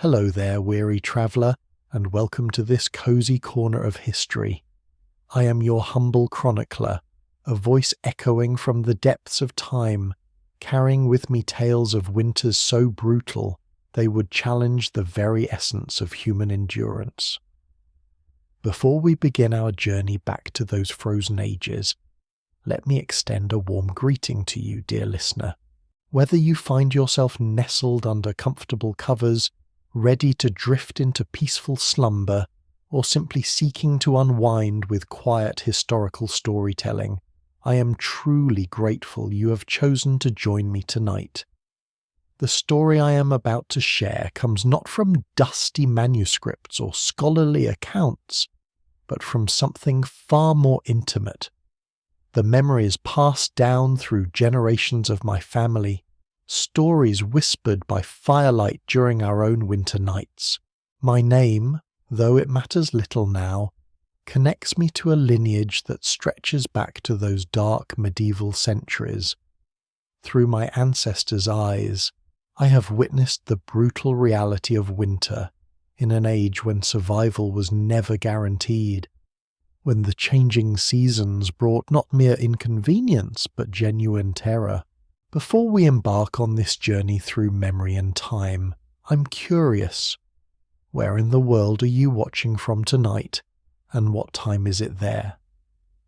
Hello there, weary traveller, and welcome to this cosy corner of history. I am your humble chronicler, a voice echoing from the depths of time, carrying with me tales of winters so brutal they would challenge the very essence of human endurance. Before we begin our journey back to those frozen ages, let me extend a warm greeting to you, dear listener. Whether you find yourself nestled under comfortable covers, ready to drift into peaceful slumber, or simply seeking to unwind with quiet historical storytelling, I am truly grateful you have chosen to join me tonight. The story I am about to share comes not from dusty manuscripts or scholarly accounts, but from something far more intimate. The memories passed down through generations of my family, stories whispered by firelight during our own winter nights. My name, though it matters little now, connects me to a lineage that stretches back to those dark medieval centuries. Through my ancestors' eyes, I have witnessed the brutal reality of winter in an age when survival was never guaranteed, when the changing seasons brought not mere inconvenience but genuine terror. Before we embark on this journey through memory and time, I'm curious. Where in the world are you watching from tonight, and what time is it there?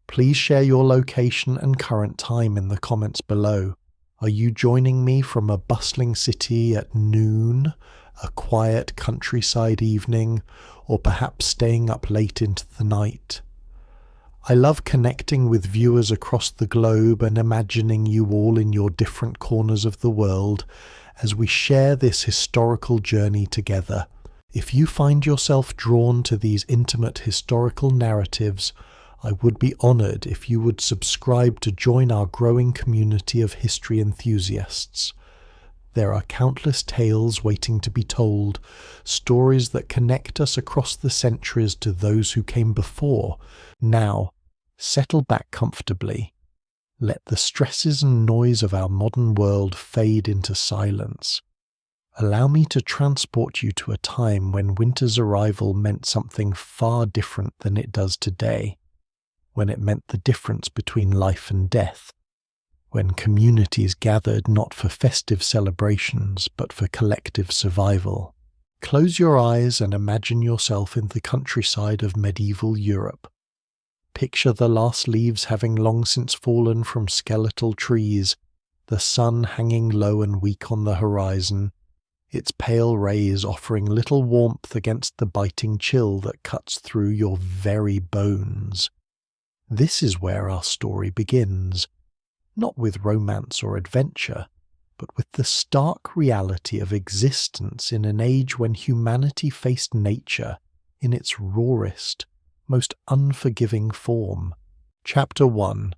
Please share your location and current time in the comments below. Are you joining me from a bustling city at noon, a quiet countryside evening, or perhaps staying up late into the night? I love connecting with viewers across the globe and imagining you all in your different corners of the world as we share this historical journey together. If you find yourself drawn to these intimate historical narratives, I would be honoured if you would subscribe to join our growing community of history enthusiasts. There are countless tales waiting to be told, stories that connect us across the centuries to those who came before. Now, settle back comfortably. Let the stresses and noise of our modern world fade into silence. Allow me to transport you to a time when winter's arrival meant something far different than it does today, when it meant the difference between life and death, when communities gathered not for festive celebrations but for collective survival. Close your eyes and imagine yourself in the countryside of medieval Europe. Picture the last leaves having long since fallen from skeletal trees, the sun hanging low and weak on the horizon, its pale rays offering little warmth against the biting chill that cuts through your very bones. This is where our story begins, not with romance or adventure, but with the stark reality of existence in an age when humanity faced nature in its rawest, most unforgiving form. Chapter 1.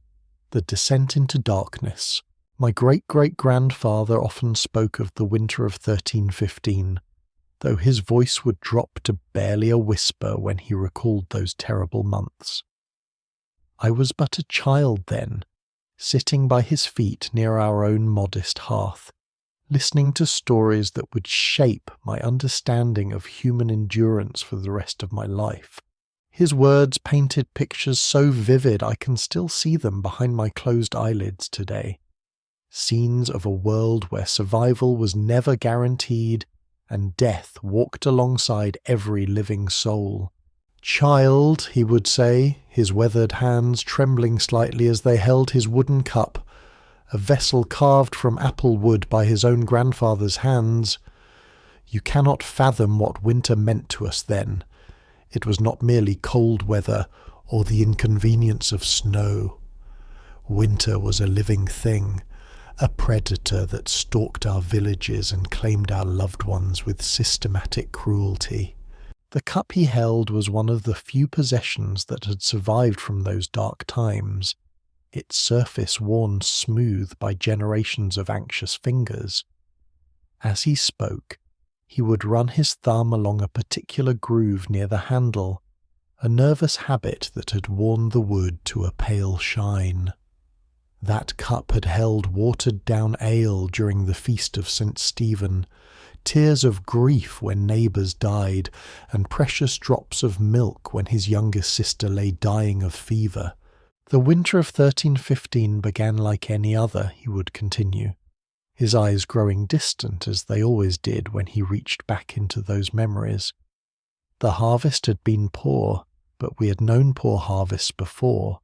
The Descent into Darkness. My great-great-grandfather often spoke of the winter of 1315, though his voice would drop to barely a whisper when he recalled those terrible months. I was but a child then, sitting by his feet near our own modest hearth, listening to stories that would shape my understanding of human endurance for the rest of my life. His words painted pictures so vivid I can still see them behind my closed eyelids today. Scenes of a world where survival was never guaranteed and death walked alongside every living soul. "Child," he would say, his weathered hands trembling slightly as they held his wooden cup, a vessel carved from apple wood by his own grandfather's hands. "You cannot fathom what winter meant to us then. It was not merely cold weather or the inconvenience of snow. Winter was a living thing, a predator that stalked our villages and claimed our loved ones with systematic cruelty." The cup he held was one of the few possessions that had survived from those dark times, its surface worn smooth by generations of anxious fingers. As he spoke, he would run his thumb along a particular groove near the handle, a nervous habit that had worn the wood to a pale shine. That cup had held watered-down ale during the feast of St. Stephen, tears of grief when neighbours died, and precious drops of milk when his youngest sister lay dying of fever. The winter of 1315 began like any other, he would continue, his eyes growing distant as they always did when he reached back into those memories. The harvest had been poor, but we had known poor harvests before.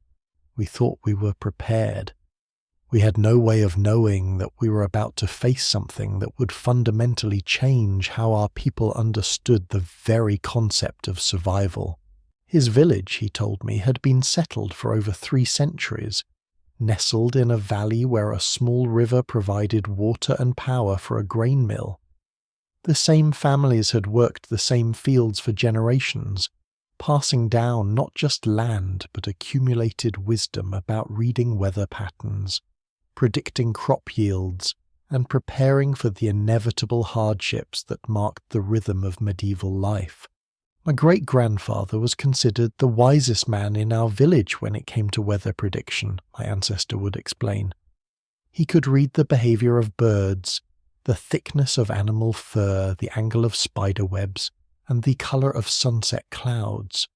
We thought we were prepared. We had no way of knowing that we were about to face something that would fundamentally change how our people understood the very concept of survival. His village, he told me, had been settled for over 3 centuries, nestled in a valley where a small river provided water and power for a grain mill. The same families had worked the same fields for generations, passing down not just land but accumulated wisdom about reading weather patterns, predicting crop yields, and preparing for the inevitable hardships that marked the rhythm of medieval life. My great-grandfather was considered the wisest man in our village when it came to weather prediction, my ancestor would explain. He could read the behaviour of birds, the thickness of animal fur, the angle of spider webs, and the colour of sunset clouds.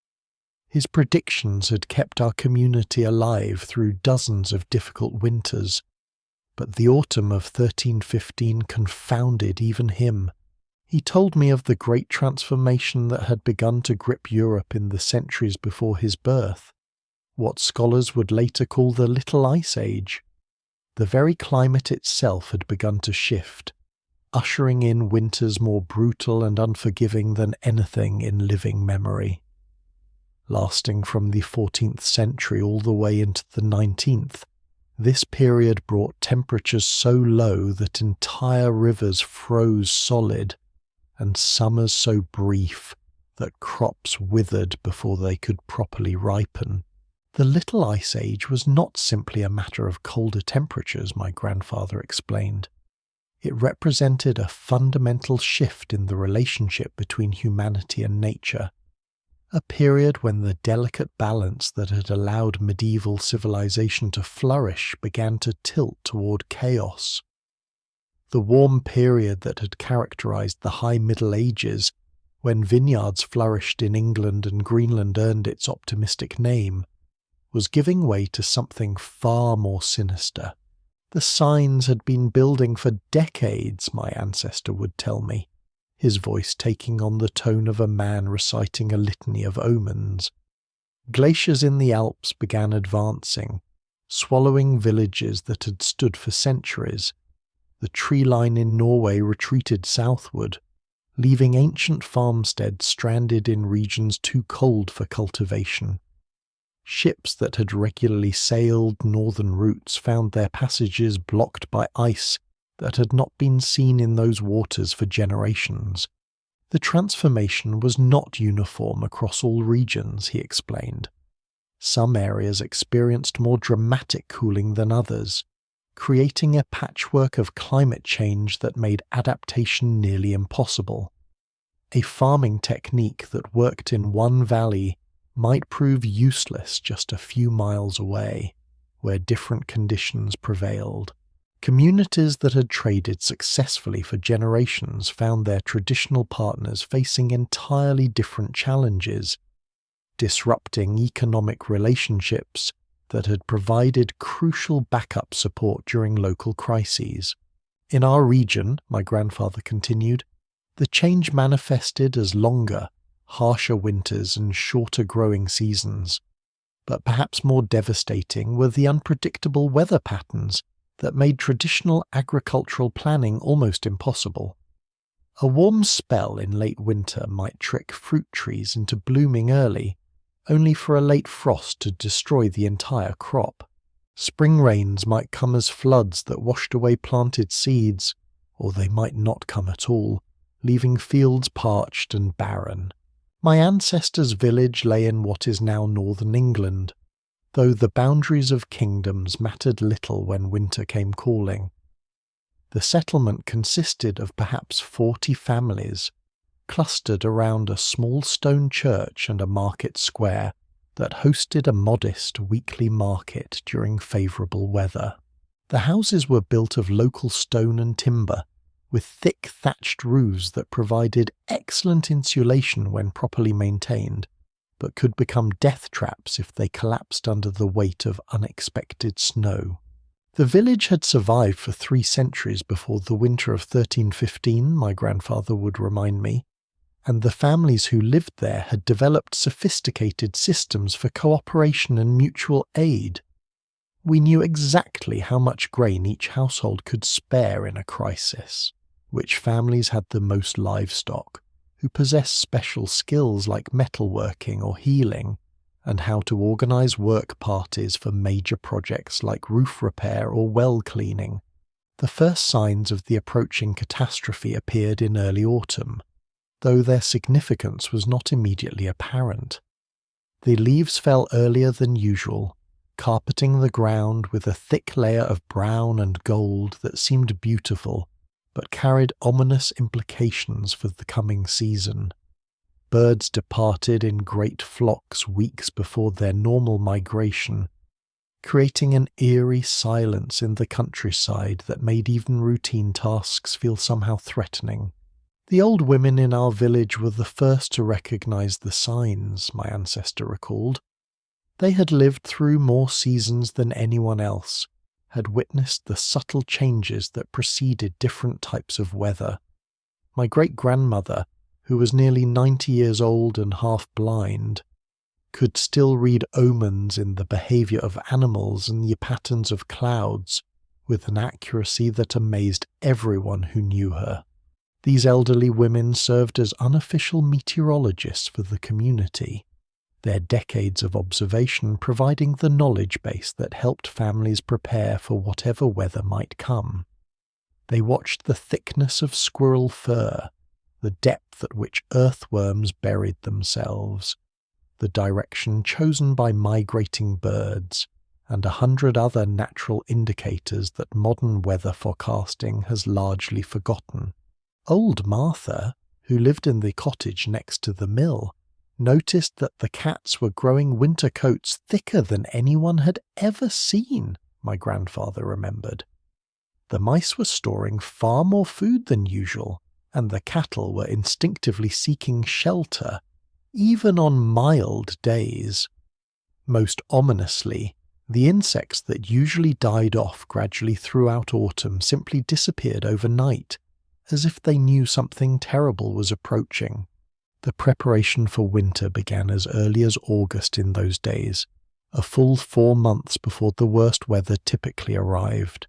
His predictions had kept our community alive through dozens of difficult winters, but the autumn of 1315 confounded even him. He told me of the great transformation that had begun to grip Europe in the centuries before his birth, what scholars would later call the Little Ice Age. The very climate itself had begun to shift, ushering in winters more brutal and unforgiving than anything in living memory. Lasting from the 14th century all the way into the 19th, this period brought temperatures so low that entire rivers froze solid, and summers so brief that crops withered before they could properly ripen. The Little Ice Age was not simply a matter of colder temperatures, my grandfather explained. It represented a fundamental shift in the relationship between humanity and nature, a period when the delicate balance that had allowed medieval civilization to flourish began to tilt toward chaos. The warm period that had characterized the High Middle Ages, when vineyards flourished in England and Greenland earned its optimistic name, was giving way to something far more sinister. The signs had been building for decades, my ancestor would tell me, his voice taking on the tone of a man reciting a litany of omens. Glaciers in the Alps began advancing, swallowing villages that had stood for centuries. The tree line in Norway retreated southward, leaving ancient farmsteads stranded in regions too cold for cultivation. Ships that had regularly sailed northern routes found their passages blocked by ice that had not been seen in those waters for generations. The transformation was not uniform across all regions, he explained. Some areas experienced more dramatic cooling than others, creating a patchwork of climate change that made adaptation nearly impossible. A farming technique that worked in one valley might prove useless just a few miles away, where different conditions prevailed. Communities that had traded successfully for generations found their traditional partners facing entirely different challenges, disrupting economic relationships that had provided crucial backup support during local crises. In our region, my grandfather continued, the change manifested as longer, harsher winters and shorter growing seasons. But perhaps more devastating were the unpredictable weather patterns that made traditional agricultural planning almost impossible. A warm spell in late winter might trick fruit trees into blooming early, only for a late frost to destroy the entire crop. Spring rains might come as floods that washed away planted seeds, or they might not come at all, leaving fields parched and barren. My ancestors' village lay in what is now northern England, though the boundaries of kingdoms mattered little when winter came calling. The settlement consisted of perhaps 40 families, clustered around a small stone church and a market square that hosted a modest weekly market during favourable weather. The houses were built of local stone and timber, with thick thatched roofs that provided excellent insulation when properly maintained, but could become death traps if they collapsed under the weight of unexpected snow. The village had survived for 3 centuries before the winter of 1315, my grandfather would remind me, and the families who lived there had developed sophisticated systems for cooperation and mutual aid. We knew exactly how much grain each household could spare in a crisis, which families had the most livestock, who possessed special skills like metalworking or healing, and how to organize work parties for major projects like roof repair or well cleaning. The first signs of the approaching catastrophe appeared in early autumn, though their significance was not immediately apparent. The leaves fell earlier than usual, carpeting the ground with a thick layer of brown and gold that seemed beautiful, but carried ominous implications for the coming season. Birds departed in great flocks weeks before their normal migration, creating an eerie silence in the countryside that made even routine tasks feel somehow threatening. The old women in our village were the first to recognize the signs, my ancestor recalled. They had lived through more seasons than anyone else, had witnessed the subtle changes that preceded different types of weather. My great-grandmother, who was nearly 90 years old and half blind, could still read omens in the behavior of animals and the patterns of clouds with an accuracy that amazed everyone who knew her. These elderly women served as unofficial meteorologists for the community, their decades of observation providing the knowledge base that helped families prepare for whatever weather might come. They watched the thickness of squirrel fur, the depth at which earthworms buried themselves, the direction chosen by migrating birds, and 100 other natural indicators that modern weather forecasting has largely forgotten. Old Martha, who lived in the cottage next to the mill, noticed that the cats were growing winter coats thicker than anyone had ever seen, my grandfather remembered. The mice were storing far more food than usual, and the cattle were instinctively seeking shelter, even on mild days. Most ominously, the insects that usually died off gradually throughout autumn simply disappeared overnight, as if they knew something terrible was approaching. The preparation for winter began as early as August in those days, a full 4 months before the worst weather typically arrived.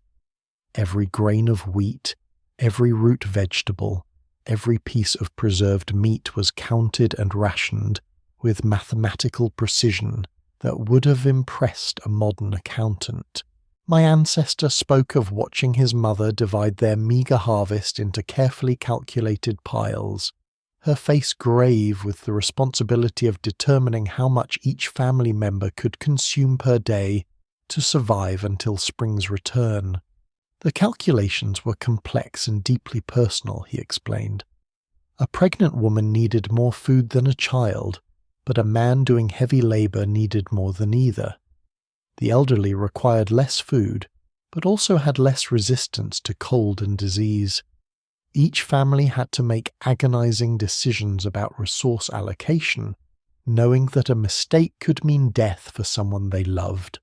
Every grain of wheat, every root vegetable, every piece of preserved meat was counted and rationed with mathematical precision that would have impressed a modern accountant. My ancestor spoke of watching his mother divide their meagre harvest into carefully calculated piles, her face grave with the responsibility of determining how much each family member could consume per day to survive until spring's return. The calculations were complex and deeply personal, he explained. A pregnant woman needed more food than a child, but a man doing heavy labor needed more than either. The elderly required less food, but also had less resistance to cold and disease. Each family had to make agonizing decisions about resource allocation, knowing that a mistake could mean death for someone they loved.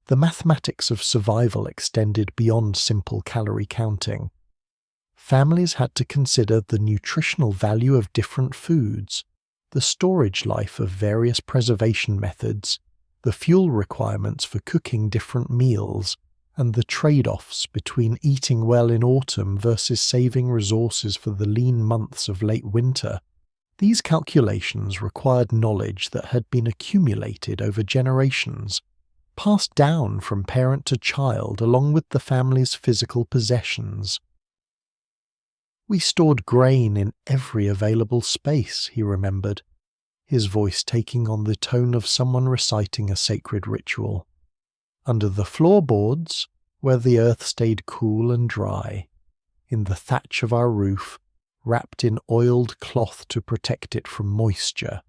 The mathematics of survival extended beyond simple calorie counting. Families had to consider the nutritional value of different foods, the storage life of various preservation methods, the fuel requirements for cooking different meals, and the trade-offs between eating well in autumn versus saving resources for the lean months of late winter. These calculations required knowledge that had been accumulated over generations, passed down from parent to child along with the family's physical possessions. We stored grain in every available space, he remembered, his voice taking on the tone of someone reciting a sacred ritual. Under the floorboards, where the earth stayed cool and dry, in the thatch of our roof, wrapped in oiled cloth to protect it from moisture,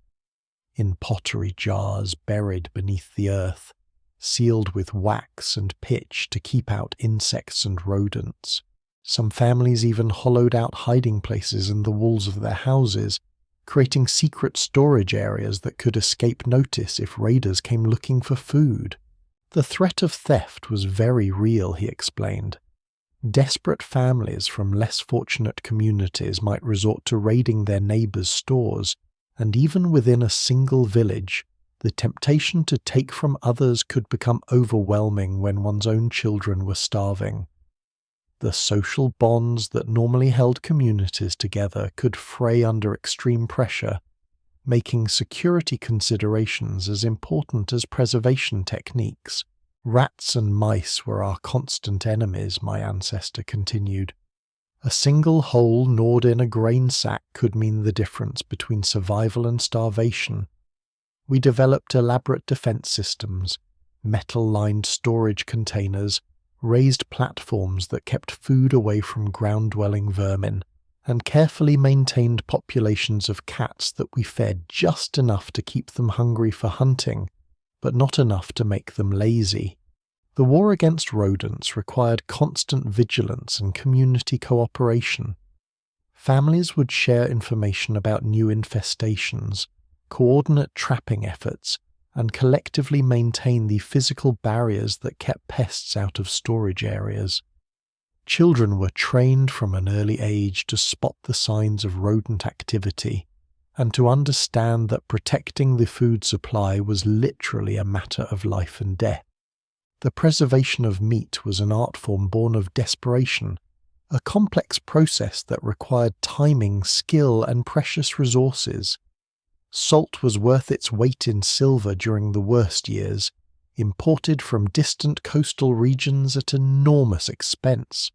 in pottery jars buried beneath the earth, sealed with wax and pitch to keep out insects and rodents, Some families even hollowed out hiding places in the walls of their houses, creating secret storage areas that could escape notice if raiders came looking for food. The threat of theft was very real, he explained. Desperate families from less fortunate communities might resort to raiding their neighbors' stores, and even within a single village, the temptation to take from others could become overwhelming when one's own children were starving. The social bonds that normally held communities together could fray under extreme pressure, making security considerations as important as preservation techniques. Rats and mice were our constant enemies, my ancestor continued. A single hole gnawed in a grain sack could mean the difference between survival and starvation. We developed elaborate defense systems, metal-lined storage containers, raised platforms that kept food away from ground-dwelling vermin, and carefully maintained populations of cats that we fed just enough to keep them hungry for hunting, but not enough to make them lazy. The war against rodents required constant vigilance and community cooperation. Families would share information about new infestations, coordinate trapping efforts, and collectively maintain the physical barriers that kept pests out of storage areas. Children were trained from an early age to spot the signs of rodent activity, and to understand that protecting the food supply was literally a matter of life and death. The preservation of meat was an art form born of desperation, a complex process that required timing, skill, and precious resources. Salt was worth its weight in silver during the worst years, imported from distant coastal regions at enormous expense.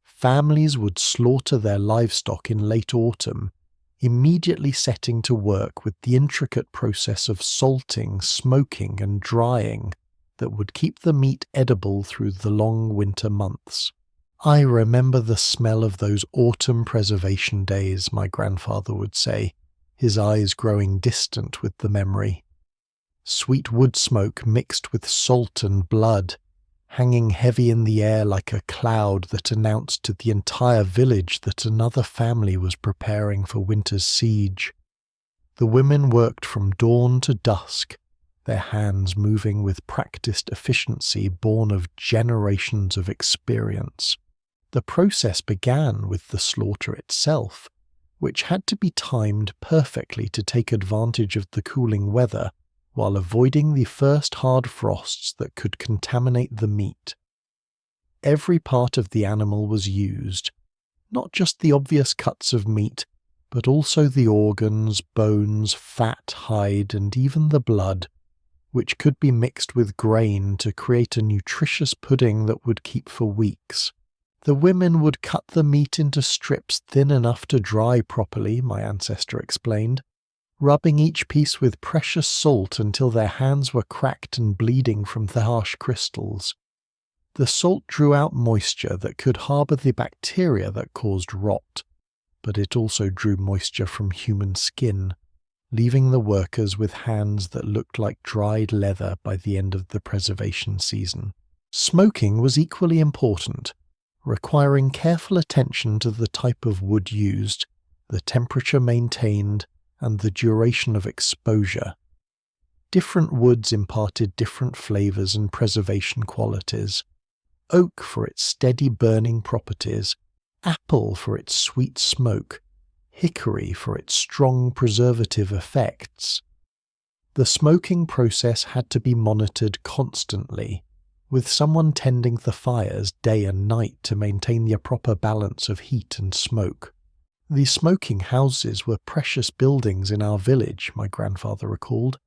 Families would slaughter their livestock in late autumn, immediately setting to work with the intricate process of salting, smoking, and drying that would keep the meat edible through the long winter months. I remember the smell of those autumn preservation days, my grandfather would say, his eyes growing distant with the memory. Sweet wood smoke mixed with salt and blood, hanging heavy in the air like a cloud that announced to the entire village that another family was preparing for winter's siege. The women worked from dawn to dusk, their hands moving with practiced efficiency born of generations of experience. The process began with the slaughter itself, which had to be timed perfectly to take advantage of the cooling weather while avoiding the first hard frosts that could contaminate the meat. Every part of the animal was used, not just the obvious cuts of meat, but also the organs, bones, fat, hide, and even the blood, which could be mixed with grain to create a nutritious pudding that would keep for weeks. The women would cut the meat into strips thin enough to dry properly, my ancestor explained, rubbing each piece with precious salt until their hands were cracked and bleeding from the harsh crystals. The salt drew out moisture that could harbour the bacteria that caused rot, but it also drew moisture from human skin, leaving the workers with hands that looked like dried leather by the end of the preservation season. Smoking was equally important, requiring careful attention to the type of wood used, the temperature maintained, and the duration of exposure. Different woods imparted different flavours and preservation qualities. Oak for its steady burning properties, apple for its sweet smoke, hickory for its strong preservative effects. The smoking process had to be monitored constantly, with someone tending the fires day and night to maintain the proper balance of heat and smoke. The smoking houses were precious buildings in our village, my grandfather recalled.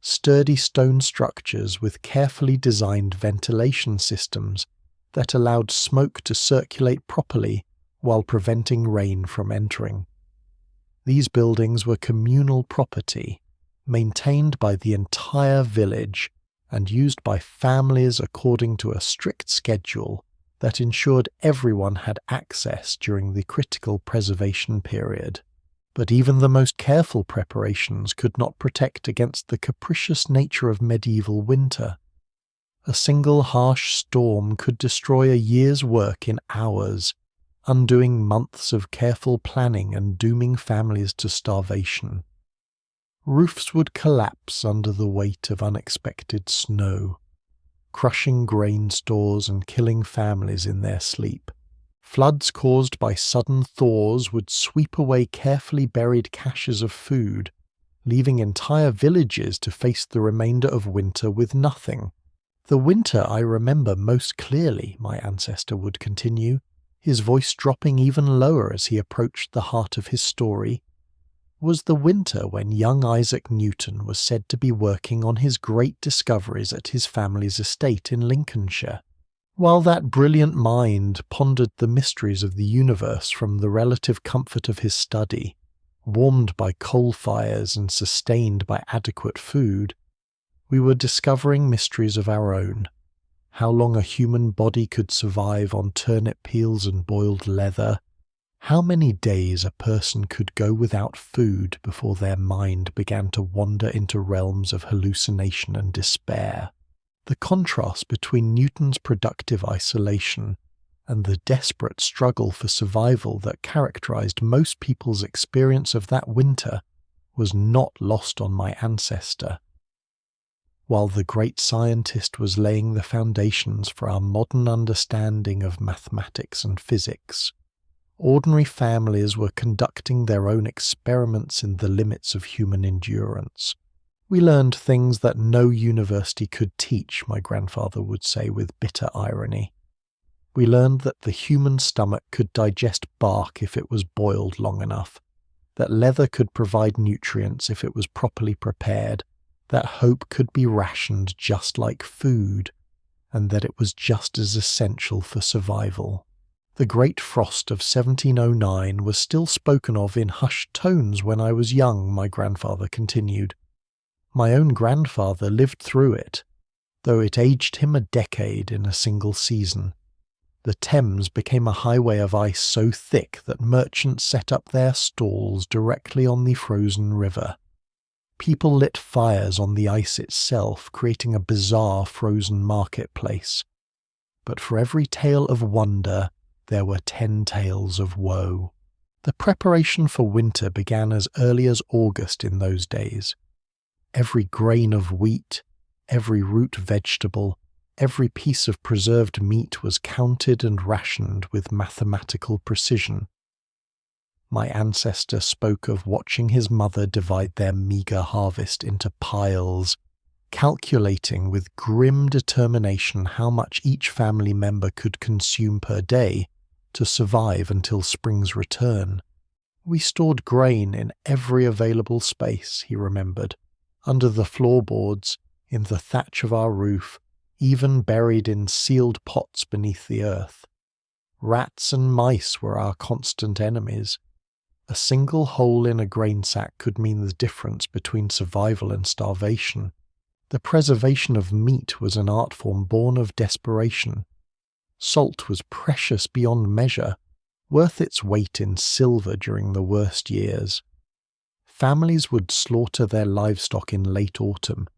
Sturdy stone structures with carefully designed ventilation systems that allowed smoke to circulate properly while preventing rain from entering. These buildings were communal property, maintained by the entire village and used by families according to a strict schedule that ensured everyone had access during the critical preservation period. But even the most careful preparations could not protect against the capricious nature of medieval winter. A single harsh storm could destroy a year's work in hours, undoing months of careful planning and dooming families to starvation. Roofs would collapse under the weight of unexpected snow, crushing grain stores and killing families in their sleep. Floods caused by sudden thaws would sweep away carefully buried caches of food, leaving entire villages to face the remainder of winter with nothing. The winter I remember most clearly, my ancestor would continue, his voice dropping even lower as he approached the heart of his story, was the winter when young Isaac Newton was said to be working on his great discoveries at his family's estate in Lincolnshire. While that brilliant mind pondered the mysteries of the universe from the relative comfort of his study, warmed by coal fires and sustained by adequate food, we were discovering mysteries of our own. How long a human body could survive on turnip peels and boiled leather, how many days a person could go without food before their mind began to wander into realms of hallucination and despair. The contrast between Newton's productive isolation and the desperate struggle for survival that characterized most people's experience of that winter was not lost on my ancestor. While the great scientist was laying the foundations for our modern understanding of mathematics and physics, ordinary families were conducting their own experiments in the limits of human endurance. We learned things that no university could teach, my grandfather would say with bitter irony. We learned that the human stomach could digest bark if it was boiled long enough, that leather could provide nutrients if it was properly prepared, that hope could be rationed just like food, and that it was just as essential for survival. The great frost of 1709 was still spoken of in hushed tones when I was young, my grandfather continued. My own grandfather lived through it, though it aged him a decade in a single season. The Thames became a highway of ice so thick that merchants set up their stalls directly on the frozen river. People lit fires on the ice itself, creating a bizarre frozen marketplace. But for every tale of wonder, there were 10 tales of woe. The preparation for winter began as early as August in those days. Every grain of wheat, every root vegetable, every piece of preserved meat was counted and rationed with mathematical precision. My ancestor spoke of watching his mother divide their meagre harvest into piles, calculating with grim determination how much each family member could consume per day to survive until spring's return. We stored grain in every available space, he remembered, under the floorboards, in the thatch of our roof, even buried in sealed pots beneath the earth. Rats and mice were our constant enemies. A single hole in a grain sack could mean the difference between survival and starvation. The preservation of meat was an art form born of desperation. Salt was precious beyond measure, worth its weight in silver during the worst years. Families would slaughter their livestock in late autumn,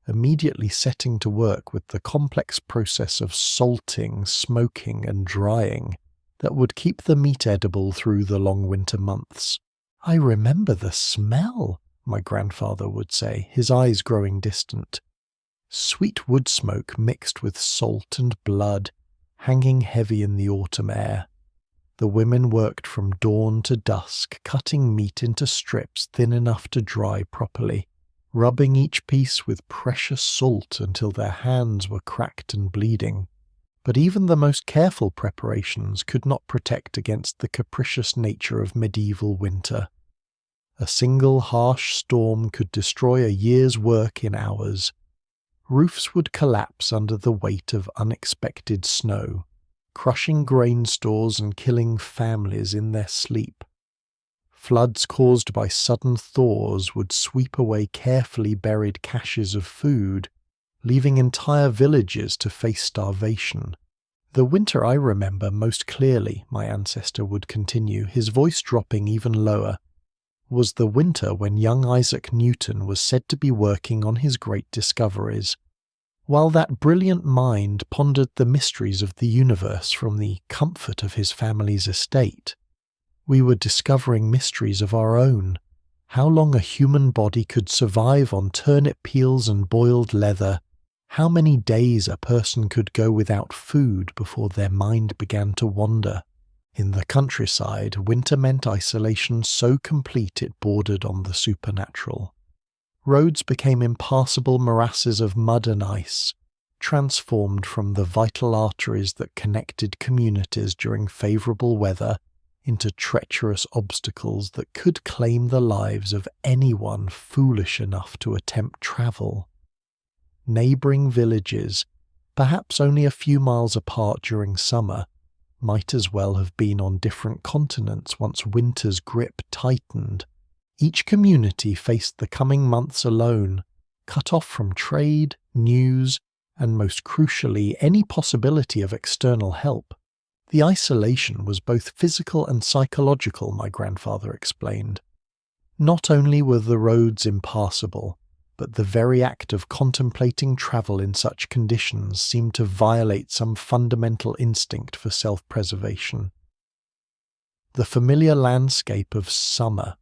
immediately setting to work with the complex process of salting, smoking, and drying that would keep the meat edible through the long winter months. "I remember the smell," my grandfather would say, his eyes growing distant. Sweet wood smoke mixed with salt and blood, hanging heavy in the autumn air. The women worked from dawn to dusk, cutting meat into strips thin enough to dry properly, rubbing each piece with precious salt until their hands were cracked and bleeding. But even the most careful preparations could not protect against the capricious nature of medieval winter. A single harsh storm could destroy a year's work in hours. Roofs would collapse under the weight of unexpected snow, crushing grain stores and killing families in their sleep. Floods caused by sudden thaws would sweep away carefully buried caches of food, leaving entire villages to face starvation. The winter I remember most clearly, my ancestor would continue, his voice dropping even lower, was the winter when young Isaac Newton was said to be working on his great discoveries. While that brilliant mind pondered the mysteries of the universe from the comfort of his family's estate, we were discovering mysteries of our own. How long a human body could survive on turnip peels and boiled leather, how many days a person could go without food before their mind began to wander. In the countryside, winter meant isolation so complete it bordered on the supernatural. Roads became impassable morasses of mud and ice, transformed from the vital arteries that connected communities during favourable weather into treacherous obstacles that could claim the lives of anyone foolish enough to attempt travel. Neighbouring villages, perhaps only a few miles apart during summer, might as well have been on different continents once winter's grip tightened. Each community faced the coming months alone, cut off from trade, news, and most crucially, any possibility of external help. The isolation was both physical and psychological, my grandfather explained. Not only were the roads impassable, but the very act of contemplating travel in such conditions seemed to violate some fundamental instinct for self-preservation. The familiar landscape of summer,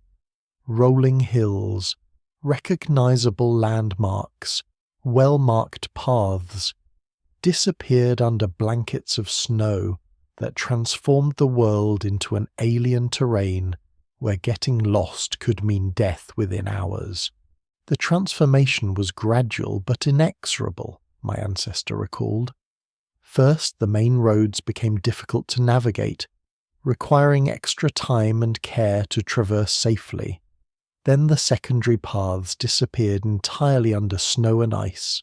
rolling hills, recognizable landmarks, well-marked paths, disappeared under blankets of snow that transformed the world into an alien terrain where getting lost could mean death within hours. The transformation was gradual but inexorable, my ancestor recalled. First, the main roads became difficult to navigate, requiring extra time and care to traverse safely. Then the secondary paths disappeared entirely under snow and ice.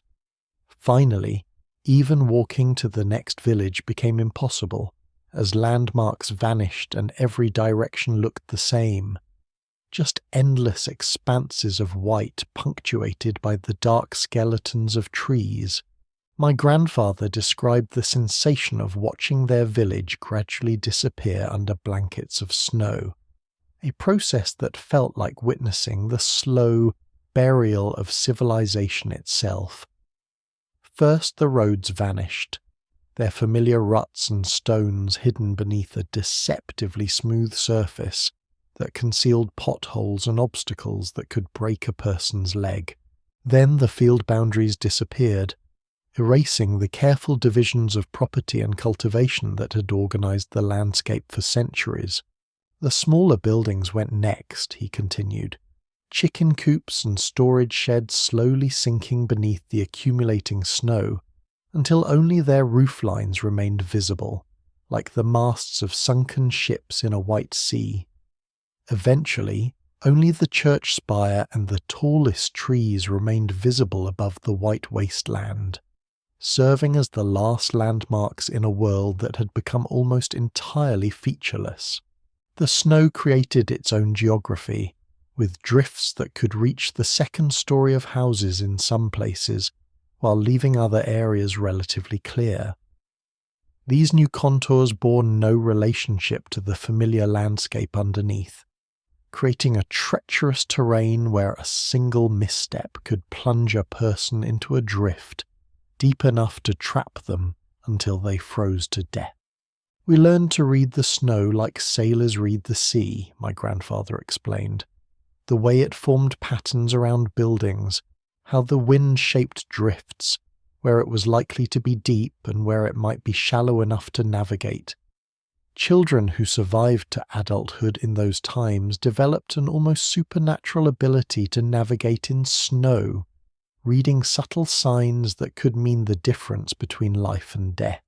Finally, even walking to the next village became impossible, as landmarks vanished and every direction looked the same. Just endless expanses of white punctuated by the dark skeletons of trees. My grandfather described the sensation of watching their village gradually disappear under blankets of snow, a process that felt like witnessing the slow burial of civilization itself. First the roads vanished, their familiar ruts and stones hidden beneath a deceptively smooth surface that concealed potholes and obstacles that could break a person's leg. Then the field boundaries disappeared, erasing the careful divisions of property and cultivation that had organized the landscape for centuries. The smaller buildings went next, he continued, chicken coops and storage sheds slowly sinking beneath the accumulating snow until only their roof lines remained visible, like the masts of sunken ships in a white sea. Eventually, only the church spire and the tallest trees remained visible above the white wasteland, serving as the last landmarks in a world that had become almost entirely featureless. The snow created its own geography, with drifts that could reach the second story of houses in some places, while leaving other areas relatively clear. These new contours bore no relationship to the familiar landscape underneath, creating a treacherous terrain where a single misstep could plunge a person into a drift deep enough to trap them until they froze to death. We learned to read the snow like sailors read the sea, my grandfather explained. The way it formed patterns around buildings, how the wind shaped drifts, where it was likely to be deep and where it might be shallow enough to navigate. Children who survived to adulthood in those times developed an almost supernatural ability to navigate in snow, reading subtle signs that could mean the difference between life and death.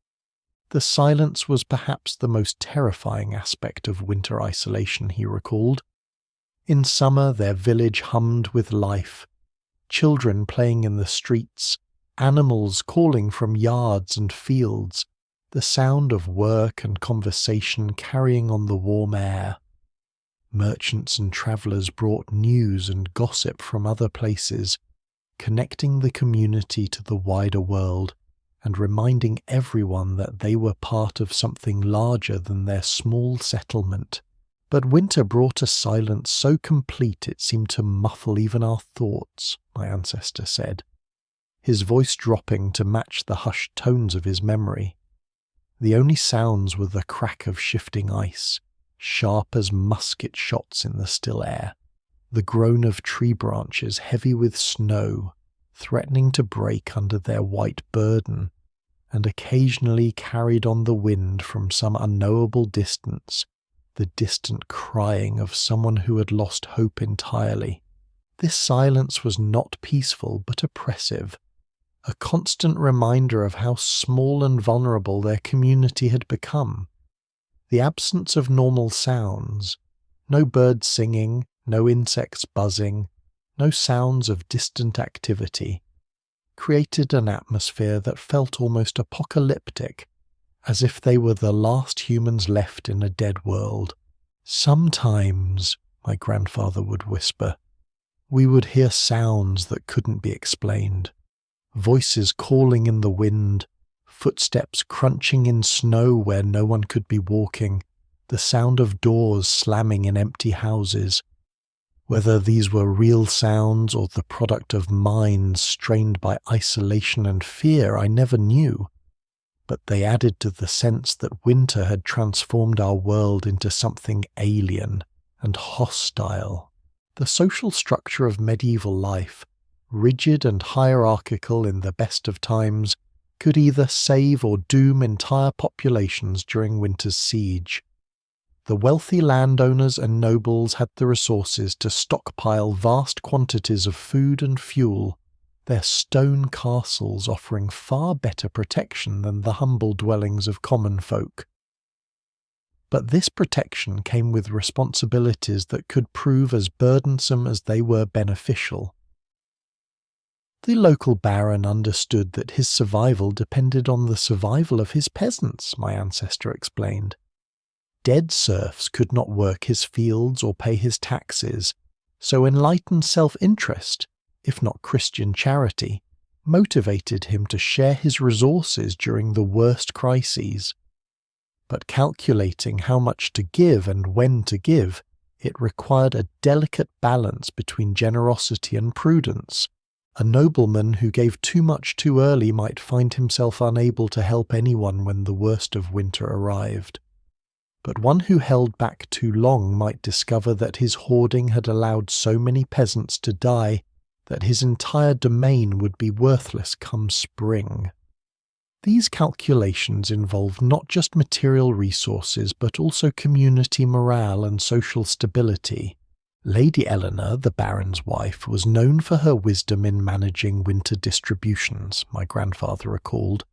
The silence was perhaps the most terrifying aspect of winter isolation, he recalled. In summer, their village hummed with life, children playing in the streets, animals calling from yards and fields, the sound of work and conversation carrying on the warm air. Merchants and travellers brought news and gossip from other places, connecting the community to the wider world and reminding everyone that they were part of something larger than their small settlement. But winter brought a silence so complete it seemed to muffle even our thoughts, my ancestor said. his voice dropping to match the hushed tones of his memory. The only sounds were the crack of shifting ice, sharp as musket shots in the still air, the groan of tree branches heavy with snow, threatening to break under their white burden, and occasionally carried on the wind from some unknowable distance, the distant crying of someone who had lost hope entirely. This silence was not peaceful but oppressive, a constant reminder of how small and vulnerable their community had become. The absence of normal sounds, no birds singing, no insects buzzing, no sounds of distant activity, created an atmosphere that felt almost apocalyptic, as if they were the last humans left in a dead world. Sometimes, my grandfather would whisper, we would hear sounds that couldn't be explained. Voices calling in the wind, footsteps crunching in snow where no one could be walking, the sound of doors slamming in empty houses. Whether these were real sounds or the product of minds strained by isolation and fear, I never knew, but they added to the sense that winter had transformed our world into something alien and hostile. The social structure of medieval life, rigid and hierarchical in the best of times, could either save or doom entire populations during winter's siege. The wealthy landowners and nobles had the resources to stockpile vast quantities of food and fuel, their stone castles offering far better protection than the humble dwellings of common folk. But this protection came with responsibilities that could prove as burdensome as they were beneficial. The local baron understood that his survival depended on the survival of his peasants, my ancestor explained. Dead serfs could not work his fields or pay his taxes, so enlightened self-interest, if not Christian charity, motivated him to share his resources during the worst crises. But calculating how much to give and when to give, it required a delicate balance between generosity and prudence. A nobleman who gave too much too early might find himself unable to help anyone when the worst of winter arrived. But one who held back too long might discover that his hoarding had allowed so many peasants to die that his entire domain would be worthless come spring. These calculations involved not just material resources but also community morale and social stability. Lady Eleanor, the Baron's wife, was known for her wisdom in managing winter distributions, my grandfather recalled.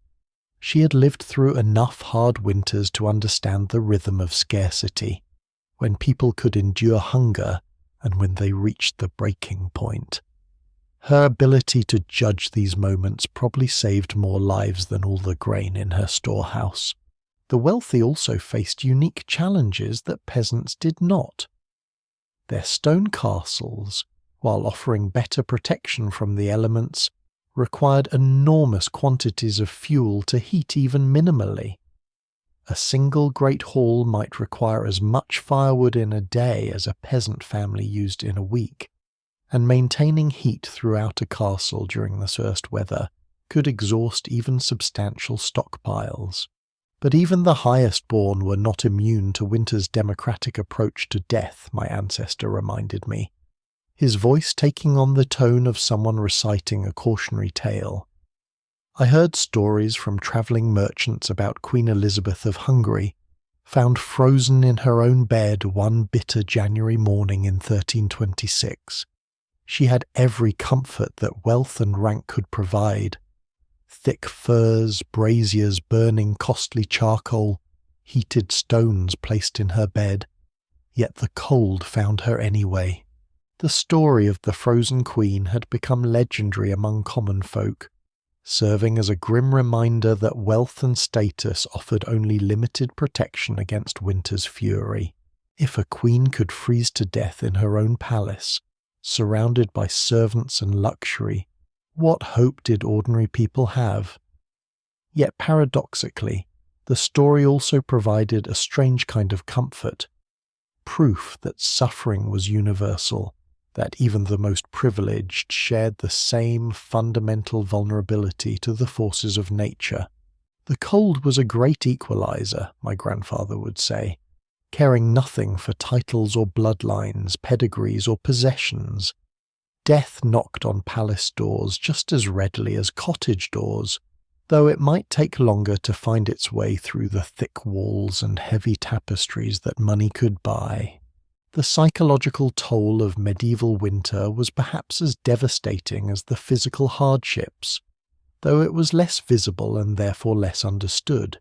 She had lived through enough hard winters to understand the rhythm of scarcity, when people could endure hunger and when they reached the breaking point. Her ability to judge these moments probably saved more lives than all the grain in her storehouse. The wealthy also faced unique challenges that peasants did not. Their stone castles, while offering better protection from the elements, required enormous quantities of fuel to heat even minimally. A single great hall might require as much firewood in a day as a peasant family used in a week, and maintaining heat throughout a castle during the worst weather could exhaust even substantial stockpiles. But even the highest-born were not immune to winter's democratic approach to death, my ancestor reminded me, his voice taking on the tone of someone reciting a cautionary tale. I heard stories from travelling merchants about Queen Elizabeth of Hungary, found frozen in her own bed one bitter January morning in 1326. She had every comfort that wealth and rank could provide. Thick furs, braziers burning costly charcoal, heated stones placed in her bed. Yet the cold found her anyway. The story of the frozen queen had become legendary among common folk, serving as a grim reminder that wealth and status offered only limited protection against winter's fury. If a queen could freeze to death in her own palace, surrounded by servants and luxury, what hope did ordinary people have? Yet paradoxically, the story also provided a strange kind of comfort, proof that suffering was universal, that even the most privileged shared the same fundamental vulnerability to the forces of nature. The cold was a great equalizer, my grandfather would say, caring nothing for titles or bloodlines, pedigrees or possessions. Death knocked on palace doors just as readily as cottage doors, though it might take longer to find its way through the thick walls and heavy tapestries that money could buy. The psychological toll of medieval winter was perhaps as devastating as the physical hardships, though it was less visible and therefore less understood.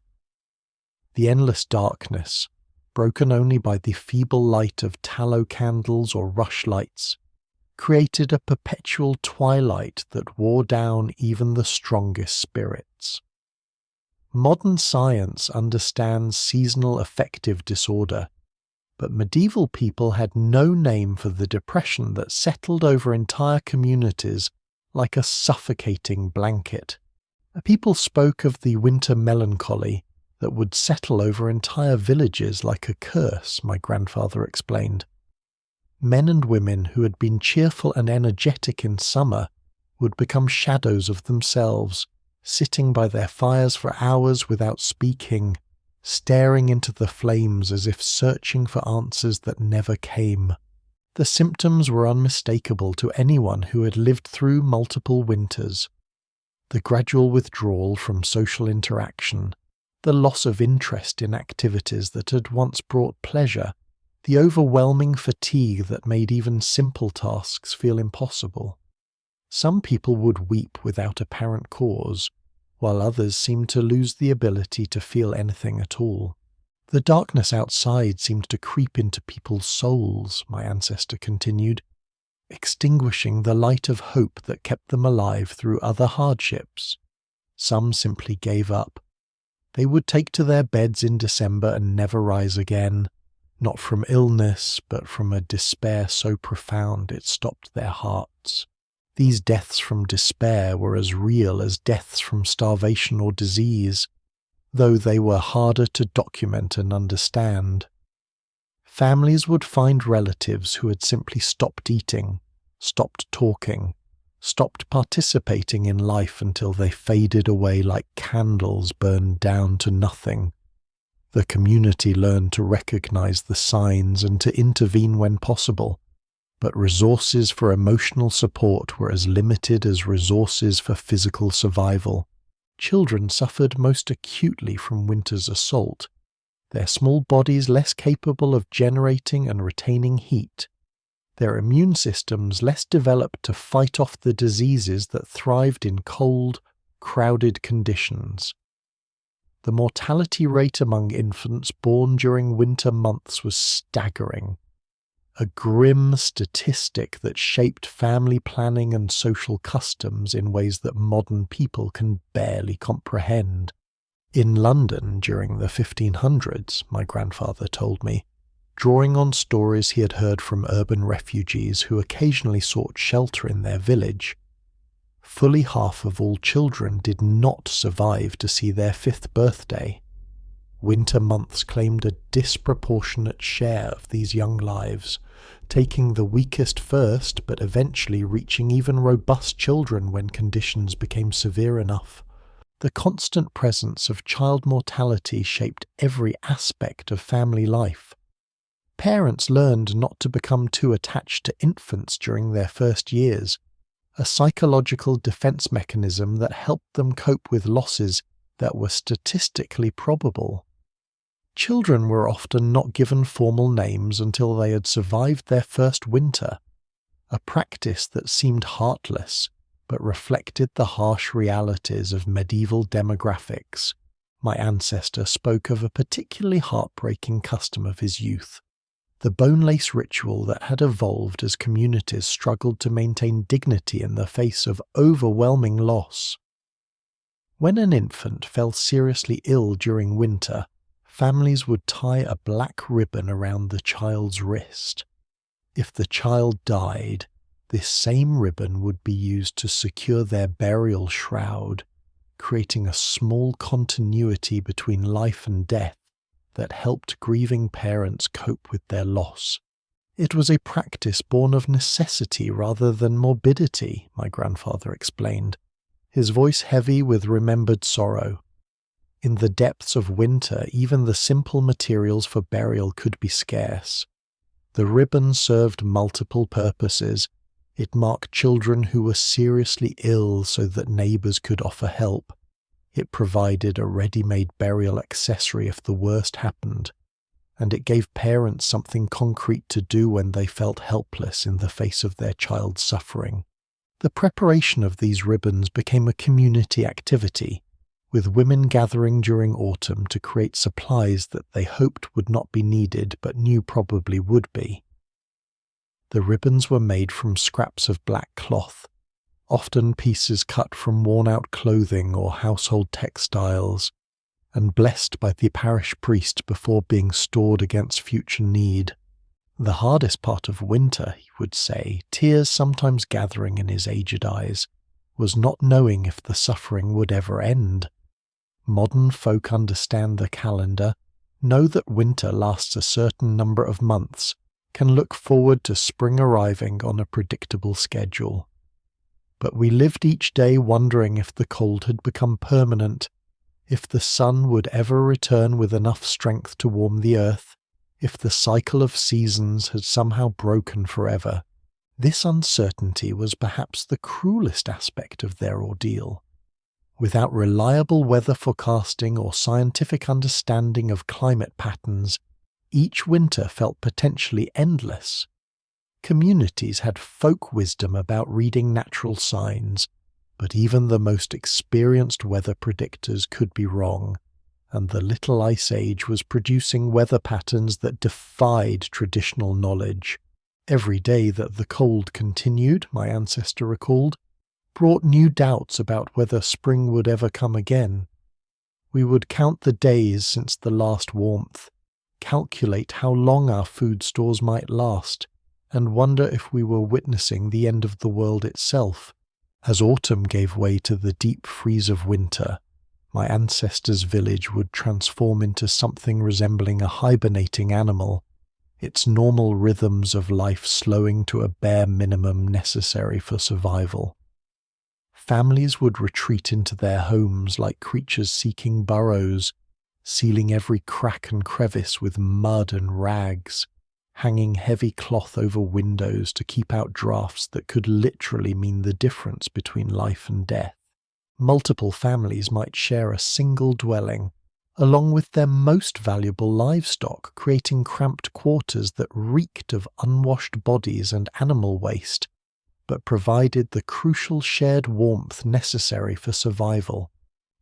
The endless darkness, broken only by the feeble light of tallow candles or rushlights, created a perpetual twilight that wore down even the strongest spirits. Modern science understands seasonal affective disorder, but medieval people had no name for the depression that settled over entire communities like a suffocating blanket. People spoke of the winter melancholy that would settle over entire villages like a curse, my grandfather explained. Men and women who had been cheerful and energetic in summer would become shadows of themselves, sitting by their fires for hours without speaking, staring into the flames as if searching for answers that never came. The symptoms were unmistakable to anyone who had lived through multiple winters. The gradual withdrawal from social interaction, the loss of interest in activities that had once brought pleasure, the overwhelming fatigue that made even simple tasks feel impossible. Some people would weep without apparent cause, while others seemed to lose the ability to feel anything at all. The darkness outside seemed to creep into people's souls, my ancestor continued, extinguishing the light of hope that kept them alive through other hardships. Some simply gave up. They would take to their beds in December and never rise again, not from illness, but from a despair so profound it stopped their hearts. These deaths from despair were as real as deaths from starvation or disease, though they were harder to document and understand. Families would find relatives who had simply stopped eating, stopped talking, stopped participating in life until they faded away like candles burned down to nothing. The community learned to recognize the signs and to intervene when possible, but resources for emotional support were as limited as resources for physical survival. Children suffered most acutely from winter's assault, their small bodies less capable of generating and retaining heat, their immune systems less developed to fight off the diseases that thrived in cold, crowded conditions. The mortality rate among infants born during winter months was staggering, a grim statistic that shaped family planning and social customs in ways that modern people can barely comprehend. In London during the 1500s, my grandfather told me, drawing on stories he had heard from urban refugees who occasionally sought shelter in their village, fully half of all children did not survive to see their 5th birthday. Winter months claimed a disproportionate share of these young lives, taking the weakest first but eventually reaching even robust children when conditions became severe enough. The constant presence of child mortality shaped every aspect of family life. Parents learned not to become too attached to infants during their first years, a psychological defense mechanism that helped them cope with losses that were statistically probable. Children were often not given formal names until they had survived their first winter, a practice that seemed heartless but reflected the harsh realities of medieval demographics. My ancestor spoke of a particularly heartbreaking custom of his youth, the bone-lace ritual that had evolved as communities struggled to maintain dignity in the face of overwhelming loss. When an infant fell seriously ill during winter, families would tie a black ribbon around the child's wrist. If the child died, this same ribbon would be used to secure their burial shroud, creating a small continuity between life and death that helped grieving parents cope with their loss. It was a practice born of necessity rather than morbidity, my grandfather explained, his voice heavy with remembered sorrow. In the depths of winter, even the simple materials for burial could be scarce. The ribbon served multiple purposes. It marked children who were seriously ill so that neighbours could offer help. It provided a ready-made burial accessory if the worst happened, and it gave parents something concrete to do when they felt helpless in the face of their child's suffering. The preparation of these ribbons became a community activity, with women gathering during autumn to create supplies that they hoped would not be needed but knew probably would be. The ribbons were made from scraps of black cloth, often pieces cut from worn-out clothing or household textiles, and blessed by the parish priest before being stored against future need. The hardest part of winter, he would say, tears sometimes gathering in his aged eyes, was not knowing if the suffering would ever end. Modern folk understand the calendar, know that winter lasts a certain number of months, can look forward to spring arriving on a predictable schedule. But we lived each day wondering if the cold had become permanent, if the sun would ever return with enough strength to warm the earth, if the cycle of seasons had somehow broken forever. This uncertainty was perhaps the cruelest aspect of their ordeal. Without reliable weather forecasting or scientific understanding of climate patterns, each winter felt potentially endless. Communities had folk wisdom about reading natural signs, but even the most experienced weather predictors could be wrong, and the Little Ice Age was producing weather patterns that defied traditional knowledge. Every day that the cold continued, my ancestor recalled, brought new doubts about whether spring would ever come again. We would count the days since the last warmth, calculate how long our food stores might last, and wonder if we were witnessing the end of the world itself. As autumn gave way to the deep freeze of winter, my ancestors' village would transform into something resembling a hibernating animal, its normal rhythms of life slowing to a bare minimum necessary for survival. Families would retreat into their homes like creatures seeking burrows, sealing every crack and crevice with mud and rags, hanging heavy cloth over windows to keep out drafts that could literally mean the difference between life and death. Multiple families might share a single dwelling, along with their most valuable livestock, creating cramped quarters that reeked of unwashed bodies and animal waste, but provided the crucial shared warmth necessary for survival.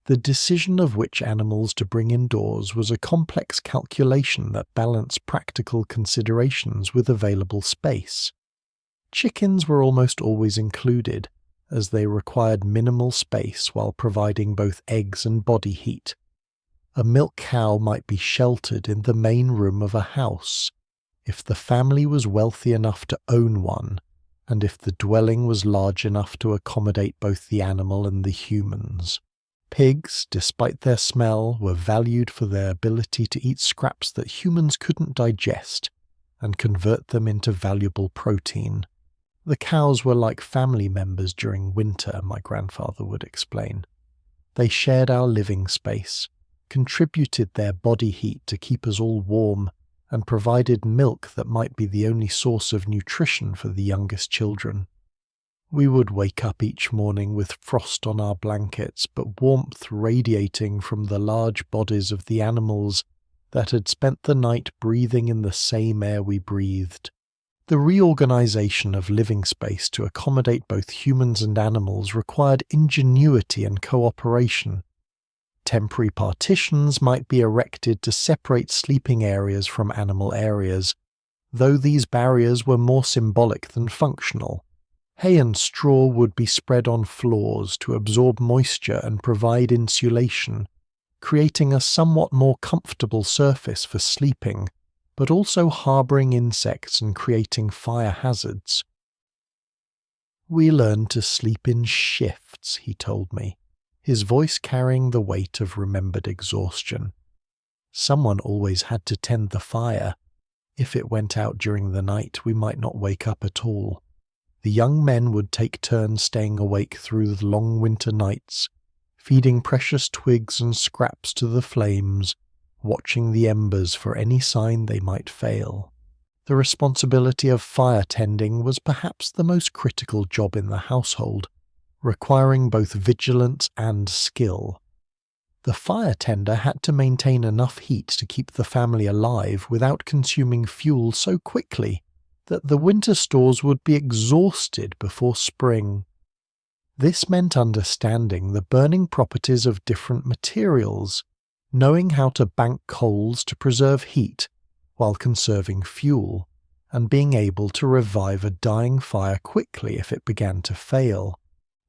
The decision of which animals to bring indoors was a complex calculation that balanced practical considerations with available space. Chickens were almost always included, as they required minimal space while providing both eggs and body heat. A milk cow might be sheltered in the main room of a house, if the family was wealthy enough to own one, and if the dwelling was large enough to accommodate both the animal and the humans. Pigs, despite their smell, were valued for their ability to eat scraps that humans couldn't digest and convert them into valuable protein. The cows were like family members during winter, my grandfather would explain. They shared our living space, contributed their body heat to keep us all warm, and provided milk that might be the only source of nutrition for the youngest children. We would wake up each morning with frost on our blankets, but warmth radiating from the large bodies of the animals that had spent the night breathing in the same air we breathed. The reorganization of living space to accommodate both humans and animals required ingenuity and cooperation. Temporary partitions might be erected to separate sleeping areas from animal areas, though these barriers were more symbolic than functional. Hay and straw would be spread on floors to absorb moisture and provide insulation, creating a somewhat more comfortable surface for sleeping, but also harbouring insects and creating fire hazards. We learned to sleep in shifts, he told me, his voice carrying the weight of remembered exhaustion. Someone always had to tend the fire, If it went out during the night, we might not wake up at all. The young men would take turns staying awake through the long winter nights, feeding precious twigs and scraps to the flames, watching the embers for any sign they might fail. The responsibility of fire tending was perhaps the most critical job in the household, requiring both vigilance and skill. The fire tender had to maintain enough heat to keep the family alive without consuming fuel so quickly that the winter stores would be exhausted before spring. This meant understanding the burning properties of different materials, knowing how to bank coals to preserve heat while conserving fuel, and being able to revive a dying fire quickly if it began to fail.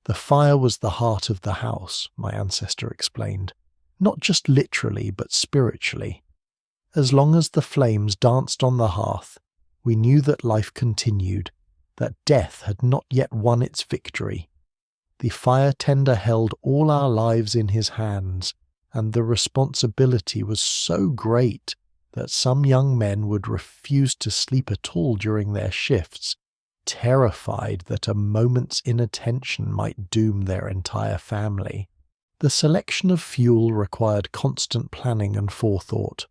The fire was the heart of the house, my ancestor explained, not just literally but spiritually. As long as the flames danced on the hearth, we knew that life continued, that death had not yet won its victory. The fire tender held all our lives in his hands, and the responsibility was so great that some young men would refuse to sleep at all during their shifts, terrified that a moment's inattention might doom their entire family. The selection of fuel required constant planning and forethought.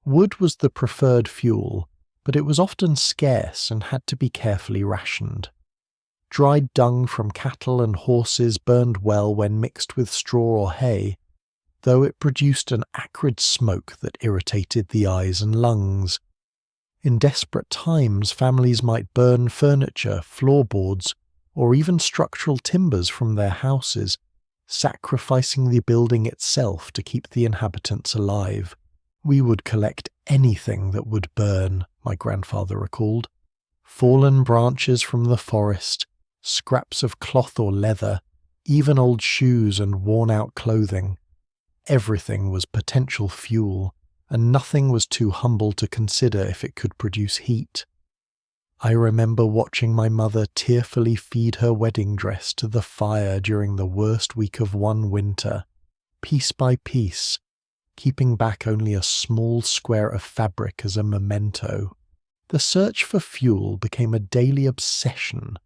Wood was the preferred fuel, but it was often scarce and had to be carefully rationed. Dried dung from cattle and horses burned well when mixed with straw or hay, though it produced an acrid smoke that irritated the eyes and lungs. In desperate times, families might burn furniture, floorboards, or even structural timbers from their houses, sacrificing the building itself to keep the inhabitants alive. We would collect anything that would burn, my grandfather recalled. Fallen branches from the forest, scraps of cloth or leather, even old shoes and worn-out clothing. Everything was potential fuel, and nothing was too humble to consider if it could produce heat. I remember watching my mother tearfully feed her wedding dress to the fire during the worst week of one winter, piece by piece, keeping back only a small square of fabric as a memento. The search for fuel became a daily obsession,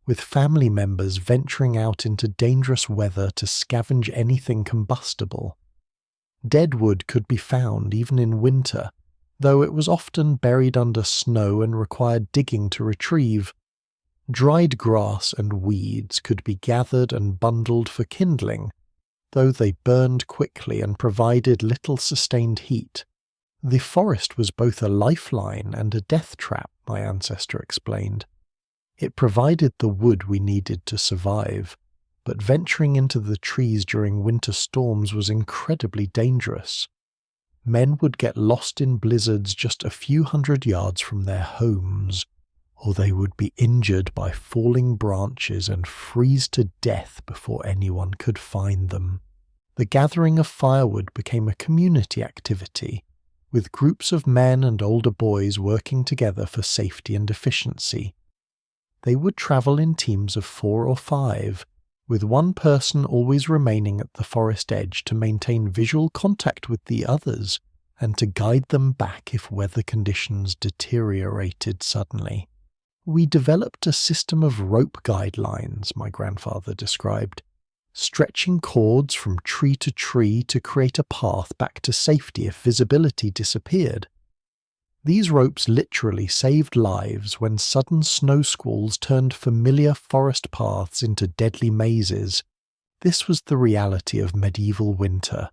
with family members venturing out into dangerous weather to scavenge anything combustible. Dead wood could be found even in winter, though it was often buried under snow and required digging to retrieve. Dried grass and weeds could be gathered and bundled for kindling, though they burned quickly and provided little sustained heat. The forest was both a lifeline and a death trap, my ancestor explained. It provided the wood we needed to survive, but venturing into the trees during winter storms was incredibly dangerous. Men would get lost in blizzards just a few hundred yards from their homes, or they would be injured by falling branches and freeze to death before anyone could find them. The gathering of firewood became a community activity, with groups of men and older boys working together for safety and efficiency. They would travel in teams of 4 or 5, with one person always remaining at the forest edge to maintain visual contact with the others and to guide them back if weather conditions deteriorated suddenly. We developed a system of rope guidelines, my grandfather described, stretching cords from tree to create a path back to safety if visibility disappeared. These ropes literally saved lives when sudden snow squalls turned familiar forest paths into deadly mazes. This was the reality of medieval winter,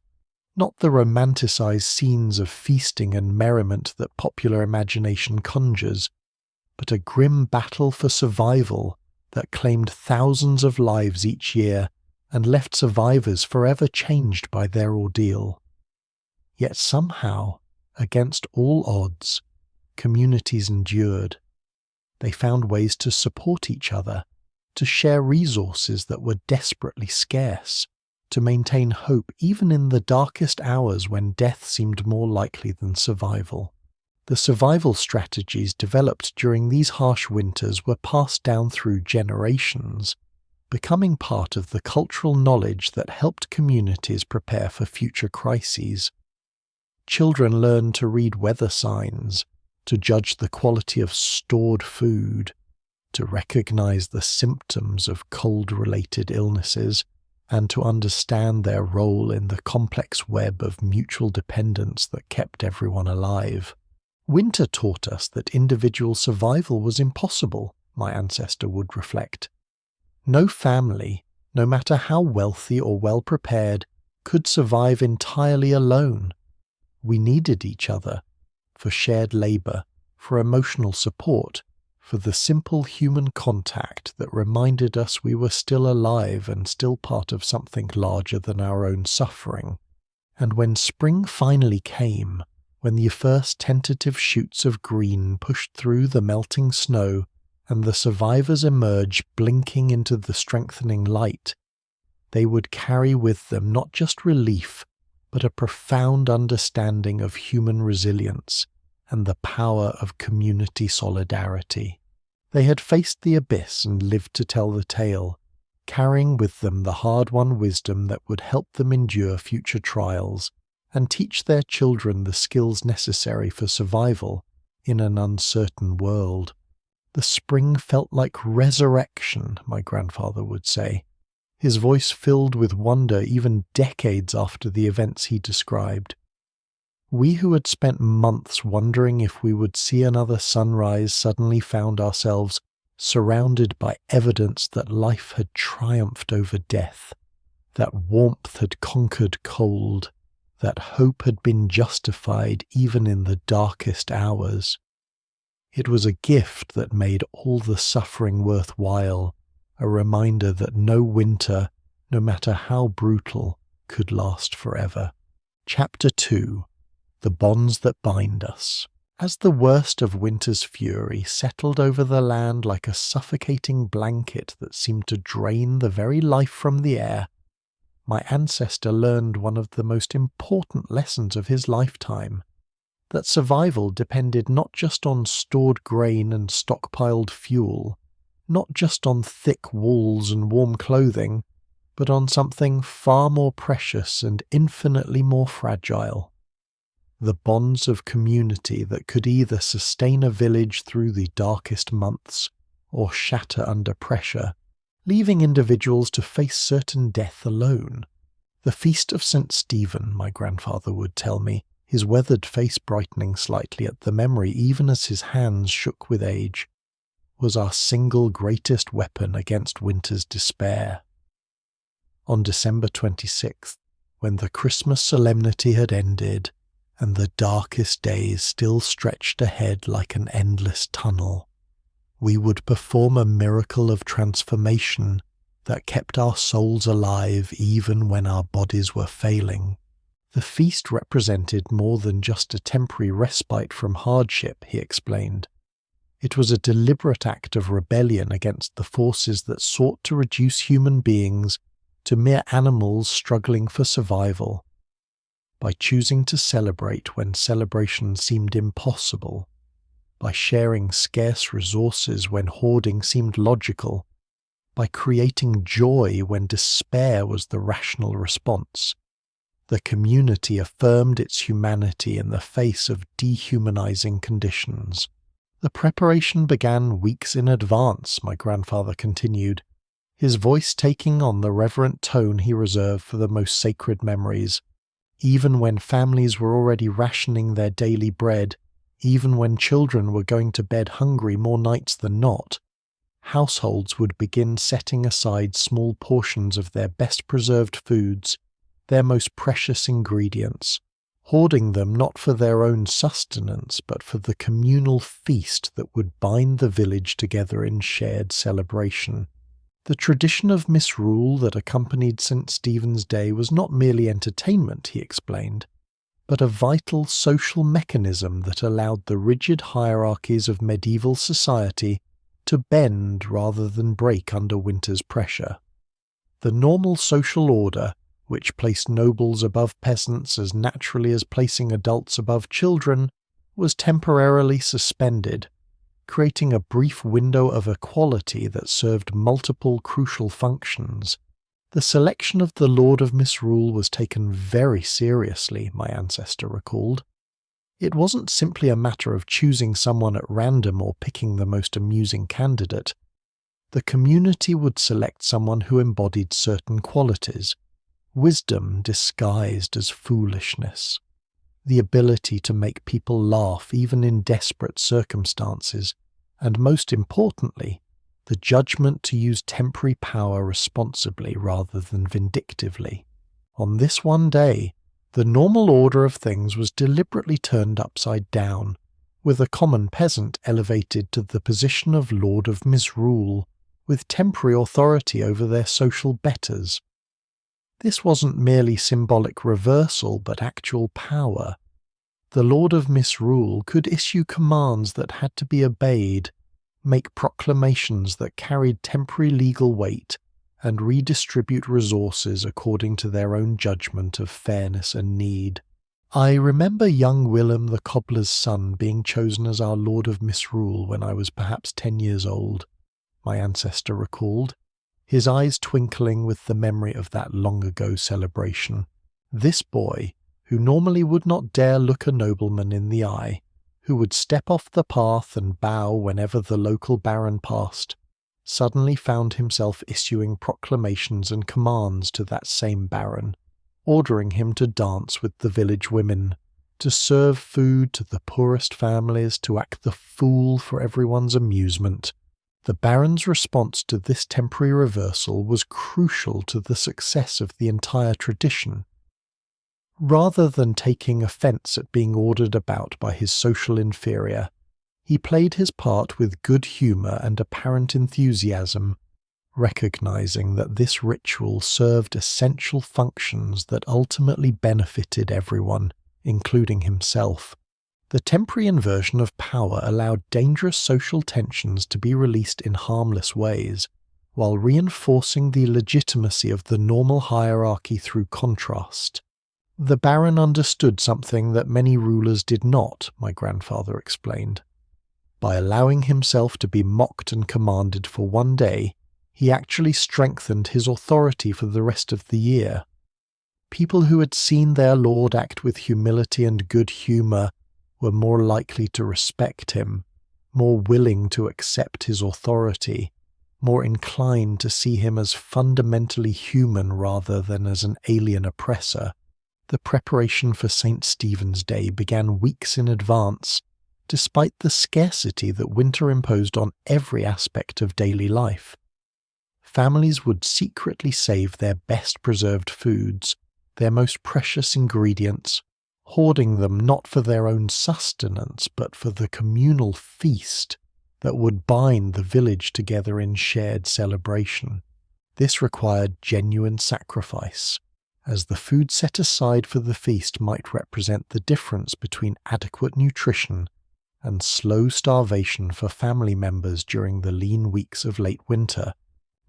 not the romanticized scenes of feasting and merriment that popular imagination conjures, but a grim battle for survival that claimed thousands of lives each year and left survivors forever changed by their ordeal. Yet somehow, against all odds, communities endured. They found ways to support each other, to share resources that were desperately scarce, to maintain hope even in the darkest hours when death seemed more likely than survival. The survival strategies developed during these harsh winters were passed down through generations, becoming part of the cultural knowledge that helped communities prepare for future crises. Children learned to read weather signs, to judge the quality of stored food, to recognize the symptoms of cold-related illnesses, and to understand their role in the complex web of mutual dependence that kept everyone alive. Winter taught us that individual survival was impossible, my ancestor would reflect. No family, no matter how wealthy or well-prepared, could survive entirely alone. We needed each other, for shared labor, for emotional support, for the simple human contact that reminded us we were still alive and still part of something larger than our own suffering. And when spring finally came, when the first tentative shoots of green pushed through the melting snow, and the survivors emerged blinking into the strengthening light, they would carry with them not just relief, but a profound understanding of human resilience and the power of community solidarity. They had faced the abyss and lived to tell the tale, carrying with them the hard-won wisdom that would help them endure future trials and teach their children the skills necessary for survival in an uncertain world. The spring felt like resurrection, my grandfather would say, his voice filled with wonder even decades after the events he described. We who had spent months wondering if we would see another sunrise suddenly found ourselves surrounded by evidence that life had triumphed over death, that warmth had conquered cold, that hope had been justified even in the darkest hours. It was a gift that made all the suffering worthwhile, a reminder that no winter, no matter how brutal, could last forever. Chapter 2. The Bonds That Bind Us. As the worst of winter's fury settled over the land like a suffocating blanket that seemed to drain the very life from the air, my ancestor learned one of the most important lessons of his lifetime, that survival depended not just on stored grain and stockpiled fuel, not just on thick walls and warm clothing, but on something far more precious and infinitely more fragile. The bonds of community that could either sustain a village through the darkest months or shatter under pressure, leaving individuals to face certain death alone. The Feast of St. Stephen, my grandfather would tell me, his weathered face brightening slightly at the memory even as his hands shook with age, was our single greatest weapon against winter's despair. On December 26th, when the Christmas solemnity had ended, and the darkest days still stretched ahead like an endless tunnel, we would perform a miracle of transformation that kept our souls alive even when our bodies were failing. The feast represented more than just a temporary respite from hardship, he explained. It was a deliberate act of rebellion against the forces that sought to reduce human beings to mere animals struggling for survival. By choosing to celebrate when celebration seemed impossible, by sharing scarce resources when hoarding seemed logical, by creating joy when despair was the rational response, the community affirmed its humanity in the face of dehumanizing conditions. The preparation began weeks in advance, my grandfather continued, his voice taking on the reverent tone he reserved for the most sacred memories. Even when families were already rationing their daily bread, even when children were going to bed hungry more nights than not, households would begin setting aside small portions of their best preserved foods, their most precious ingredients, hoarding them not for their own sustenance but for the communal feast that would bind the village together in shared celebration. The tradition of misrule that accompanied St. Stephen's Day was not merely entertainment, he explained, but a vital social mechanism that allowed the rigid hierarchies of medieval society to bend rather than break under winter's pressure. The normal social order, which placed nobles above peasants as naturally as placing adults above children, was temporarily suspended, creating a brief window of equality that served multiple crucial functions. The selection of the Lord of Misrule was taken very seriously, my ancestor recalled. It wasn't simply a matter of choosing someone at random or picking the most amusing candidate. The community would select someone who embodied certain qualities: wisdom disguised as foolishness, the ability to make people laugh even in desperate circumstances, and most importantly, the judgment to use temporary power responsibly rather than vindictively. On this one day, the normal order of things was deliberately turned upside down, with a common peasant elevated to the position of lord of misrule, with temporary authority over their social betters. This wasn't merely symbolic reversal, but actual power. The lord of misrule could issue commands that had to be obeyed, make proclamations that carried temporary legal weight, and redistribute resources according to their own judgment of fairness and need. I remember young Willem the cobbler's son being chosen as our lord of misrule when I was perhaps 10 years old, my ancestor recalled, his eyes twinkling with the memory of that long-ago celebration. This boy, who normally would not dare look a nobleman in the eye, who would step off the path and bow whenever the local baron passed, suddenly found himself issuing proclamations and commands to that same baron, ordering him to dance with the village women, to serve food to the poorest families, to act the fool for everyone's amusement. The baron's response to this temporary reversal was crucial to the success of the entire tradition. Rather than taking offence at being ordered about by his social inferior, he played his part with good humour and apparent enthusiasm, recognizing that this ritual served essential functions that ultimately benefited everyone, including himself. The temporary inversion of power allowed dangerous social tensions to be released in harmless ways, while reinforcing the legitimacy of the normal hierarchy through contrast. The baron understood something that many rulers did not, my grandfather explained. By allowing himself to be mocked and commanded for one day, he actually strengthened his authority for the rest of the year. People who had seen their lord act with humility and good humour were more likely to respect him, more willing to accept his authority, more inclined to see him as fundamentally human rather than as an alien oppressor. The preparation for St. Stephen's Day began weeks in advance, despite the scarcity that winter imposed on every aspect of daily life. Families would secretly save their best preserved foods, their most precious ingredients, hoarding them not for their own sustenance but for the communal feast that would bind the village together in shared celebration. This required genuine sacrifice, as the food set aside for the feast might represent the difference between adequate nutrition and slow starvation for family members during the lean weeks of late winter.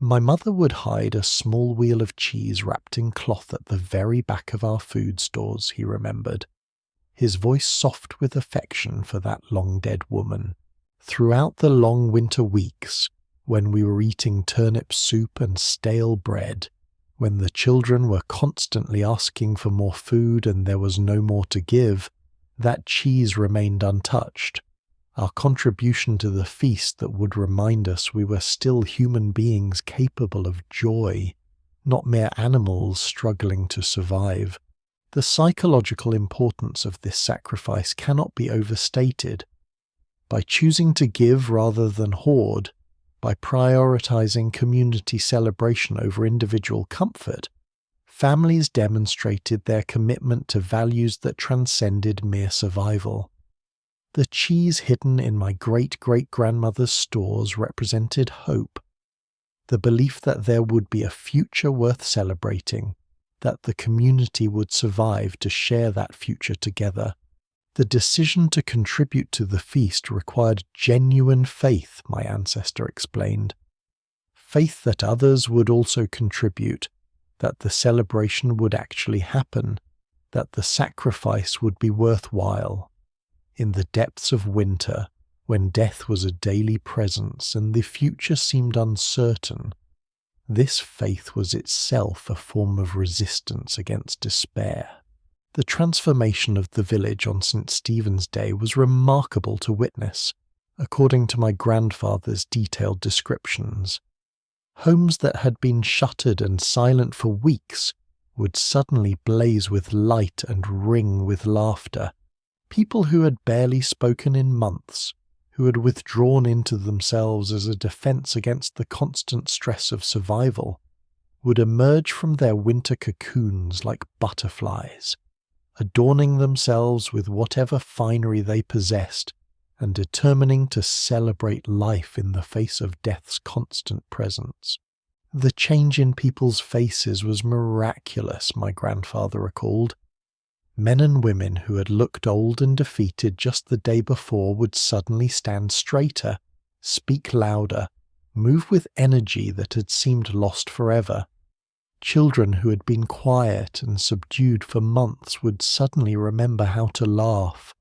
My mother would hide a small wheel of cheese wrapped in cloth at the very back of our food stores, he remembered, his voice soft with affection for that long-dead woman. Throughout the long winter weeks, when we were eating turnip soup and stale bread, when the children were constantly asking for more food and there was no more to give, that cheese remained untouched, our contribution to the feast that would remind us we were still human beings capable of joy, not mere animals struggling to survive. The psychological importance of this sacrifice cannot be overstated. By choosing to give rather than hoard, by prioritizing community celebration over individual comfort, families demonstrated their commitment to values that transcended mere survival. The cheese hidden in my great-great-grandmother's stores represented hope, the belief that there would be a future worth celebrating, that the community would survive to share that future together. The decision to contribute to the feast required genuine faith, my ancestor explained. Faith that others would also contribute, that the celebration would actually happen, that the sacrifice would be worthwhile. In the depths of winter, when death was a daily presence and the future seemed uncertain, this faith was itself a form of resistance against despair. The transformation of the village on St. Stephen's Day was remarkable to witness, according to my grandfather's detailed descriptions. Homes that had been shuttered and silent for weeks would suddenly blaze with light and ring with laughter. People who had barely spoken in months, who had withdrawn into themselves as a defense against the constant stress of survival, would emerge from their winter cocoons like butterflies, adorning themselves with whatever finery they possessed and determining to celebrate life in the face of death's constant presence. The change in people's faces was miraculous, my grandfather recalled. Men and women who had looked old and defeated just the day before would suddenly stand straighter, speak louder, move with energy that had seemed lost forever. Children who had been quiet and subdued for months would suddenly remember how to laugh,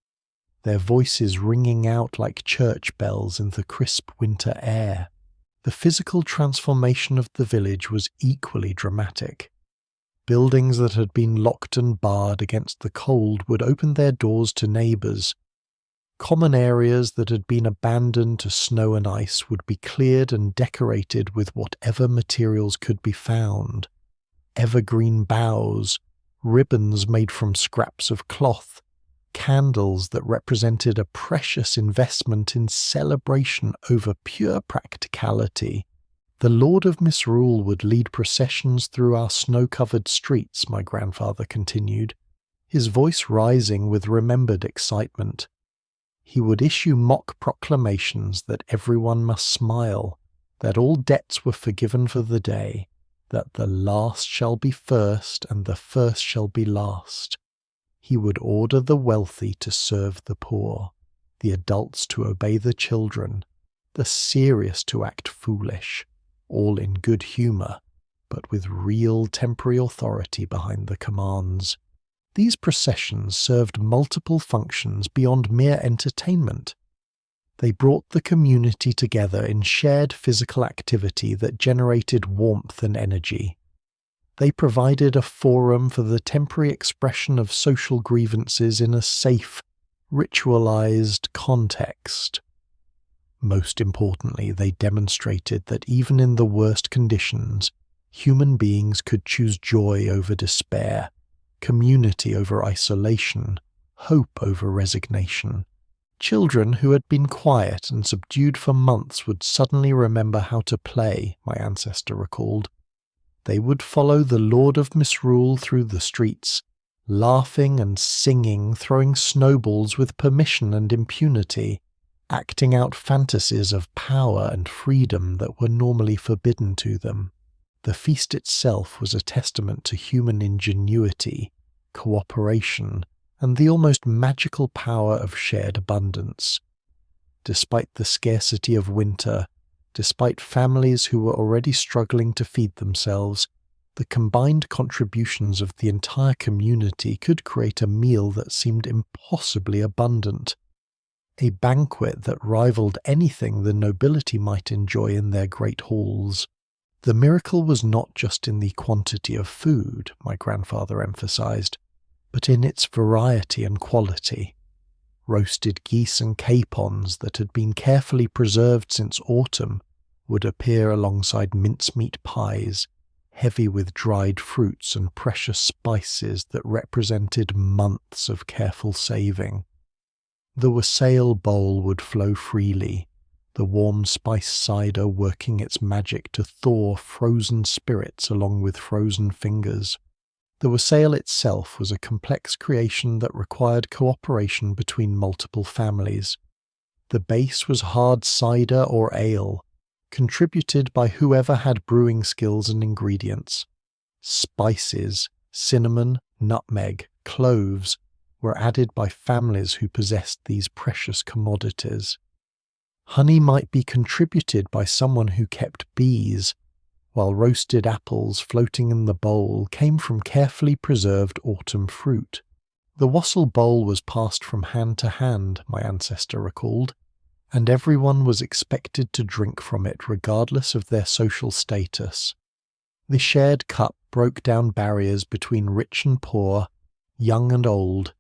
their voices ringing out like church bells in the crisp winter air. The physical transformation of the village was equally dramatic. Buildings that had been locked and barred against the cold would open their doors to neighbours. Common areas that had been abandoned to snow and ice would be cleared and decorated with whatever materials could be found. Evergreen boughs, ribbons made from scraps of cloth, candles that represented a precious investment in celebration over pure practicality. The Lord of Misrule would lead processions through our snow-covered streets, my grandfather continued, his voice rising with remembered excitement. He would issue mock proclamations that everyone must smile, that all debts were forgiven for the day, that the last shall be first and the first shall be last. He would order the wealthy to serve the poor, the adults to obey the children, the serious to act foolish, all in good humour, but with real temporary authority behind the commands. These processions served multiple functions beyond mere entertainment. They brought the community together in shared physical activity that generated warmth and energy. They provided a forum for the temporary expression of social grievances in a safe, ritualized context. Most importantly, they demonstrated that even in the worst conditions, human beings could choose joy over despair, community over isolation, hope over resignation. Children who had been quiet and subdued for months would suddenly remember how to play, my ancestor recalled. They would follow the Lord of Misrule through the streets, laughing and singing, throwing snowballs with permission and impunity, acting out fantasies of power and freedom that were normally forbidden to them. The feast itself was a testament to human ingenuity, cooperation, and the almost magical power of shared abundance. Despite the scarcity of winter, despite families who were already struggling to feed themselves, the combined contributions of the entire community could create a meal that seemed impossibly abundant, a banquet that rivaled anything the nobility might enjoy in their great halls. The miracle was not just in the quantity of food, my grandfather emphasized, but in its variety and quality. Roasted geese and capons that had been carefully preserved since autumn would appear alongside mincemeat pies, heavy with dried fruits and precious spices that represented months of careful saving. The wassail bowl would flow freely, the warm spice cider working its magic to thaw frozen spirits along with frozen fingers. The wassail itself was a complex creation that required cooperation between multiple families. The base was hard cider or ale, contributed by whoever had brewing skills and ingredients. Spices, cinnamon, nutmeg, cloves, were added by families who possessed these precious commodities. Honey might be contributed by someone who kept bees, while roasted apples floating in the bowl came from carefully preserved autumn fruit. The wassail bowl was passed from hand to hand, my ancestor recalled, and everyone was expected to drink from it regardless of their social status. The shared cup broke down barriers between rich and poor, young and old,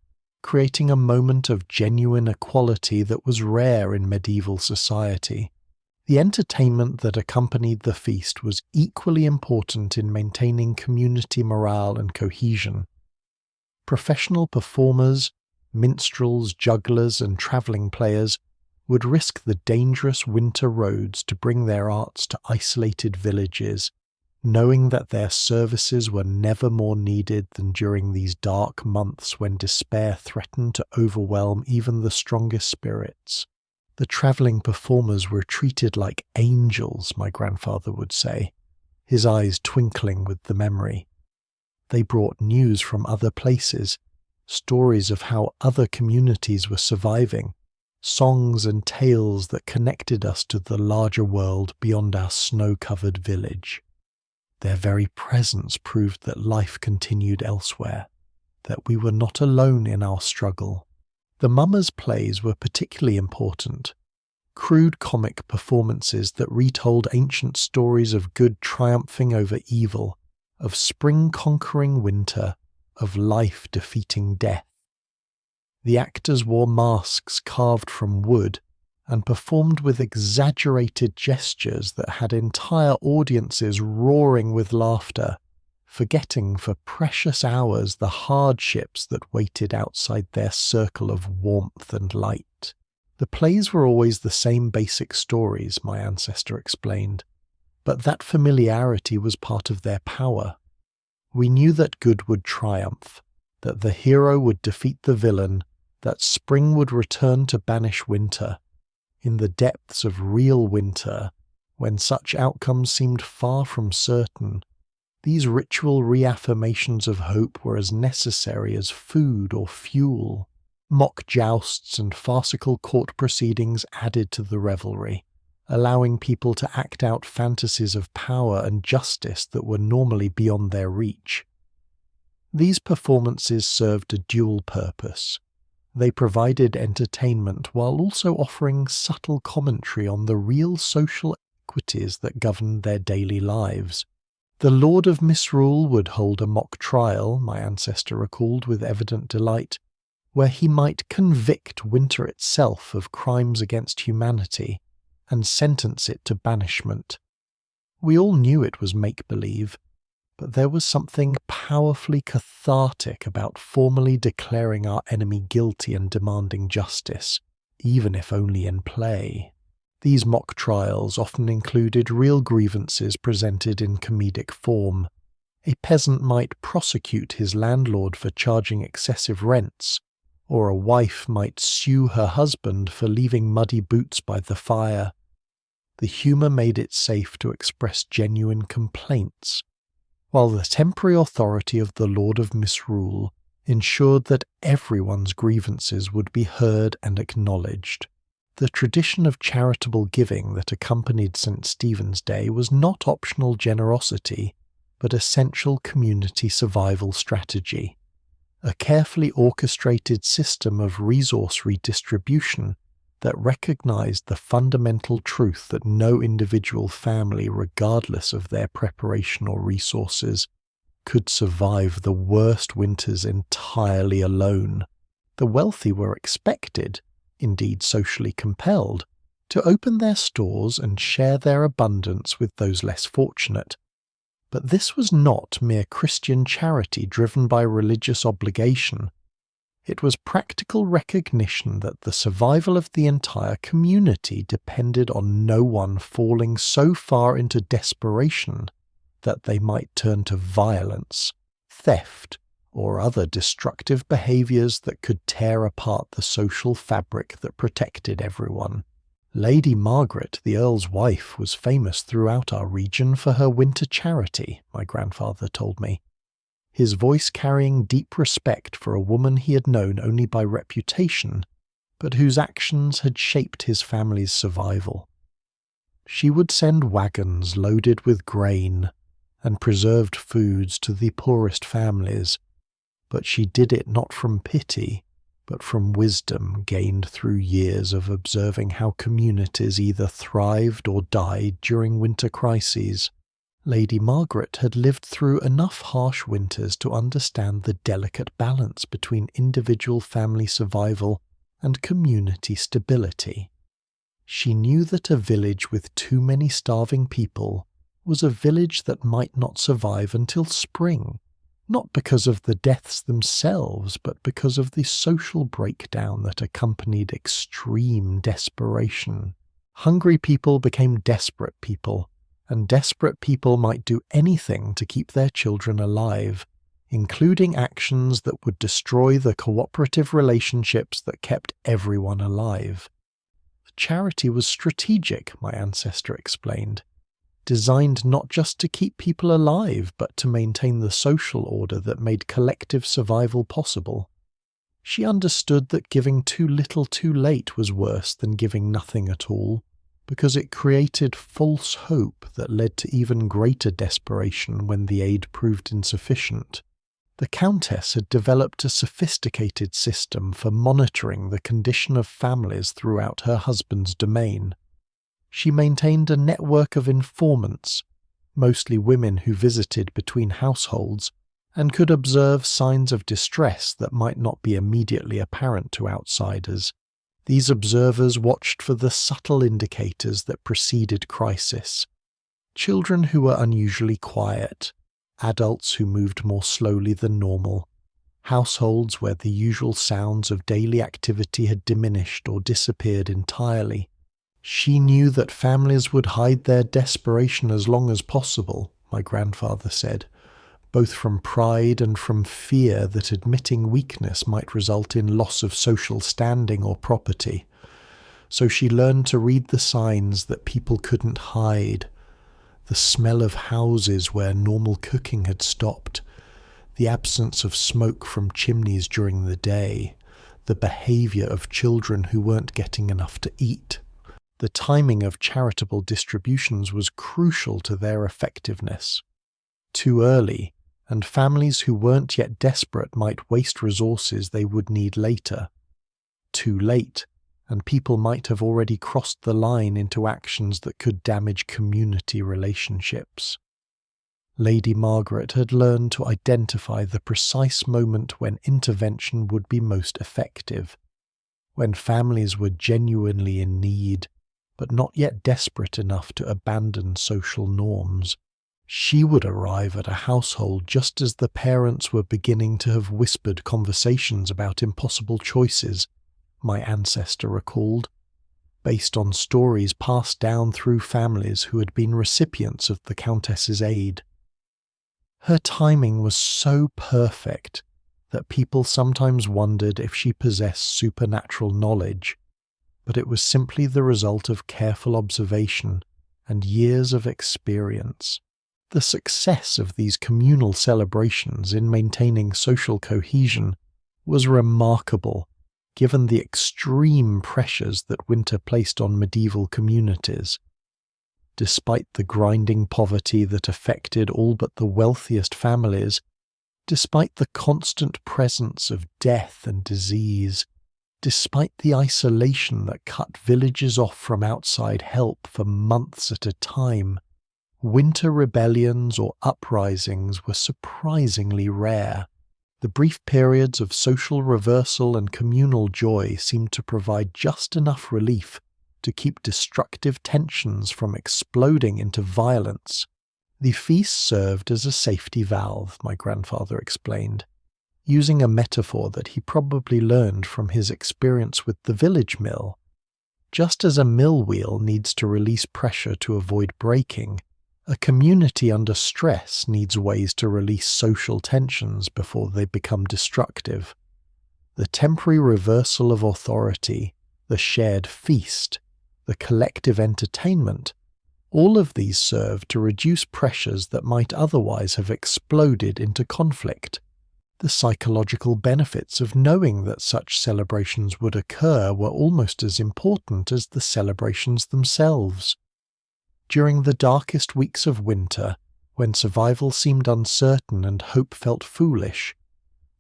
creating a moment of genuine equality that was rare in medieval society. The entertainment that accompanied the feast was equally important in maintaining community morale and cohesion. Professional performers, minstrels, jugglers, and travelling players would risk the dangerous winter roads to bring their arts to isolated villages, knowing that their services were never more needed than during these dark months when despair threatened to overwhelm even the strongest spirits. The travelling performers were treated like angels, my grandfather would say, his eyes twinkling with the memory. They brought news from other places, stories of how other communities were surviving, songs and tales that connected us to the larger world beyond our snow-covered village. Their very presence proved that life continued elsewhere, that we were not alone in our struggle. The mummers' plays were particularly important, crude comic performances that retold ancient stories of good triumphing over evil, of spring conquering winter, of life defeating death. The actors wore masks carved from wood and performed with exaggerated gestures that had entire audiences roaring with laughter, forgetting for precious hours the hardships that waited outside their circle of warmth and light. The plays were always the same basic stories, my ancestor explained, but that familiarity was part of their power. We knew that good would triumph, that the hero would defeat the villain, that spring would return to banish winter. In the depths of real winter, when such outcomes seemed far from certain, these ritual reaffirmations of hope were as necessary as food or fuel. Mock jousts and farcical court proceedings added to the revelry, allowing people to act out fantasies of power and justice that were normally beyond their reach. These performances served a dual purpose. They provided entertainment while also offering subtle commentary on the real social equities that governed their daily lives. The Lord of Misrule would hold a mock trial, my ancestor recalled with evident delight, where he might convict winter itself of crimes against humanity and sentence it to banishment. We all knew it was make-believe, but there was something powerfully cathartic about formally declaring our enemy guilty and demanding justice, even if only in play. These mock trials often included real grievances presented in comedic form. A peasant might prosecute his landlord for charging excessive rents, or a wife might sue her husband for leaving muddy boots by the fire. The humour made it safe to express genuine complaints, while the temporary authority of the Lord of Misrule ensured that everyone's grievances would be heard and acknowledged. The tradition of charitable giving that accompanied St. Stephen's Day was not optional generosity, but essential community survival strategy. A carefully orchestrated system of resource redistribution that recognized the fundamental truth that no individual family, regardless of their preparation or resources, could survive the worst winters entirely alone. The wealthy were expected, indeed socially compelled, to open their stores and share their abundance with those less fortunate. But this was not mere Christian charity driven by religious obligation. It was practical recognition that the survival of the entire community depended on no one falling so far into desperation that they might turn to violence, theft, or other destructive behaviours that could tear apart the social fabric that protected everyone. Lady Margaret, the Earl's wife, was famous throughout our region for her winter charity, my grandfather told me, his voice carrying deep respect for a woman he had known only by reputation, but whose actions had shaped his family's survival. She would send wagons loaded with grain and preserved foods to the poorest families, but she did it not from pity, but from wisdom gained through years of observing how communities either thrived or died during winter crises. Lady Margaret had lived through enough harsh winters to understand the delicate balance between individual family survival and community stability. She knew that a village with too many starving people was a village that might not survive until spring, not because of the deaths themselves, but because of the social breakdown that accompanied extreme desperation. Hungry people became desperate people, and desperate people might do anything to keep their children alive, including actions that would destroy the cooperative relationships that kept everyone alive. Charity was strategic, my ancestor explained, designed not just to keep people alive, but to maintain the social order that made collective survival possible. She understood that giving too little too late was worse than giving nothing at all, because it created false hope that led to even greater desperation when the aid proved insufficient. The Countess had developed a sophisticated system for monitoring the condition of families throughout her husband's domain. She maintained a network of informants, mostly women who visited between households, and could observe signs of distress that might not be immediately apparent to outsiders. These observers watched for the subtle indicators that preceded crisis. Children who were unusually quiet, adults who moved more slowly than normal, households where the usual sounds of daily activity had diminished or disappeared entirely. She knew that families would hide their desperation as long as possible, my grandfather said, both from pride and from fear that admitting weakness might result in loss of social standing or property. So she learned to read the signs that people couldn't hide: the smell of houses where normal cooking had stopped, the absence of smoke from chimneys during the day, the behavior of children who weren't getting enough to eat. The timing of charitable distributions was crucial to their effectiveness. Too early, and families who weren't yet desperate might waste resources they would need later. Too late, and people might have already crossed the line into actions that could damage community relationships. Lady Margaret had learned to identify the precise moment when intervention would be most effective, when families were genuinely in need, but not yet desperate enough to abandon social norms. She would arrive at a household just as the parents were beginning to have whispered conversations about impossible choices, my ancestor recalled, based on stories passed down through families who had been recipients of the Countess's aid. Her timing was so perfect that people sometimes wondered if she possessed supernatural knowledge, but it was simply the result of careful observation and years of experience. The success of these communal celebrations in maintaining social cohesion was remarkable, given the extreme pressures that winter placed on medieval communities. Despite the grinding poverty that affected all but the wealthiest families, despite the constant presence of death and disease, despite the isolation that cut villages off from outside help for months at a time, winter rebellions or uprisings were surprisingly rare. The brief periods of social reversal and communal joy seemed to provide just enough relief to keep destructive tensions from exploding into violence. The feast served as a safety valve, my grandfather explained, using a metaphor that he probably learned from his experience with the village mill. Just as a mill wheel needs to release pressure to avoid breaking, a community under stress needs ways to release social tensions before they become destructive. The temporary reversal of authority, the shared feast, the collective entertainment, all of these serve to reduce pressures that might otherwise have exploded into conflict. The psychological benefits of knowing that such celebrations would occur were almost as important as the celebrations themselves. During the darkest weeks of winter, when survival seemed uncertain and hope felt foolish,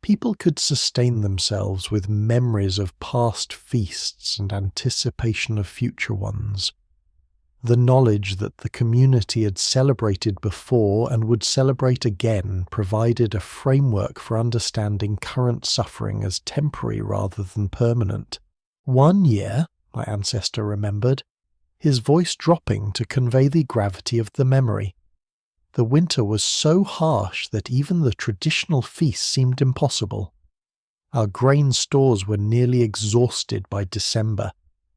people could sustain themselves with memories of past feasts and anticipation of future ones. The knowledge that the community had celebrated before and would celebrate again provided a framework for understanding current suffering as temporary rather than permanent. One year, my ancestor remembered, his voice dropping to convey the gravity of the memory. The winter was so harsh that even the traditional feast seemed impossible. Our grain stores were nearly exhausted by December,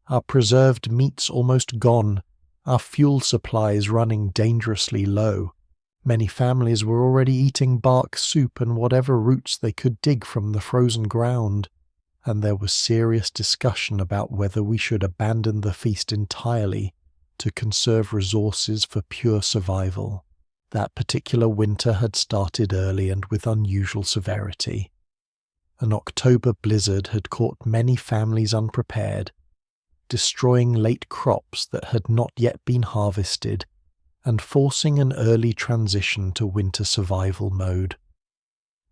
our preserved meats almost gone, our fuel supplies running dangerously low. Many families were already eating bark soup and whatever roots they could dig from the frozen ground, and there was serious discussion about whether we should abandon the feast entirely to conserve resources for pure survival. That particular winter had started early and with unusual severity. An October blizzard had caught many families unprepared, destroying late crops that had not yet been harvested and forcing an early transition to winter survival mode.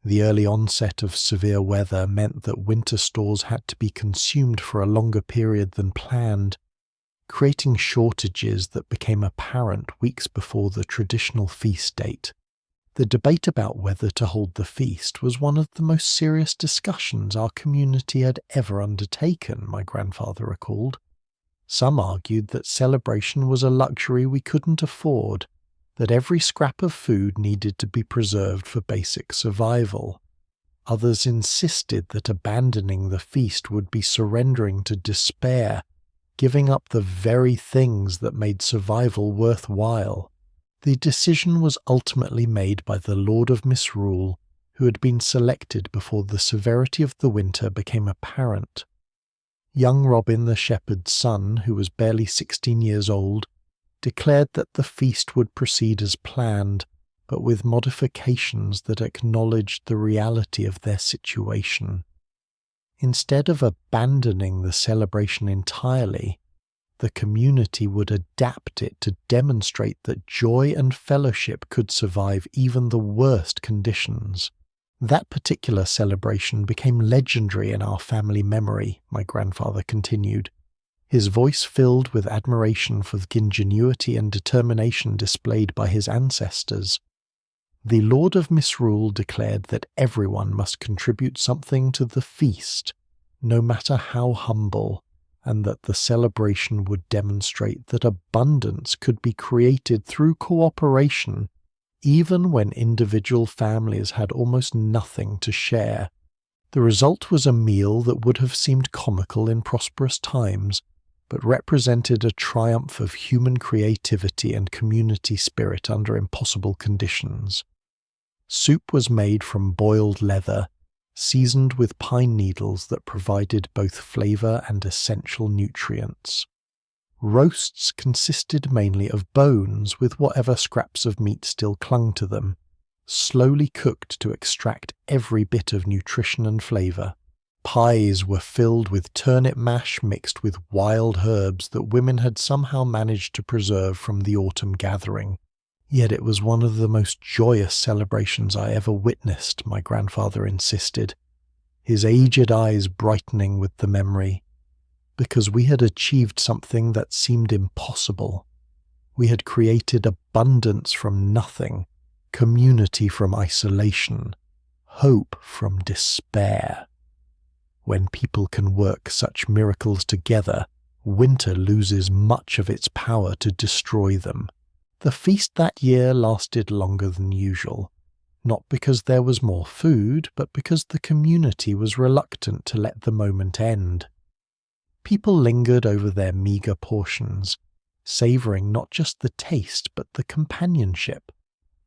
The early onset of severe weather meant that winter stores had to be consumed for a longer period than planned, creating shortages that became apparent weeks before the traditional feast date. The debate about whether to hold the feast was one of the most serious discussions our community had ever undertaken, my grandfather recalled. Some argued that celebration was a luxury we couldn't afford, that every scrap of food needed to be preserved for basic survival. Others insisted that abandoning the feast would be surrendering to despair, giving up the very things that made survival worthwhile. The decision was ultimately made by the Lord of Misrule, who had been selected before the severity of the winter became apparent. Young Robin the shepherd's son, who was barely 16 years old, declared that the feast would proceed as planned, but with modifications that acknowledged the reality of their situation. Instead of abandoning the celebration entirely, the community would adapt it to demonstrate that joy and fellowship could survive even the worst conditions. That particular celebration became legendary in our family memory, my grandfather continued, his voice filled with admiration for the ingenuity and determination displayed by his ancestors. The Lord of Misrule declared that everyone must contribute something to the feast, no matter how humble, and that the celebration would demonstrate that abundance could be created through cooperation, even when individual families had almost nothing to share. The result was a meal that would have seemed comical in prosperous times, but represented a triumph of human creativity and community spirit under impossible conditions. Soup was made from boiled leather, seasoned with pine needles that provided both flavour and essential nutrients. Roasts consisted mainly of bones with whatever scraps of meat still clung to them, slowly cooked to extract every bit of nutrition and flavour. Pies were filled with turnip mash mixed with wild herbs that women had somehow managed to preserve from the autumn gathering. Yet it was one of the most joyous celebrations I ever witnessed, my grandfather insisted, his aged eyes brightening with the memory, because we had achieved something that seemed impossible. We had created abundance from nothing, community from isolation, hope from despair. When people can work such miracles together, winter loses much of its power to destroy them. The feast that year lasted longer than usual, not because there was more food, but because the community was reluctant to let the moment end. People lingered over their meagre portions, savouring not just the taste but the companionship,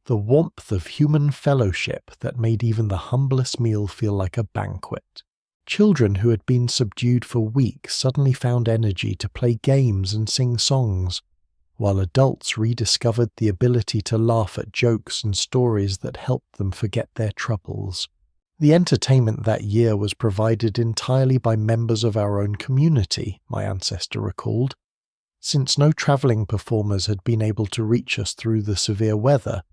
the warmth of human fellowship that made even the humblest meal feel like a banquet. Children who had been subdued for weeks suddenly found energy to play games and sing songs, while adults rediscovered the ability to laugh at jokes and stories that helped them forget their troubles. The entertainment that year was provided entirely by members of our own community, my ancestor recalled, since no travelling performers had been able to reach us through the severe weather.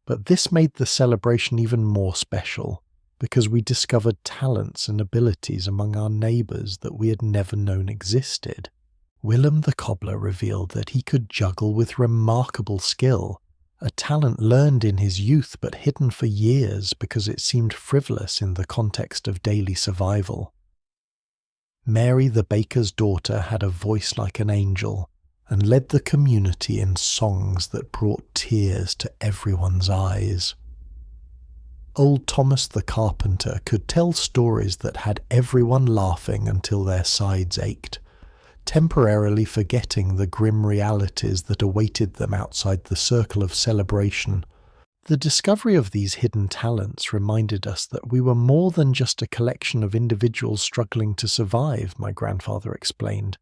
But this made the celebration even more special, because we discovered talents and abilities among our neighbours that we had never known existed. Willem the cobbler revealed that he could juggle with remarkable skill, a talent learned in his youth but hidden for years because it seemed frivolous in the context of daily survival. Mary the baker's daughter had a voice like an angel and led the community in songs that brought tears to everyone's eyes. Old Thomas the carpenter could tell stories that had everyone laughing until their sides ached, temporarily forgetting the grim realities that awaited them outside the circle of celebration. The discovery of these hidden talents reminded us that we were more than just a collection of individuals struggling to survive, my grandfather explained.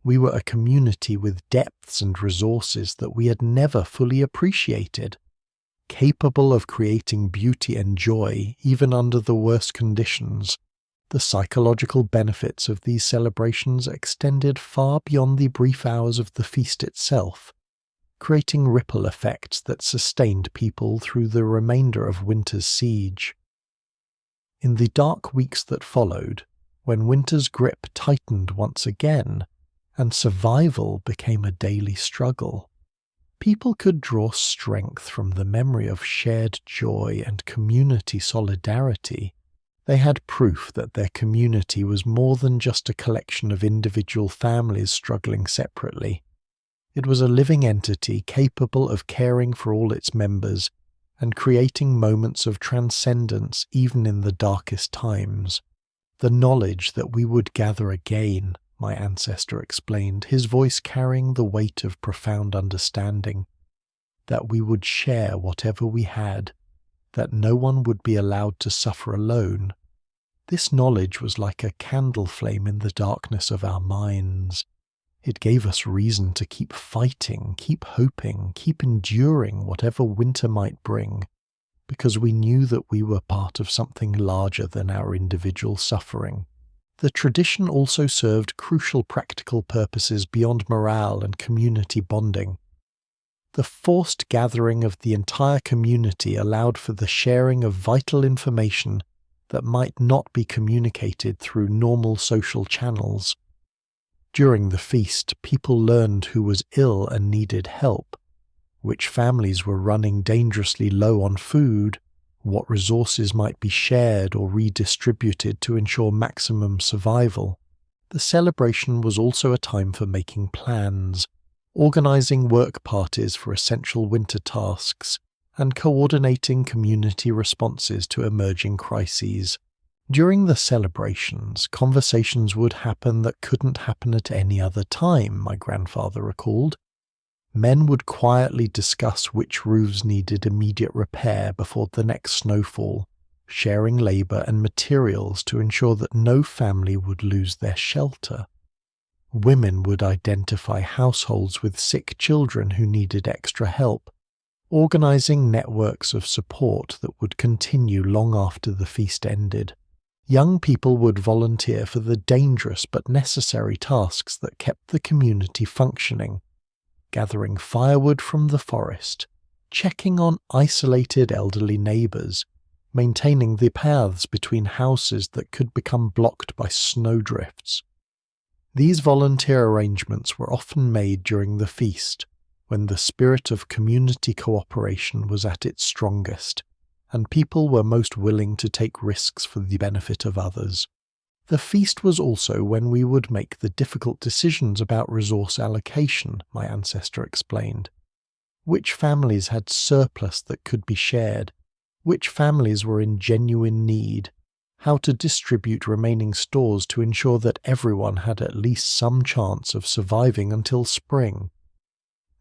We were a community with depths and resources that we had never fully appreciated, capable of creating beauty and joy even under the worst conditions. The psychological benefits of these celebrations extended far beyond the brief hours of the feast itself, creating ripple effects that sustained people through the remainder of winter's siege. In the dark weeks that followed, when winter's grip tightened once again, and survival became a daily struggle, people could draw strength from the memory of shared joy and community solidarity. They had proof that their community was more than just a collection of individual families struggling separately. It was a living entity capable of caring for all its members and creating moments of transcendence even in the darkest times. The knowledge that we would gather again, my ancestor explained, his voice carrying the weight of profound understanding, that we would share whatever we had, that no one would be allowed to suffer alone. This knowledge was like a candle flame in the darkness of our minds. It gave us reason to keep fighting, keep hoping, keep enduring whatever winter might bring, because we knew that we were part of something larger than our individual suffering. The tradition also served crucial practical purposes beyond morale and community bonding. The forced gathering of the entire community allowed for the sharing of vital information that might not be communicated through normal social channels. During the feast, people learned who was ill and needed help, which families were running dangerously low on food, what resources might be shared or redistributed to ensure maximum survival. The celebration was also a time for making plans, organizing work parties for essential winter tasks, and coordinating community responses to emerging crises. During the celebrations, conversations would happen that couldn't happen at any other time, my grandfather recalled. Men would quietly discuss which roofs needed immediate repair before the next snowfall, sharing labor and materials to ensure that no family would lose their shelter. Women would identify households with sick children who needed extra help, organizing networks of support that would continue long after the feast ended. Young people would volunteer for the dangerous but necessary tasks that kept the community functioning, gathering firewood from the forest, checking on isolated elderly neighbors, maintaining the paths between houses that could become blocked by snowdrifts. These volunteer arrangements were often made during the feast, when the spirit of community cooperation was at its strongest, and people were most willing to take risks for the benefit of others. The feast was also when we would make the difficult decisions about resource allocation, my ancestor explained. Which families had surplus that could be shared, which families were in genuine need, how to distribute remaining stores to ensure that everyone had at least some chance of surviving until spring.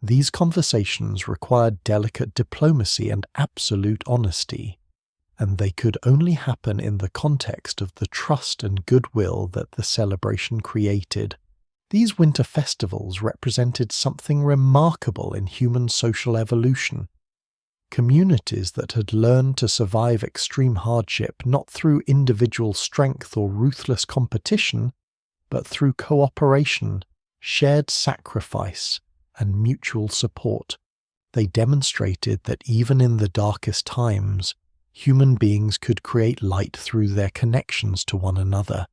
These conversations required delicate diplomacy and absolute honesty, and they could only happen in the context of the trust and goodwill that the celebration created. These winter festivals represented something remarkable in human social evolution. Communities that had learned to survive extreme hardship not through individual strength or ruthless competition, but through cooperation, shared sacrifice, and mutual support. They demonstrated that even in the darkest times, human beings could create light through their connections to one another,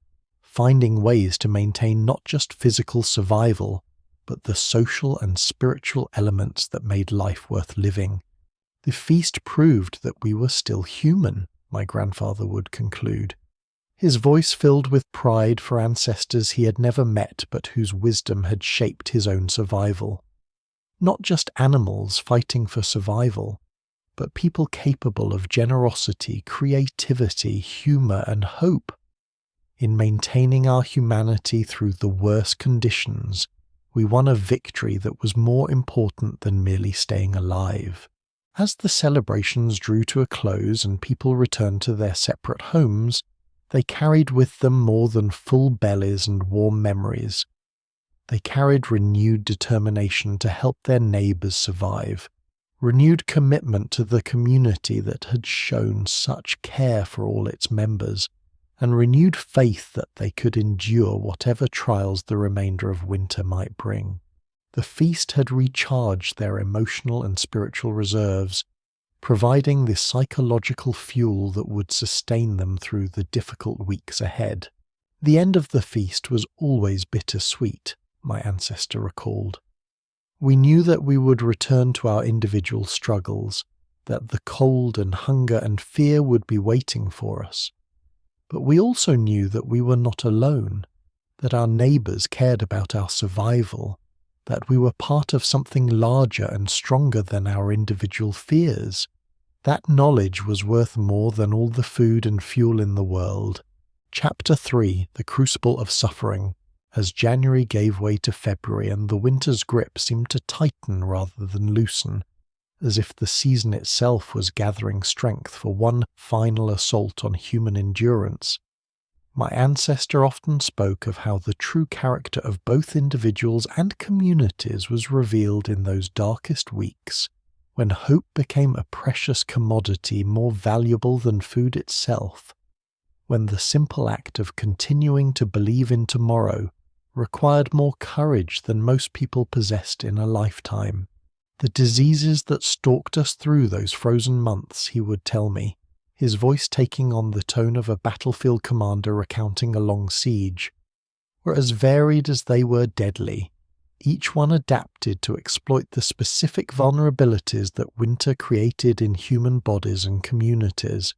finding ways to maintain not just physical survival, but the social and spiritual elements that made life worth living. The feast proved that we were still human, my grandfather would conclude, his voice filled with pride for ancestors he had never met but whose wisdom had shaped his own survival. Not just animals fighting for survival, but people capable of generosity, creativity, humour and hope. In maintaining our humanity through the worst conditions, we won a victory that was more important than merely staying alive. As the celebrations drew to a close and people returned to their separate homes, they carried with them more than full bellies and warm memories. They carried renewed determination to help their neighbours survive, renewed commitment to the community that had shown such care for all its members, and renewed faith that they could endure whatever trials the remainder of winter might bring. The feast had recharged their emotional and spiritual reserves, providing the psychological fuel that would sustain them through the difficult weeks ahead. The end of the feast was always bittersweet, my ancestor recalled. We knew that we would return to our individual struggles, that the cold and hunger and fear would be waiting for us. But we also knew that we were not alone, that our neighbours cared about our survival, that we were part of something larger and stronger than our individual fears. That knowledge was worth more than all the food and fuel in the world. Chapter 3, The Crucible of Suffering. As January gave way to February and the winter's grip seemed to tighten rather than loosen, as if the season itself was gathering strength for one final assault on human endurance. My ancestor often spoke of how the true character of both individuals and communities was revealed in those darkest weeks, when hope became a precious commodity more valuable than food itself, when the simple act of continuing to believe in tomorrow required more courage than most people possessed in a lifetime. The diseases that stalked us through those frozen months, he would tell me, his voice taking on the tone of a battlefield commander recounting a long siege, were as varied as they were deadly, each one adapted to exploit the specific vulnerabilities that winter created in human bodies and communities.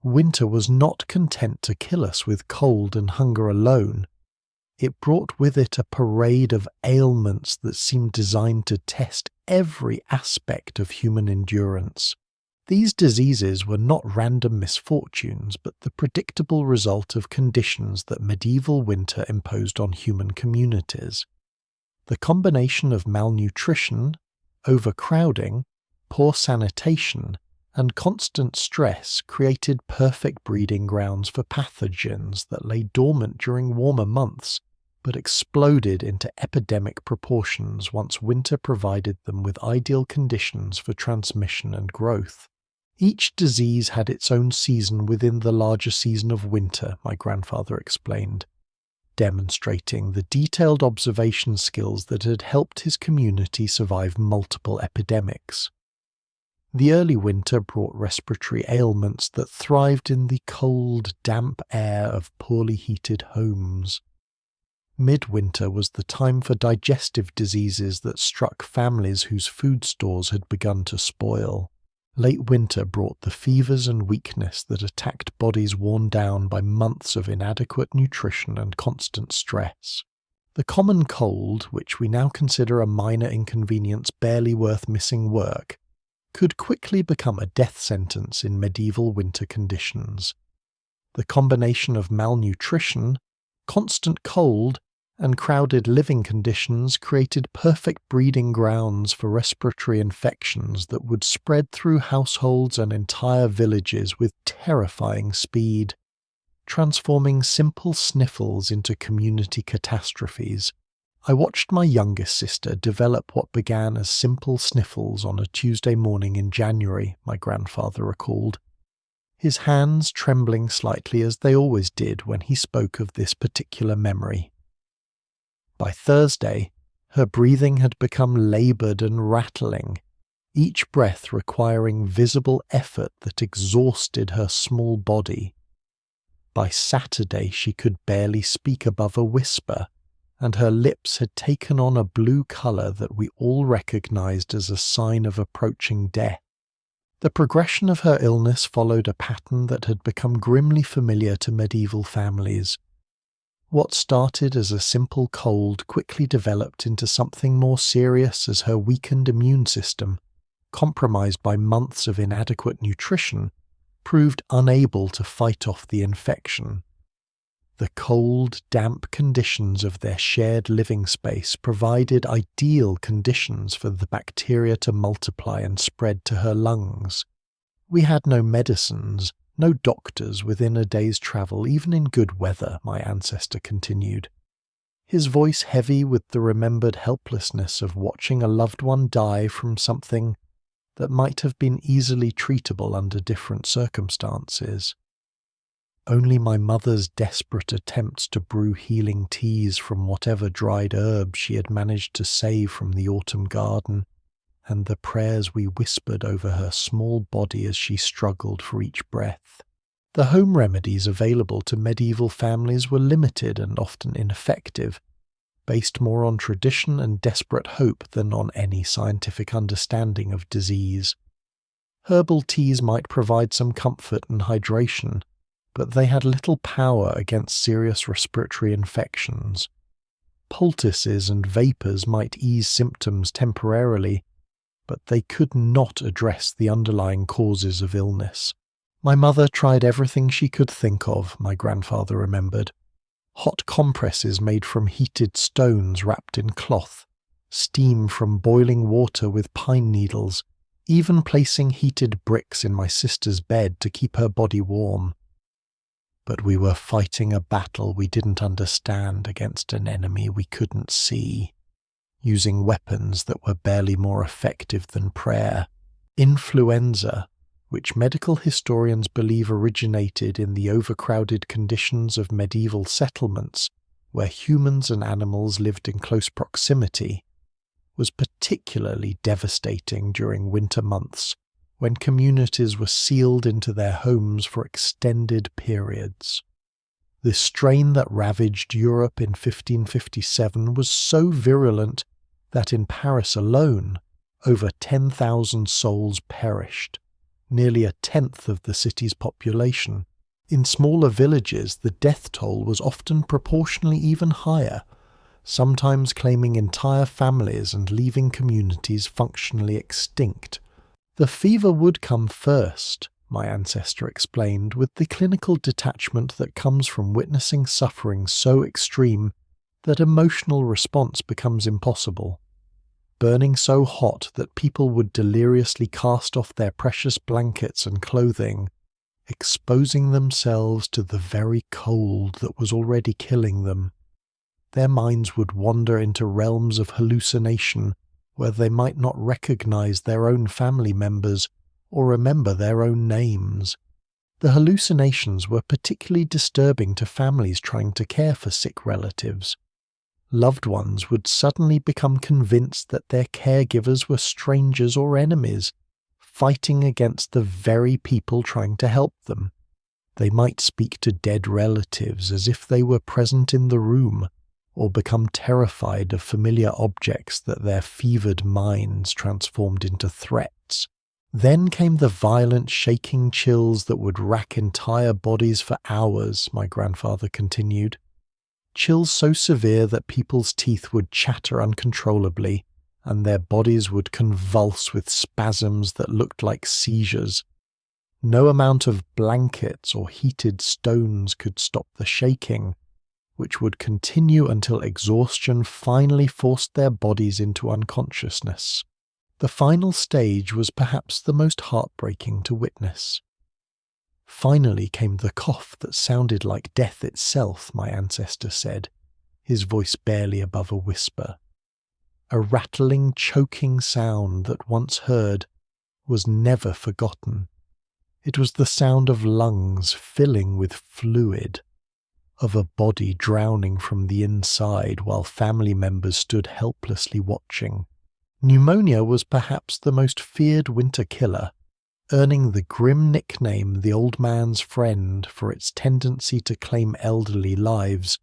Winter was not content to kill us with cold and hunger alone. It brought with it a parade of ailments that seemed designed to test every aspect of human endurance. These diseases were not random misfortunes, but the predictable result of conditions that medieval winter imposed on human communities. The combination of malnutrition, overcrowding, poor sanitation, and constant stress created perfect breeding grounds for pathogens that lay dormant during warmer months, but exploded into epidemic proportions once winter provided them with ideal conditions for transmission and growth. Each disease had its own season within the larger season of winter, my grandfather explained, demonstrating the detailed observation skills that had helped his community survive multiple epidemics. The early winter brought respiratory ailments that thrived in the cold, damp air of poorly heated homes. Midwinter was the time for digestive diseases that struck families whose food stores had begun to spoil. Late winter brought the fevers and weakness that attacked bodies worn down by months of inadequate nutrition and constant stress. The common cold, which we now consider a minor inconvenience barely worth missing work, could quickly become a death sentence in medieval winter conditions. The combination of malnutrition, constant cold, and crowded living conditions created perfect breeding grounds for respiratory infections that would spread through households and entire villages with terrifying speed, transforming simple sniffles into community catastrophes. I watched my youngest sister develop what began as simple sniffles on a Tuesday morning in January, my grandfather recalled, his hands trembling slightly as they always did when he spoke of this particular memory. By Thursday, her breathing had become laboured and rattling, each breath requiring visible effort that exhausted her small body. By Saturday she could barely speak above a whisper, and her lips had taken on a blue colour that we all recognised as a sign of approaching death. The progression of her illness followed a pattern that had become grimly familiar to medieval families. What started as a simple cold quickly developed into something more serious as her weakened immune system, compromised by months of inadequate nutrition, proved unable to fight off the infection. The cold, damp conditions of their shared living space provided ideal conditions for the bacteria to multiply and spread to her lungs. We had no medicines, no doctors within a day's travel, even in good weather, my ancestor continued, his voice heavy with the remembered helplessness of watching a loved one die from something that might have been easily treatable under different circumstances. Only my mother's desperate attempts to brew healing teas from whatever dried herbs she had managed to save from the autumn garden, and the prayers we whispered over her small body as she struggled for each breath. The home remedies available to medieval families were limited and often ineffective, based more on tradition and desperate hope than on any scientific understanding of disease. Herbal teas might provide some comfort and hydration, but they had little power against serious respiratory infections. Poultices and vapours might ease symptoms temporarily, but they could not address the underlying causes of illness. My mother tried everything she could think of, my grandfather remembered. Hot compresses made from heated stones wrapped in cloth, steam from boiling water with pine needles, even placing heated bricks in my sister's bed to keep her body warm. But we were fighting a battle we didn't understand against an enemy we couldn't see, using weapons that were barely more effective than prayer. Influenza, which medical historians believe originated in the overcrowded conditions of medieval settlements where humans and animals lived in close proximity, was particularly devastating during winter months when communities were sealed into their homes for extended periods. The strain that ravaged Europe in 1557 was so virulent that in Paris alone, over 10,000 souls perished, nearly a tenth of the city's population. In smaller villages, the death toll was often proportionally even higher, sometimes claiming entire families and leaving communities functionally extinct. The fever would come first, my ancestor explained, with the clinical detachment that comes from witnessing suffering so extreme that emotional response becomes impossible. Burning so hot that people would deliriously cast off their precious blankets and clothing, exposing themselves to the very cold that was already killing them. Their minds would wander into realms of hallucination where they might not recognize their own family members or remember their own names. The hallucinations were particularly disturbing to families trying to care for sick relatives. Loved ones would suddenly become convinced that their caregivers were strangers or enemies, fighting against the very people trying to help them. They might speak to dead relatives as if they were present in the room, or become terrified of familiar objects that their fevered minds transformed into threats. Then came the violent shaking chills that would rack entire bodies for hours, my grandfather continued. Chills so severe that people's teeth would chatter uncontrollably, and their bodies would convulse with spasms that looked like seizures. No amount of blankets or heated stones could stop the shaking, which would continue until exhaustion finally forced their bodies into unconsciousness. The final stage was perhaps the most heartbreaking to witness. Finally came the cough that sounded like death itself, my ancestor said, his voice barely above a whisper. A rattling, choking sound that once heard was never forgotten. It was the sound of lungs filling with fluid, of a body drowning from the inside while family members stood helplessly watching. Pneumonia was perhaps the most feared winter killer, earning the grim nickname the old man's friend for its tendency to claim elderly lives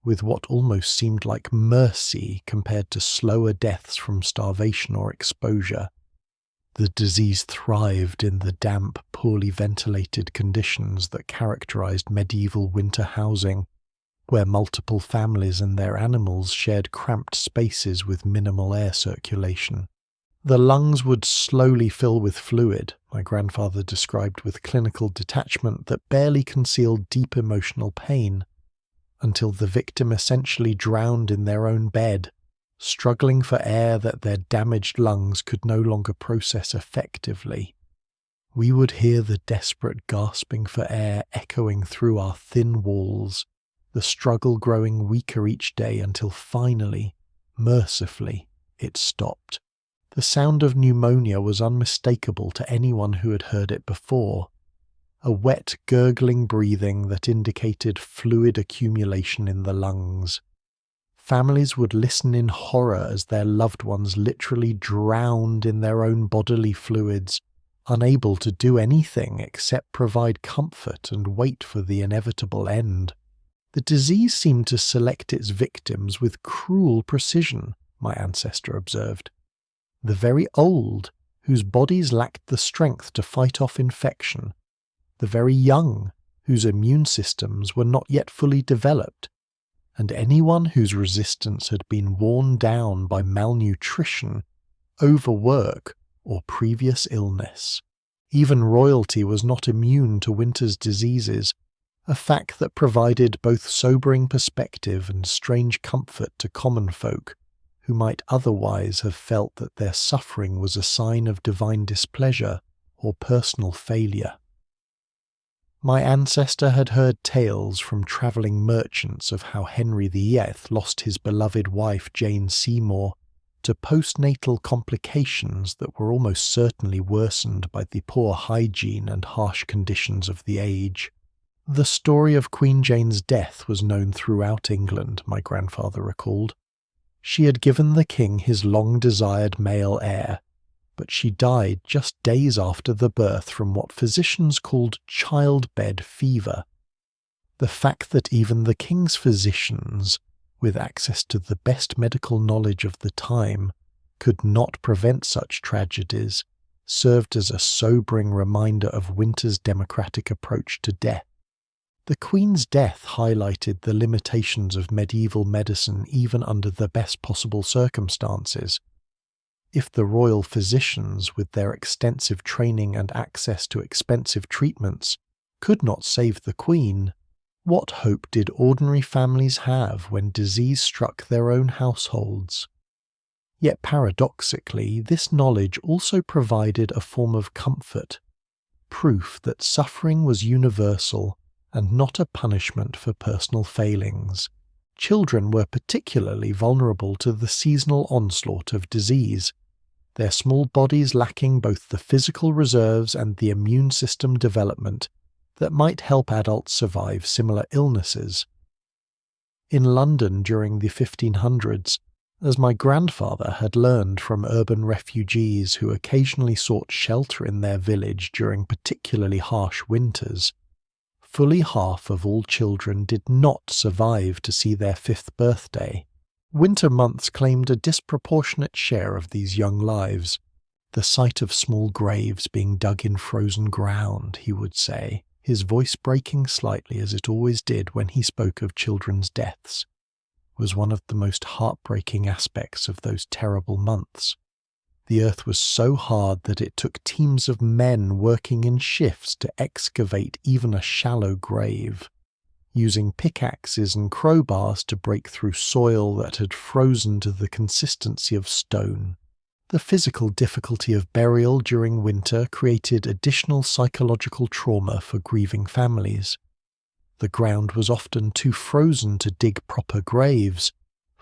with what almost seemed like mercy compared to slower deaths from starvation or exposure. The disease thrived in the damp, poorly ventilated conditions that characterized medieval winter housing, where multiple families and their animals shared cramped spaces with minimal air circulation. The lungs would slowly fill with fluid, my grandfather described with clinical detachment that barely concealed deep emotional pain, until the victim essentially drowned in their own bed, struggling for air that their damaged lungs could no longer process effectively. We would hear the desperate gasping for air echoing through our thin walls, the struggle growing weaker each day until finally, mercifully, it stopped. The sound of pneumonia was unmistakable to anyone who had heard it before, a wet, gurgling breathing that indicated fluid accumulation in the lungs. Families would listen in horror as their loved ones literally drowned in their own bodily fluids, unable to do anything except provide comfort and wait for the inevitable end. The disease seemed to select its victims with cruel precision, my ancestor observed. The very old, whose bodies lacked the strength to fight off infection, the very young, whose immune systems were not yet fully developed, and anyone whose resistance had been worn down by malnutrition, overwork, or previous illness. Even royalty was not immune to winter's diseases, a fact that provided both sobering perspective and strange comfort to common folk who might otherwise have felt that their suffering was a sign of divine displeasure or personal failure. My ancestor had heard tales from travelling merchants of how Henry VIII lost his beloved wife Jane Seymour to postnatal complications that were almost certainly worsened by the poor hygiene and harsh conditions of the age. The story of Queen Jane's death was known throughout England, my grandfather recalled. She had given the king his long-desired male heir, but she died just days after the birth from what physicians called childbed fever. The fact that even the king's physicians, with access to the best medical knowledge of the time, could not prevent such tragedies, served as a sobering reminder of winter's democratic approach to death. The Queen's death highlighted the limitations of medieval medicine even under the best possible circumstances. If the royal physicians, with their extensive training and access to expensive treatments, could not save the Queen, what hope did ordinary families have when disease struck their own households? Yet paradoxically, this knowledge also provided a form of comfort, proof that suffering was universal and not a punishment for personal failings. Children were particularly vulnerable to the seasonal onslaught of disease, their small bodies lacking both the physical reserves and the immune system development that might help adults survive similar illnesses. In London during the 1500s, as my grandfather had learned from urban refugees who occasionally sought shelter in their village during particularly harsh winters, fully half of all children did not survive to see their 5th birthday. Winter months claimed a disproportionate share of these young lives. The sight of small graves being dug in frozen ground, he would say, his voice breaking slightly as it always did when he spoke of children's deaths, was one of the most heartbreaking aspects of those terrible months. The earth was so hard that it took teams of men working in shifts to excavate even a shallow grave, using pickaxes and crowbars to break through soil that had frozen to the consistency of stone. The physical difficulty of burial during winter created additional psychological trauma for grieving families. The ground was often too frozen to dig proper graves,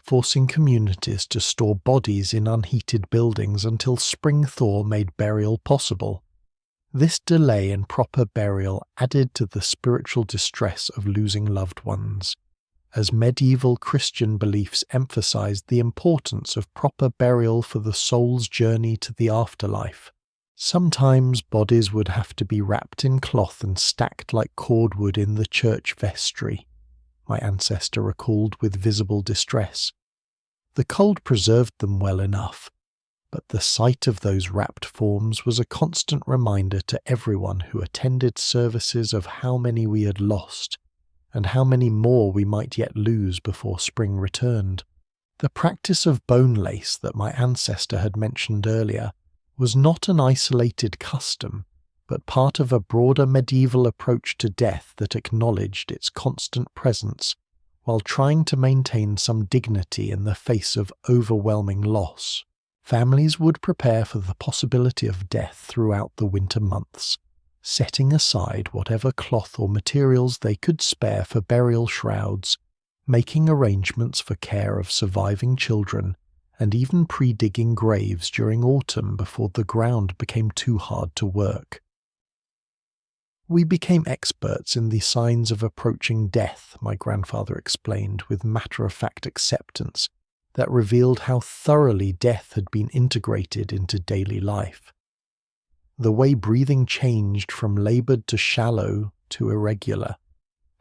forcing communities to store bodies in unheated buildings until spring thaw made burial possible. This delay in proper burial added to the spiritual distress of losing loved ones, as medieval Christian beliefs emphasized the importance of proper burial for the soul's journey to the afterlife. Sometimes bodies would have to be wrapped in cloth and stacked like cordwood in the church vestry, my ancestor recalled with visible distress. The cold preserved them well enough, but the sight of those wrapped forms was a constant reminder to everyone who attended services of how many we had lost, and how many more we might yet lose before spring returned. The practice of bone lace that my ancestor had mentioned earlier was not an isolated custom, but part of a broader medieval approach to death that acknowledged its constant presence while trying to maintain some dignity in the face of overwhelming loss. Families would prepare for the possibility of death throughout the winter months, setting aside whatever cloth or materials they could spare for burial shrouds, making arrangements for care of surviving children, and even pre-digging graves during autumn before the ground became too hard to work. We became experts in the signs of approaching death, my grandfather explained with matter-of-fact acceptance that revealed how thoroughly death had been integrated into daily life. The way breathing changed from laboured to shallow to irregular,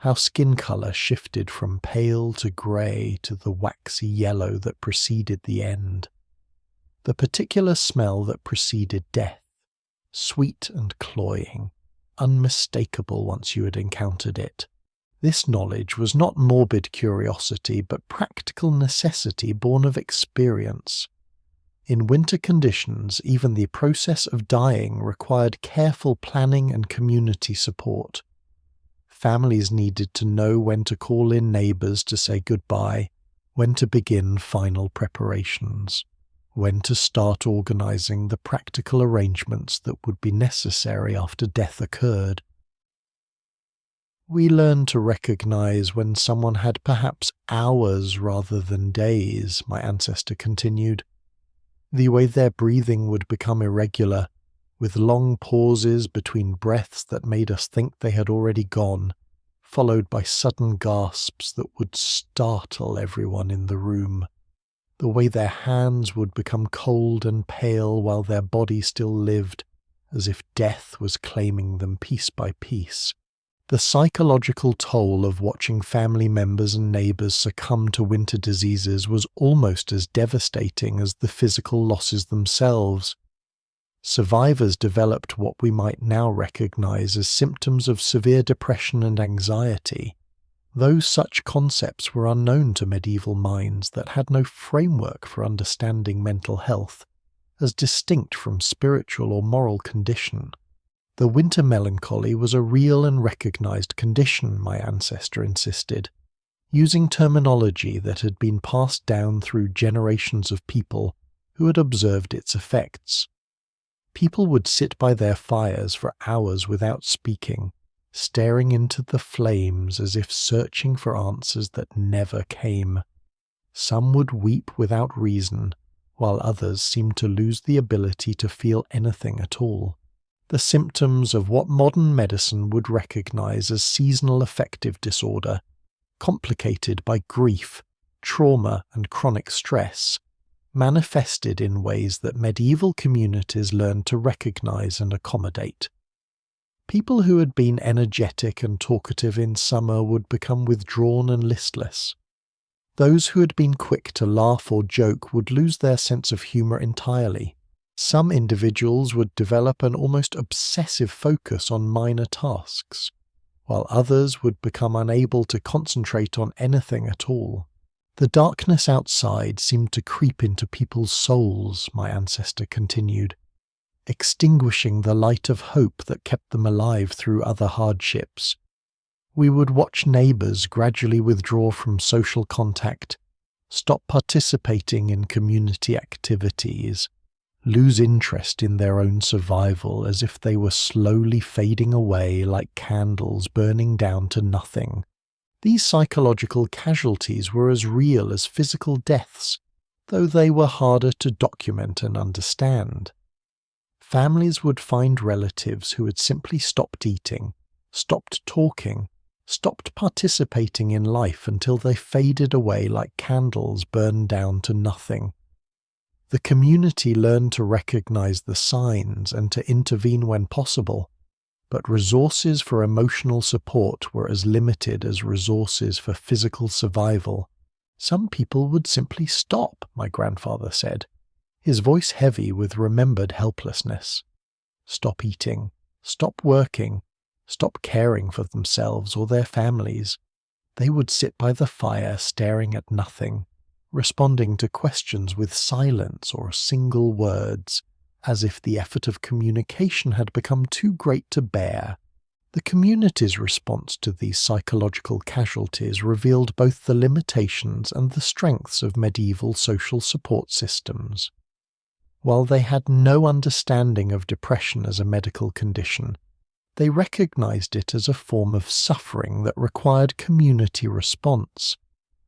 how skin colour shifted from pale to grey to the waxy yellow that preceded the end. The particular smell that preceded death, sweet and cloying, unmistakable once you had encountered it. This knowledge was not morbid curiosity, but practical necessity born of experience. In winter conditions, even the process of dying required careful planning and community support. Families needed to know when to call in neighbours to say goodbye, when to begin final preparations, when to start organising the practical arrangements that would be necessary after death occurred. We learned to recognise when someone had perhaps hours rather than days, my ancestor continued. The way their breathing would become irregular, with long pauses between breaths that made us think they had already gone, followed by sudden gasps that would startle everyone in the room. The way their hands would become cold and pale while their body still lived, as if death was claiming them piece by piece. The psychological toll of watching family members and neighbours succumb to winter diseases was almost as devastating as the physical losses themselves. Survivors developed what we might now recognise as symptoms of severe depression and anxiety, though such concepts were unknown to medieval minds that had no framework for understanding mental health, as distinct from spiritual or moral condition. The winter melancholy was a real and recognised condition, my ancestor insisted, using terminology that had been passed down through generations of people who had observed its effects. People would sit by their fires for hours without speaking, staring into the flames as if searching for answers that never came. Some would weep without reason, while others seemed to lose the ability to feel anything at all. The symptoms of what modern medicine would recognise as seasonal affective disorder, complicated by grief, trauma and chronic stress, manifested in ways that medieval communities learned to recognise and accommodate. People who had been energetic and talkative in summer would become withdrawn and listless. Those who had been quick to laugh or joke would lose their sense of humour entirely. Some individuals would develop an almost obsessive focus on minor tasks, while others would become unable to concentrate on anything at all. The darkness outside seemed to creep into people's souls, my ancestor continued, extinguishing the light of hope that kept them alive through other hardships. We would watch neighbours gradually withdraw from social contact, stop participating in community activities, lose interest in their own survival as if they were slowly fading away like candles burning down to nothing. These psychological casualties were as real as physical deaths, though they were harder to document and understand. Families would find relatives who had simply stopped eating, stopped talking, stopped participating in life until they faded away like candles burned down to nothing. The community learned to recognize the signs and to intervene when possible, but resources for emotional support were as limited as resources for physical survival. Some people would simply stop, my grandfather said, his voice heavy with remembered helplessness. Stop eating, stop working, stop caring for themselves or their families. They would sit by the fire staring at nothing, responding to questions with silence or single words, as if the effort of communication had become too great to bear. The community's response to these psychological casualties revealed both the limitations and the strengths of medieval social support systems. While they had no understanding of depression as a medical condition, they recognized it as a form of suffering that required community response,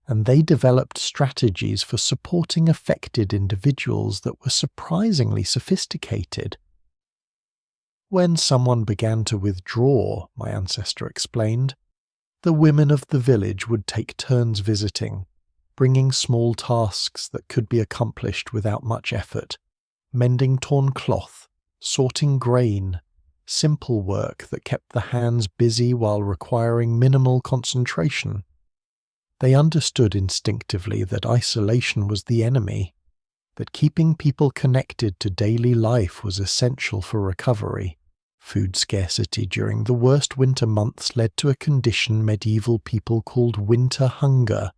and they developed strategies for supporting affected individuals that were surprisingly sophisticated. When someone began to withdraw, my ancestor explained, the women of the village would take turns visiting, bringing small tasks that could be accomplished without much effort, mending torn cloth, sorting grain, simple work that kept the hands busy while requiring minimal concentration. They understood instinctively that isolation was the enemy, that keeping people connected to daily life was essential for recovery. Food scarcity during the worst winter months led to a condition medieval people called winter hunger,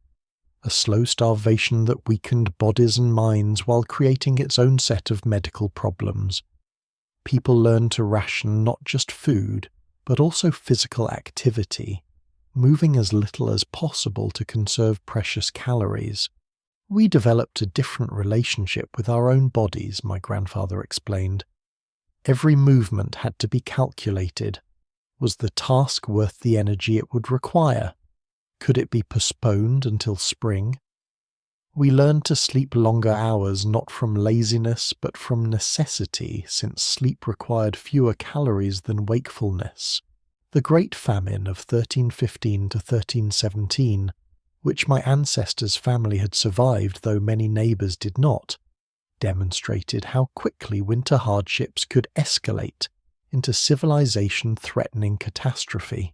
a slow starvation that weakened bodies and minds while creating its own set of medical problems. People learned to ration not just food, but also physical activity, moving as little as possible to conserve precious calories. We developed a different relationship with our own bodies, my grandfather explained. Every movement had to be calculated. Was the task worth the energy it would require? Could it be postponed until spring? We learned to sleep longer hours not from laziness but from necessity, since sleep required fewer calories than wakefulness. The Great Famine of 1315 to 1317, which my ancestors' family had survived though many neighbours did not, demonstrated how quickly winter hardships could escalate into civilization-threatening catastrophe.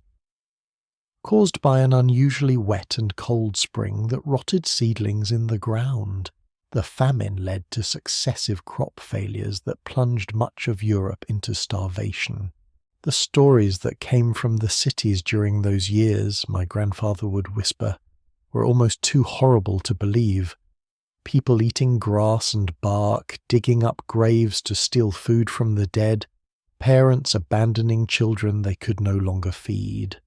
Caused by an unusually wet and cold spring that rotted seedlings in the ground, the famine led to successive crop failures that plunged much of Europe into starvation. The stories that came from the cities during those years, my grandfather would whisper, were almost too horrible to believe. People eating grass and bark, digging up graves to steal food from the dead, parents abandoning children they could no longer feed.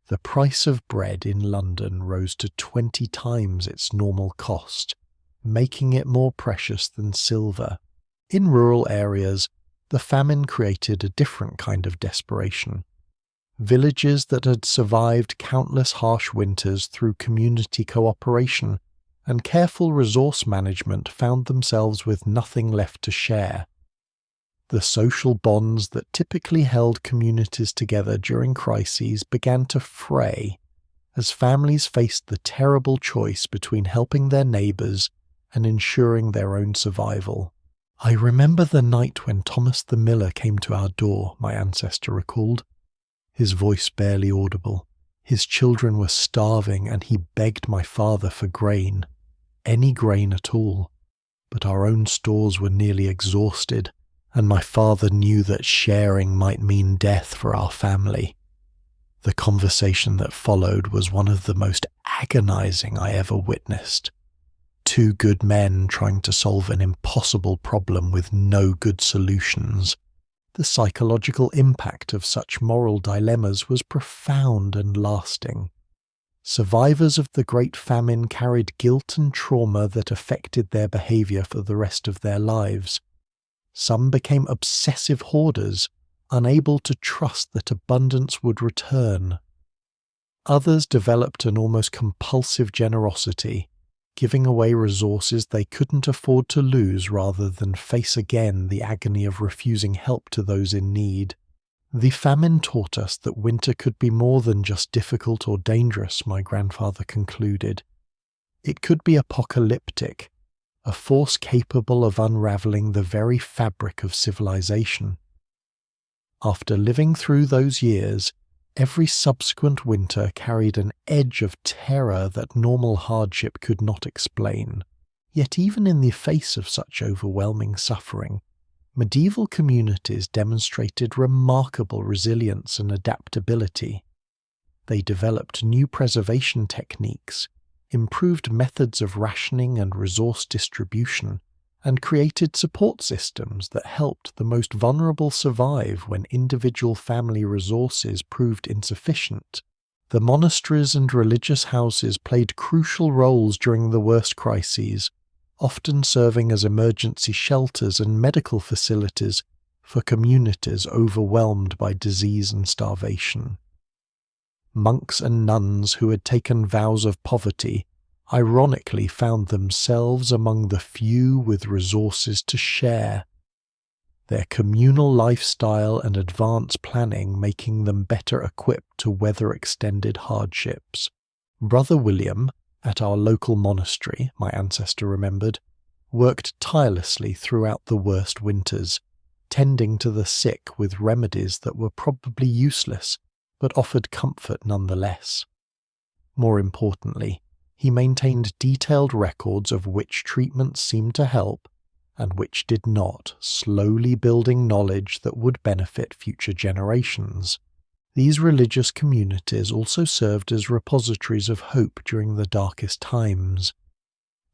The price of bread in London rose to 20 times its normal cost, making it more precious than silver. In rural areas, the famine created a different kind of desperation. Villages that had survived countless harsh winters through community cooperation and careful resource management found themselves with nothing left to share. The social bonds that typically held communities together during crises began to fray as families faced the terrible choice between helping their neighbours and ensuring their own survival. I remember the night when Thomas the miller came to our door, my ancestor recalled, his voice barely audible. His children were starving and he begged my father for grain, any grain at all, but our own stores were nearly exhausted, and my father knew that sharing might mean death for our family. The conversation that followed was one of the most agonizing I ever witnessed. Two good men trying to solve an impossible problem with no good solutions. The psychological impact of such moral dilemmas was profound and lasting. Survivors of the Great Famine carried guilt and trauma that affected their behavior for the rest of their lives. Some became obsessive hoarders, unable to trust that abundance would return. Others developed an almost compulsive generosity, giving away resources they couldn't afford to lose rather than face again the agony of refusing help to those in need. The famine taught us that winter could be more than just difficult or dangerous, my grandfather concluded. It could be apocalyptic, a force capable of unraveling the very fabric of civilization. After living through those years, every subsequent winter carried an edge of terror that normal hardship could not explain. Yet even in the face of such overwhelming suffering, medieval communities demonstrated remarkable resilience and adaptability. They developed new preservation techniques, improved methods of rationing and resource distribution, and created support systems that helped the most vulnerable survive when individual family resources proved insufficient. The monasteries and religious houses played crucial roles during the worst crises, often serving as emergency shelters and medical facilities for communities overwhelmed by disease and starvation. Monks and nuns who had taken vows of poverty ironically found themselves among the few with resources to share, their communal lifestyle and advanced planning making them better equipped to weather extended hardships. Brother William, at our local monastery, my ancestor remembered, worked tirelessly throughout the worst winters, tending to the sick with remedies that were probably useless, but offered comfort nonetheless. More importantly, he maintained detailed records of which treatments seemed to help and which did not, slowly building knowledge that would benefit future generations. These religious communities also served as repositories of hope during the darkest times.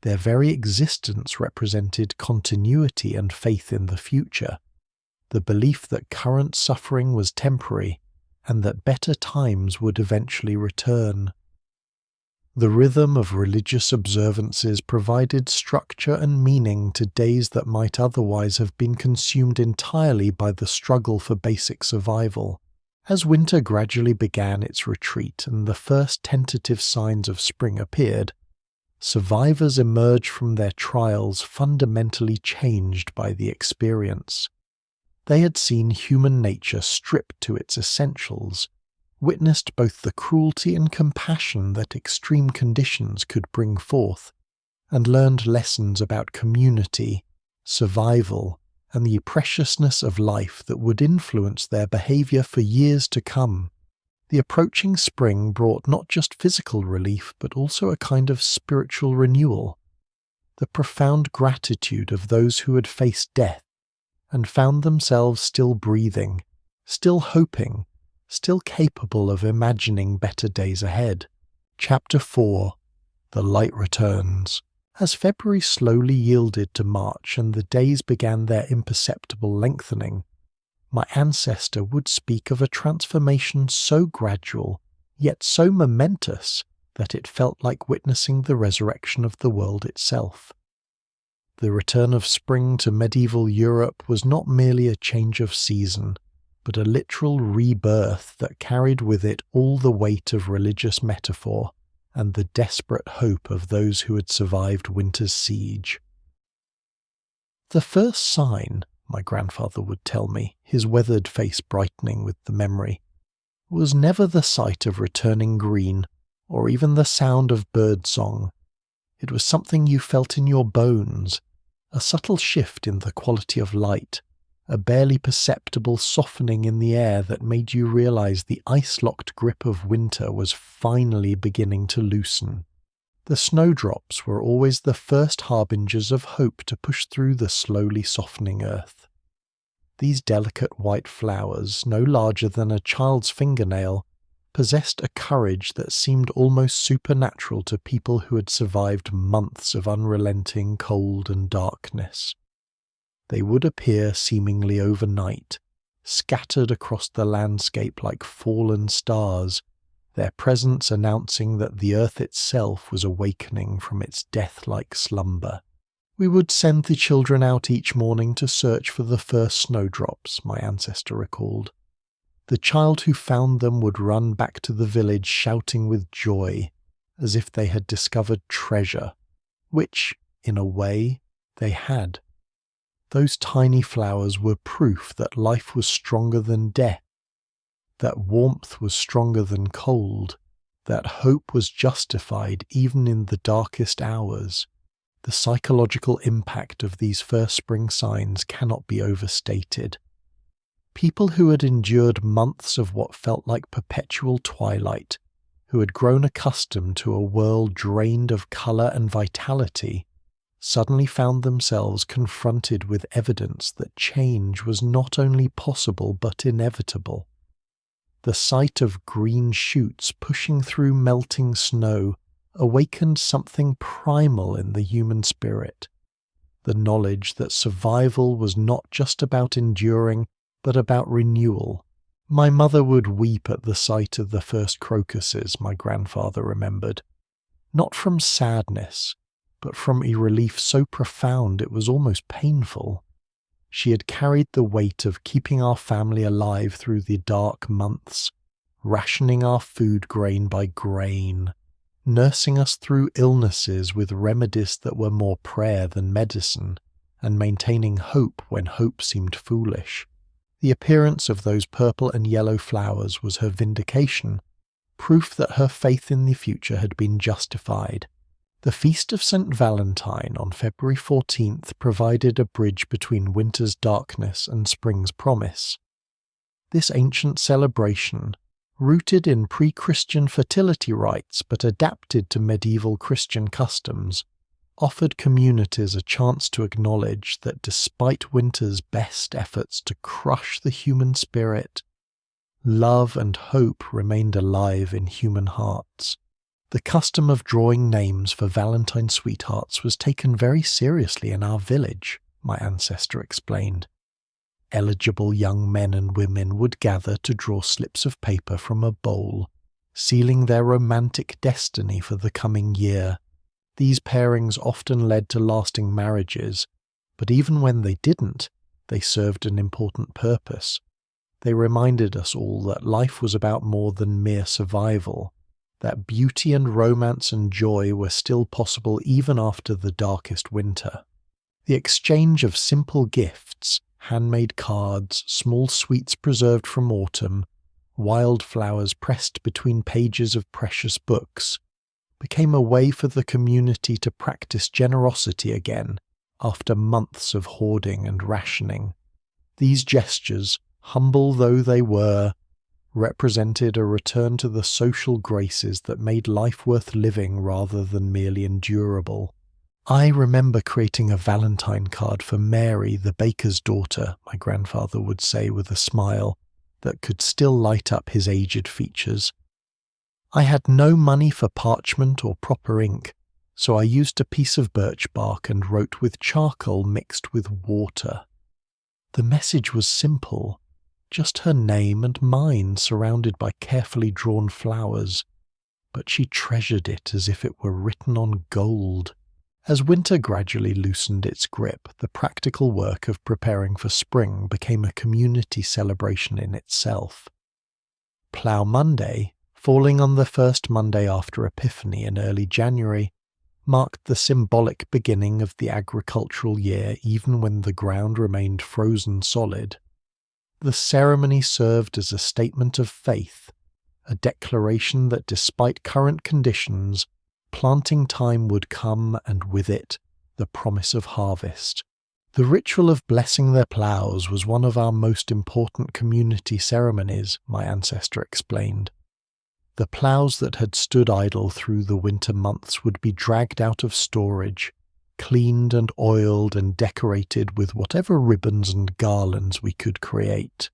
Their very existence represented continuity and faith in the future, the belief that current suffering was temporary and that better times would eventually return. The rhythm of religious observances provided structure and meaning to days that might otherwise have been consumed entirely by the struggle for basic survival. As winter gradually began its retreat and the first tentative signs of spring appeared, survivors emerged from their trials fundamentally changed by the experience. They had seen human nature stripped to its essentials, witnessed both the cruelty and compassion that extreme conditions could bring forth, and learned lessons about community, survival, and the preciousness of life that would influence their behavior for years to come. The approaching spring brought not just physical relief but also a kind of spiritual renewal. The profound gratitude of those who had faced death and found themselves still breathing, still hoping, still capable of imagining better days ahead. Chapter 4. The Light Returns. As February slowly yielded to March and the days began their imperceptible lengthening, my ancestor would speak of a transformation so gradual, yet so momentous, that it felt like witnessing the resurrection of the world itself. The return of spring to medieval Europe was not merely a change of season, but a literal rebirth that carried with it all the weight of religious metaphor and the desperate hope of those who had survived winter's siege. The first sign, my grandfather would tell me, his weathered face brightening with the memory, was never the sight of returning green or even the sound of bird song. It was something you felt in your bones, a subtle shift in the quality of light, a barely perceptible softening in the air that made you realize the ice-locked grip of winter was finally beginning to loosen. The snowdrops were always the first harbingers of hope to push through the slowly softening earth. These delicate white flowers, no larger than a child's fingernail, possessed a courage that seemed almost supernatural to people who had survived months of unrelenting cold and darkness. They would appear seemingly overnight, scattered across the landscape like fallen stars, their presence announcing that the earth itself was awakening from its death-like slumber. We would send the children out each morning to search for the first snowdrops, my ancestor recalled. The child who found them would run back to the village shouting with joy, as if they had discovered treasure, which, in a way, they had. Those tiny flowers were proof that life was stronger than death, that warmth was stronger than cold, that hope was justified even in the darkest hours. The psychological impact of these first spring signs cannot be overstated. People who had endured months of what felt like perpetual twilight, who had grown accustomed to a world drained of colour and vitality, suddenly found themselves confronted with evidence that change was not only possible but inevitable. The sight of green shoots pushing through melting snow awakened something primal in the human spirit, the knowledge that survival was not just about enduring, but about renewal. My mother would weep at the sight of the first crocuses, my grandfather remembered, not from sadness, but from a relief so profound it was almost painful. She had carried the weight of keeping our family alive through the dark months, rationing our food grain by grain, nursing us through illnesses with remedies that were more prayer than medicine, and maintaining hope when hope seemed foolish. The appearance of those purple and yellow flowers was her vindication, proof that her faith in the future had been justified. The feast of St. Valentine on February 14th provided a bridge between winter's darkness and spring's promise. This ancient celebration, rooted in pre-Christian fertility rites but adapted to medieval Christian customs, offered communities a chance to acknowledge that despite winter's best efforts to crush the human spirit, love and hope remained alive in human hearts. The custom of drawing names for Valentine sweethearts was taken very seriously in our village, my ancestor explained. Eligible young men and women would gather to draw slips of paper from a bowl, sealing their romantic destiny for the coming year. These pairings often led to lasting marriages, but even when they didn't, they served an important purpose. They reminded us all that life was about more than mere survival, that beauty and romance and joy were still possible even after the darkest winter. The exchange of simple gifts, handmade cards, small sweets preserved from autumn, wildflowers pressed between pages of precious books, became a way for the community to practice generosity again after months of hoarding and rationing. These gestures, humble though they were, represented a return to the social graces that made life worth living rather than merely endurable. I remember creating a Valentine card for Mary, the baker's daughter, my grandfather would say with a smile that could still light up his aged features. I had no money for parchment or proper ink, so I used a piece of birch bark and wrote with charcoal mixed with water. The message was simple, just her name and mine surrounded by carefully drawn flowers, but she treasured it as if it were written on gold. As winter gradually loosened its grip, the practical work of preparing for spring became a community celebration in itself. Plough Monday, falling on the first Monday after Epiphany in early January, marked the symbolic beginning of the agricultural year even when the ground remained frozen solid. The ceremony served as a statement of faith, a declaration that despite current conditions, planting time would come and with it, the promise of harvest. The ritual of blessing their ploughs was one of our most important community ceremonies, my ancestor explained. The ploughs that had stood idle through the winter months would be dragged out of storage, cleaned and oiled and decorated with whatever ribbons and garlands we could create.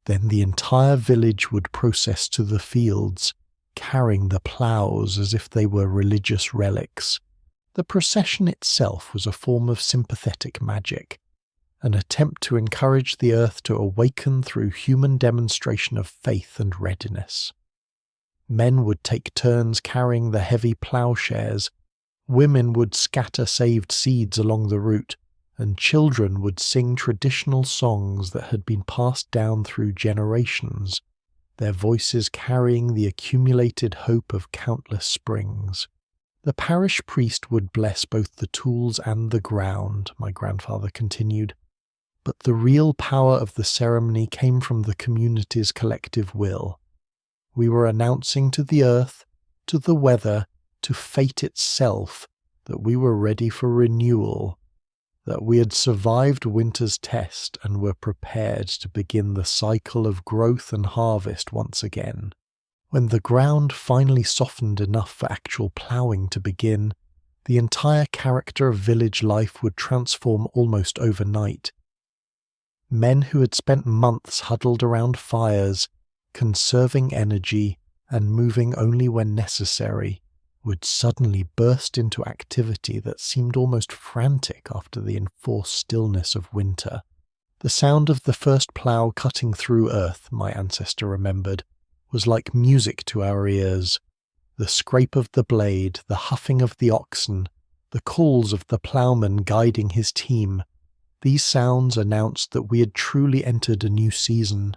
Then the entire village would process to the fields, carrying the ploughs as if they were religious relics. The procession itself was a form of sympathetic magic, an attempt to encourage the earth to awaken through human demonstration of faith and readiness. Men would take turns carrying the heavy ploughshares, women would scatter saved seeds along the route, and children would sing traditional songs that had been passed down through generations, their voices carrying the accumulated hope of countless springs. The parish priest would bless both the tools and the ground, my grandfather continued, but the real power of the ceremony came from the community's collective will. We were announcing to the earth, to the weather, to fate itself, that we were ready for renewal, that we had survived winter's test and were prepared to begin the cycle of growth and harvest once again. When the ground finally softened enough for actual ploughing to begin, the entire character of village life would transform almost overnight. Men who had spent months huddled around fires, conserving energy and moving only when necessary, would suddenly burst into activity that seemed almost frantic after the enforced stillness of winter. The sound of the first plough cutting through earth, my ancestor remembered, was like music to our ears. The scrape of the blade, the huffing of the oxen, the calls of the ploughman guiding his team, these sounds announced that we had truly entered a new season,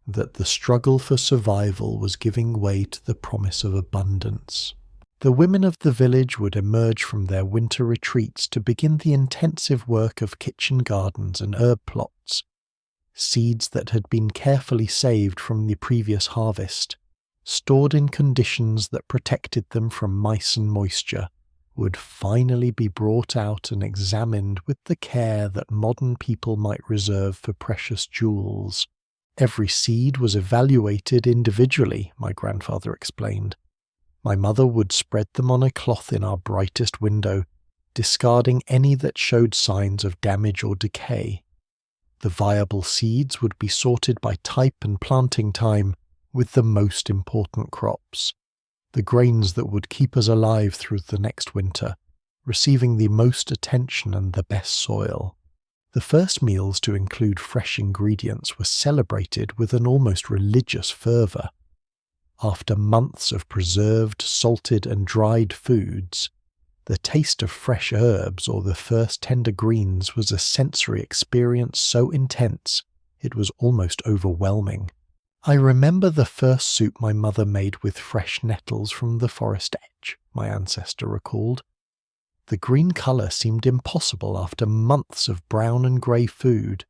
that the struggle for survival was giving way to the promise of abundance. The women of the village would emerge from their winter retreats to begin the intensive work of kitchen gardens and herb plots. Seeds that had been carefully saved from the previous harvest, stored in conditions that protected them from mice and moisture, would finally be brought out and examined with the care that modern people might reserve for precious jewels. Every seed was evaluated individually, my grandfather explained. My mother would spread them on a cloth in our brightest window, discarding any that showed signs of damage or decay. The viable seeds would be sorted by type and planting time, with the most important crops, the grains that would keep us alive through the next winter, receiving the most attention and the best soil. The first meals to include fresh ingredients were celebrated with an almost religious fervour. After months of preserved, salted and dried foods, the taste of fresh herbs or the first tender greens was a sensory experience so intense it was almost overwhelming. I remember the first soup my mother made with fresh nettles from the forest edge, my ancestor recalled. The green colour seemed impossible after months of brown and grey food.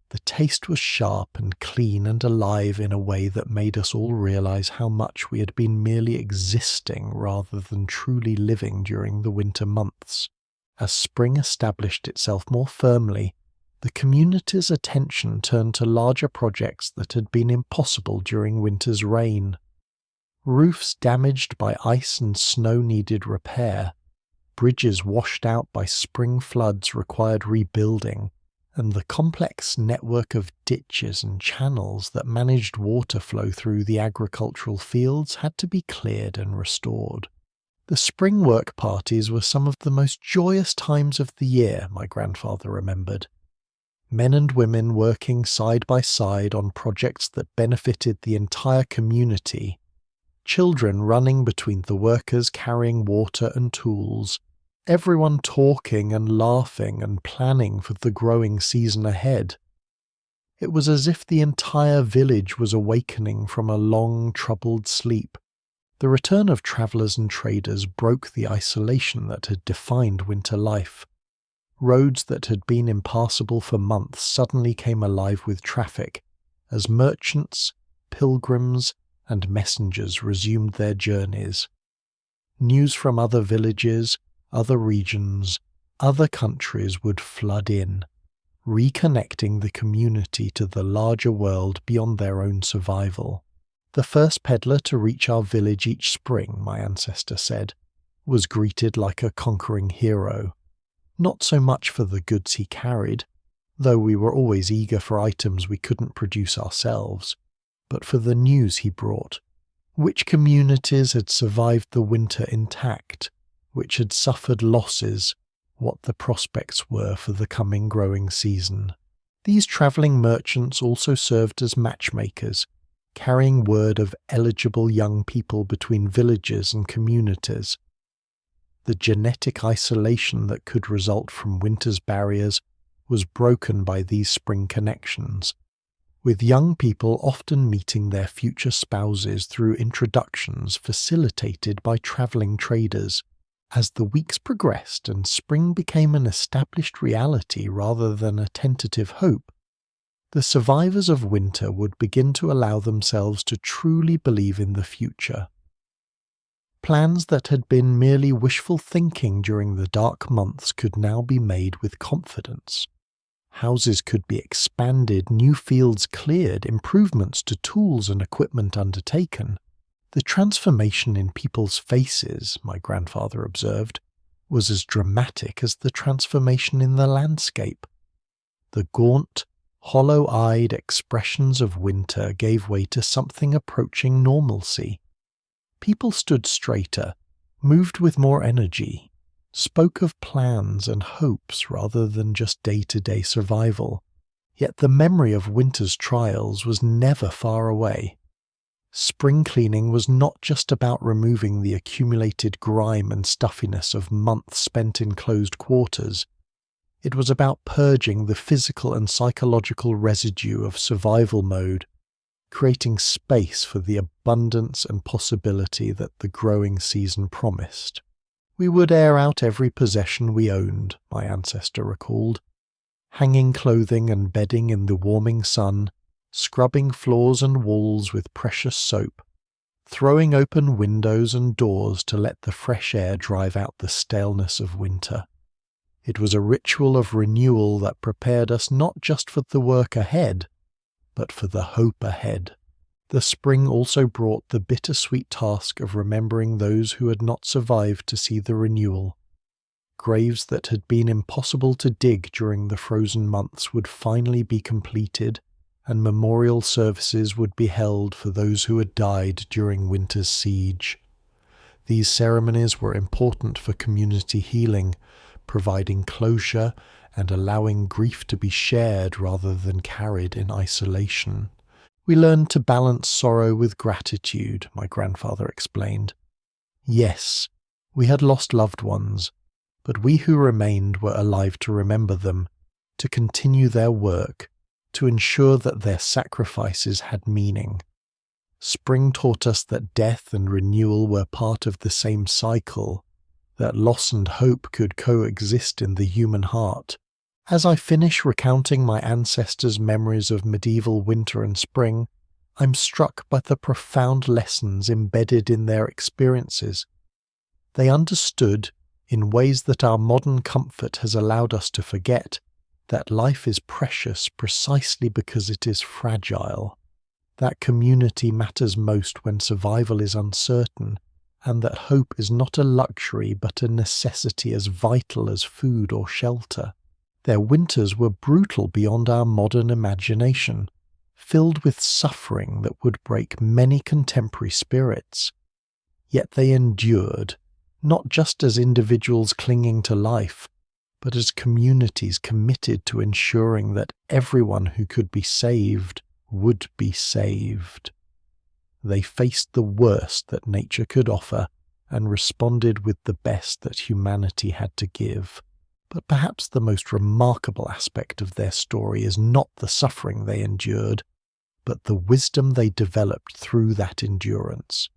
The taste was sharp and clean and alive in a way that made us all realise how much we had been merely existing rather than truly living during the winter months. As spring established itself more firmly, the community's attention turned to larger projects that had been impossible during winter's reign. Roofs damaged by ice and snow needed repair, bridges washed out by spring floods required rebuilding, and the complex network of ditches and channels that managed water flow through the agricultural fields had to be cleared and restored. The spring work parties were some of the most joyous times of the year, my grandfather remembered. Men and women working side by side on projects that benefited the entire community, children running between the workers carrying water and tools, everyone talking and laughing and planning for the growing season ahead. It was as if the entire village was awakening from a long, troubled sleep. The return of travellers and traders broke the isolation that had defined winter life. Roads that had been impassable for months suddenly came alive with traffic, as merchants, pilgrims, and messengers resumed their journeys. News from other villages, other regions, other countries would flood in, reconnecting the community to the larger world beyond their own survival. The first peddler to reach our village each spring, my ancestor said, was greeted like a conquering hero. Not so much for the goods he carried, though we were always eager for items we couldn't produce ourselves, but for the news he brought. Which communities had survived the winter intact, which had suffered losses, what the prospects were for the coming growing season. These travelling merchants also served as matchmakers, carrying word of eligible young people between villages and communities. The genetic isolation that could result from winter's barriers was broken by these spring connections, with young people often meeting their future spouses through introductions facilitated by travelling traders. As the weeks progressed and spring became an established reality rather than a tentative hope, the survivors of winter would begin to allow themselves to truly believe in the future. Plans that had been merely wishful thinking during the dark months could now be made with confidence. Houses could be expanded, new fields cleared, improvements to tools and equipment undertaken. The transformation in people's faces, my grandfather observed, was as dramatic as the transformation in the landscape. The gaunt, hollow-eyed expressions of winter gave way to something approaching normalcy. People stood straighter, moved with more energy, spoke of plans and hopes rather than just day-to-day survival. Yet the memory of winter's trials was never far away. Spring cleaning was not just about removing the accumulated grime and stuffiness of months spent in closed quarters. It was about purging the physical and psychological residue of survival mode, creating space for the abundance and possibility that the growing season promised. We would air out every possession we owned, my ancestor recalled, hanging clothing and bedding in the warming sun, scrubbing floors and walls with precious soap, throwing open windows and doors to let the fresh air drive out the staleness of winter. It was a ritual of renewal that prepared us not just for the work ahead, but for the hope ahead. The spring also brought the bittersweet task of remembering those who had not survived to see the renewal. Graves that had been impossible to dig during the frozen months would finally be completed, and memorial services would be held for those who had died during winter's siege. These ceremonies were important for community healing, providing closure and allowing grief to be shared rather than carried in isolation. We learned to balance sorrow with gratitude, my grandfather explained. Yes, we had lost loved ones, but we who remained were alive to remember them, to continue their work, to ensure that their sacrifices had meaning. Spring taught us that death and renewal were part of the same cycle, that loss and hope could coexist in the human heart. As I finish recounting my ancestors' memories of medieval winter and spring, I'm struck by the profound lessons embedded in their experiences. They understood, in ways that our modern comfort has allowed us to forget, that life is precious precisely because it is fragile, that community matters most when survival is uncertain, and that hope is not a luxury but a necessity as vital as food or shelter. Their winters were brutal beyond our modern imagination, filled with suffering that would break many contemporary spirits. Yet they endured, not just as individuals clinging to life, but as communities committed to ensuring that everyone who could be saved would be saved. They faced the worst that nature could offer and responded with the best that humanity had to give. But perhaps the most remarkable aspect of their story is not the suffering they endured, but the wisdom they developed through that endurance.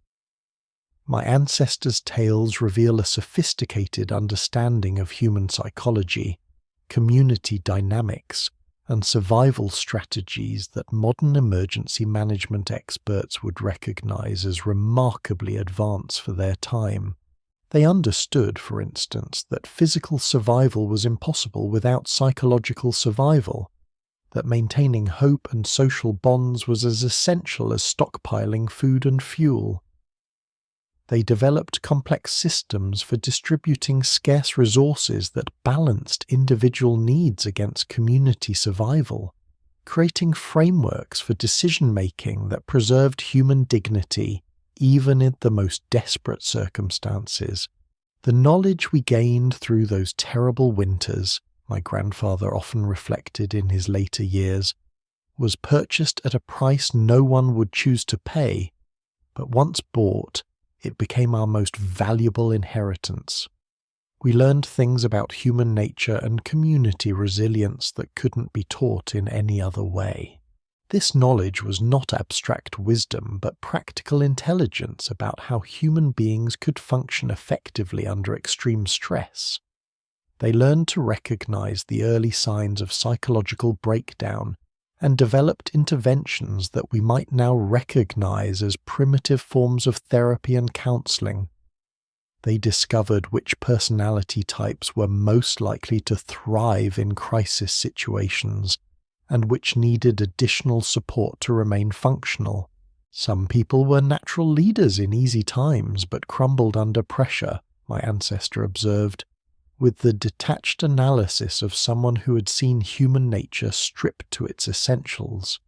My ancestors' tales reveal a sophisticated understanding of human psychology, community dynamics, and survival strategies that modern emergency management experts would recognize as remarkably advanced for their time. They understood, for instance, that physical survival was impossible without psychological survival, that maintaining hope and social bonds was as essential as stockpiling food and fuel. They developed complex systems for distributing scarce resources that balanced individual needs against community survival, creating frameworks for decision-making that preserved human dignity even in the most desperate circumstances. The knowledge we gained through those terrible winters, my grandfather often reflected in his later years, was purchased at a price no one would choose to pay, but once bought, it became our most valuable inheritance. We learned things about human nature and community resilience that couldn't be taught in any other way. This knowledge was not abstract wisdom, but practical intelligence about how human beings could function effectively under extreme stress. They learned to recognize the early signs of psychological breakdown and developed interventions that we might now recognize as primitive forms of therapy and counseling, They discovered which personality types were most likely to thrive in crisis situations and which needed additional support to remain functional. Some people were natural leaders in easy times but crumbled under pressure, my ancestor observed, with the detached analysis of someone who had seen human nature stripped to its essentials.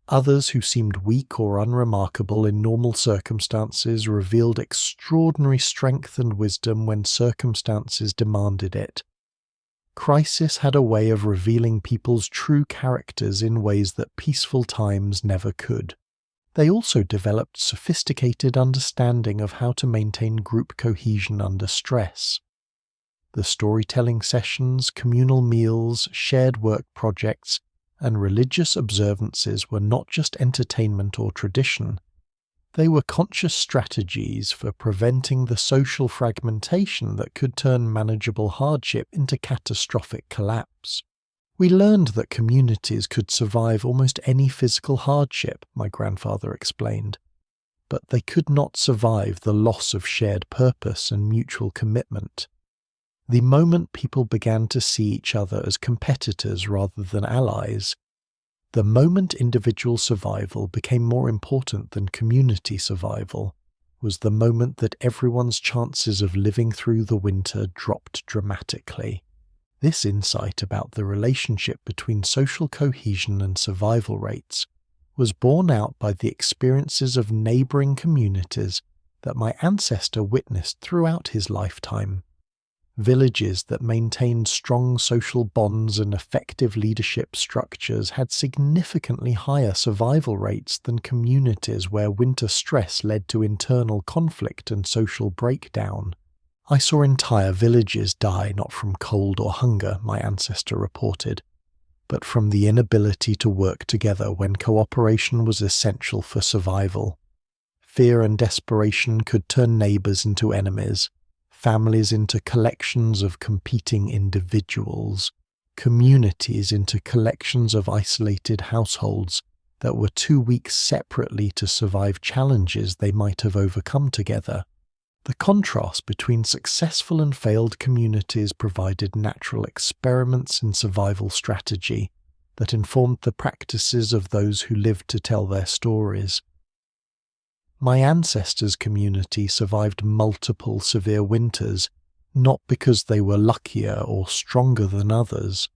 Others who seemed weak or unremarkable in normal circumstances revealed extraordinary strength and wisdom when circumstances demanded it. Crisis had a way of revealing people's true characters in ways that peaceful times never could. They also developed sophisticated understanding of how to maintain group cohesion under stress. The storytelling sessions, communal meals, shared work projects, and religious observances were not just entertainment or tradition. They were conscious strategies for preventing the social fragmentation that could turn manageable hardship into catastrophic collapse. We learned that communities could survive almost any physical hardship, my grandfather explained, but they could not survive the loss of shared purpose and mutual commitment. The moment people began to see each other as competitors rather than allies, the moment individual survival became more important than community survival, was the moment that everyone's chances of living through the winter dropped dramatically. This insight about the relationship between social cohesion and survival rates was borne out by the experiences of neighboring communities that my ancestor witnessed throughout his lifetime. Villages that maintained strong social bonds and effective leadership structures had significantly higher survival rates than communities where winter stress led to internal conflict and social breakdown. I saw entire villages die not from cold or hunger, my ancestor reported, but from the inability to work together when cooperation was essential for survival. Fear and desperation could turn neighbors into enemies, families into collections of competing individuals, communities into collections of isolated households that were too weak separately to survive challenges they might have overcome together. The contrast between successful and failed communities provided natural experiments in survival strategy that informed the practices of those who lived to tell their stories. My ancestors' community survived multiple severe winters, not because they were luckier or stronger than others,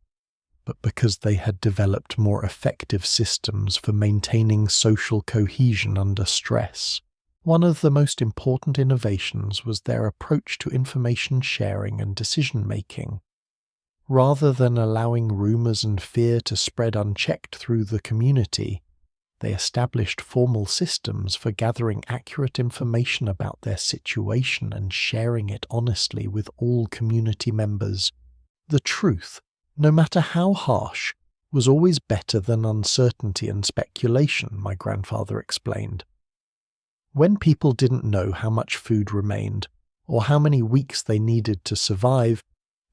but because they had developed more effective systems for maintaining social cohesion under stress. One of the most important innovations was their approach to information sharing and decision-making. Rather than allowing rumors and fear to spread unchecked through the community, they established formal systems for gathering accurate information about their situation and sharing it honestly with all community members. The truth, no matter how harsh, was always better than uncertainty and speculation, my grandfather explained. When people didn't know how much food remained, or how many weeks they needed to survive,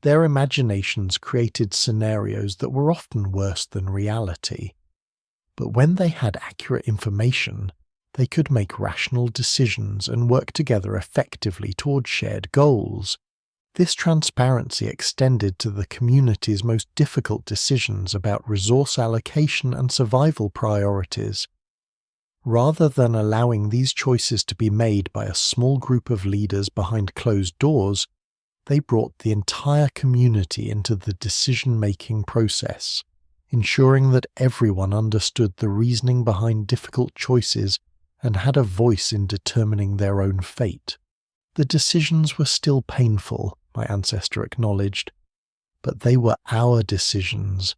their imaginations created scenarios that were often worse than reality. But when they had accurate information, they could make rational decisions and work together effectively toward shared goals. This transparency extended to the community's most difficult decisions about resource allocation and survival priorities. Rather than allowing these choices to be made by a small group of leaders behind closed doors, they brought the entire community into the decision-making process, ensuring that everyone understood the reasoning behind difficult choices and had a voice in determining their own fate. The decisions were still painful, my ancestor acknowledged, but they were our decisions,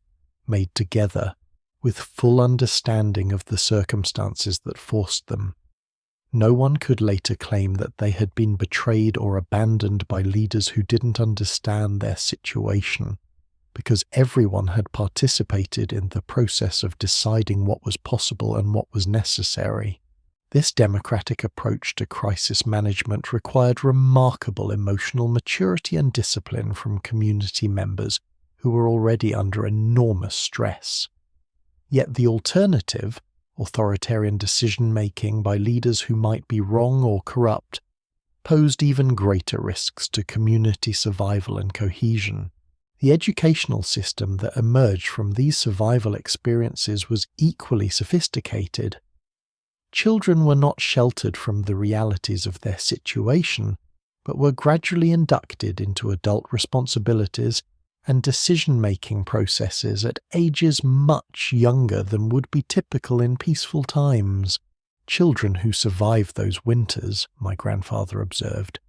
made together, with full understanding of the circumstances that forced them. No one could later claim that they had been betrayed or abandoned by leaders who didn't understand their situation, because everyone had participated in the process of deciding what was possible and what was necessary. This democratic approach to crisis management required remarkable emotional maturity and discipline from community members who were already under enormous stress. Yet the alternative, authoritarian decision-making by leaders who might be wrong or corrupt, posed even greater risks to community survival and cohesion. The educational system that emerged from these survival experiences was equally sophisticated. Children were not sheltered from the realities of their situation, but were gradually inducted into adult responsibilities and decision-making processes at ages much younger than would be typical in peaceful times. Children who survived those winters, my grandfather observed,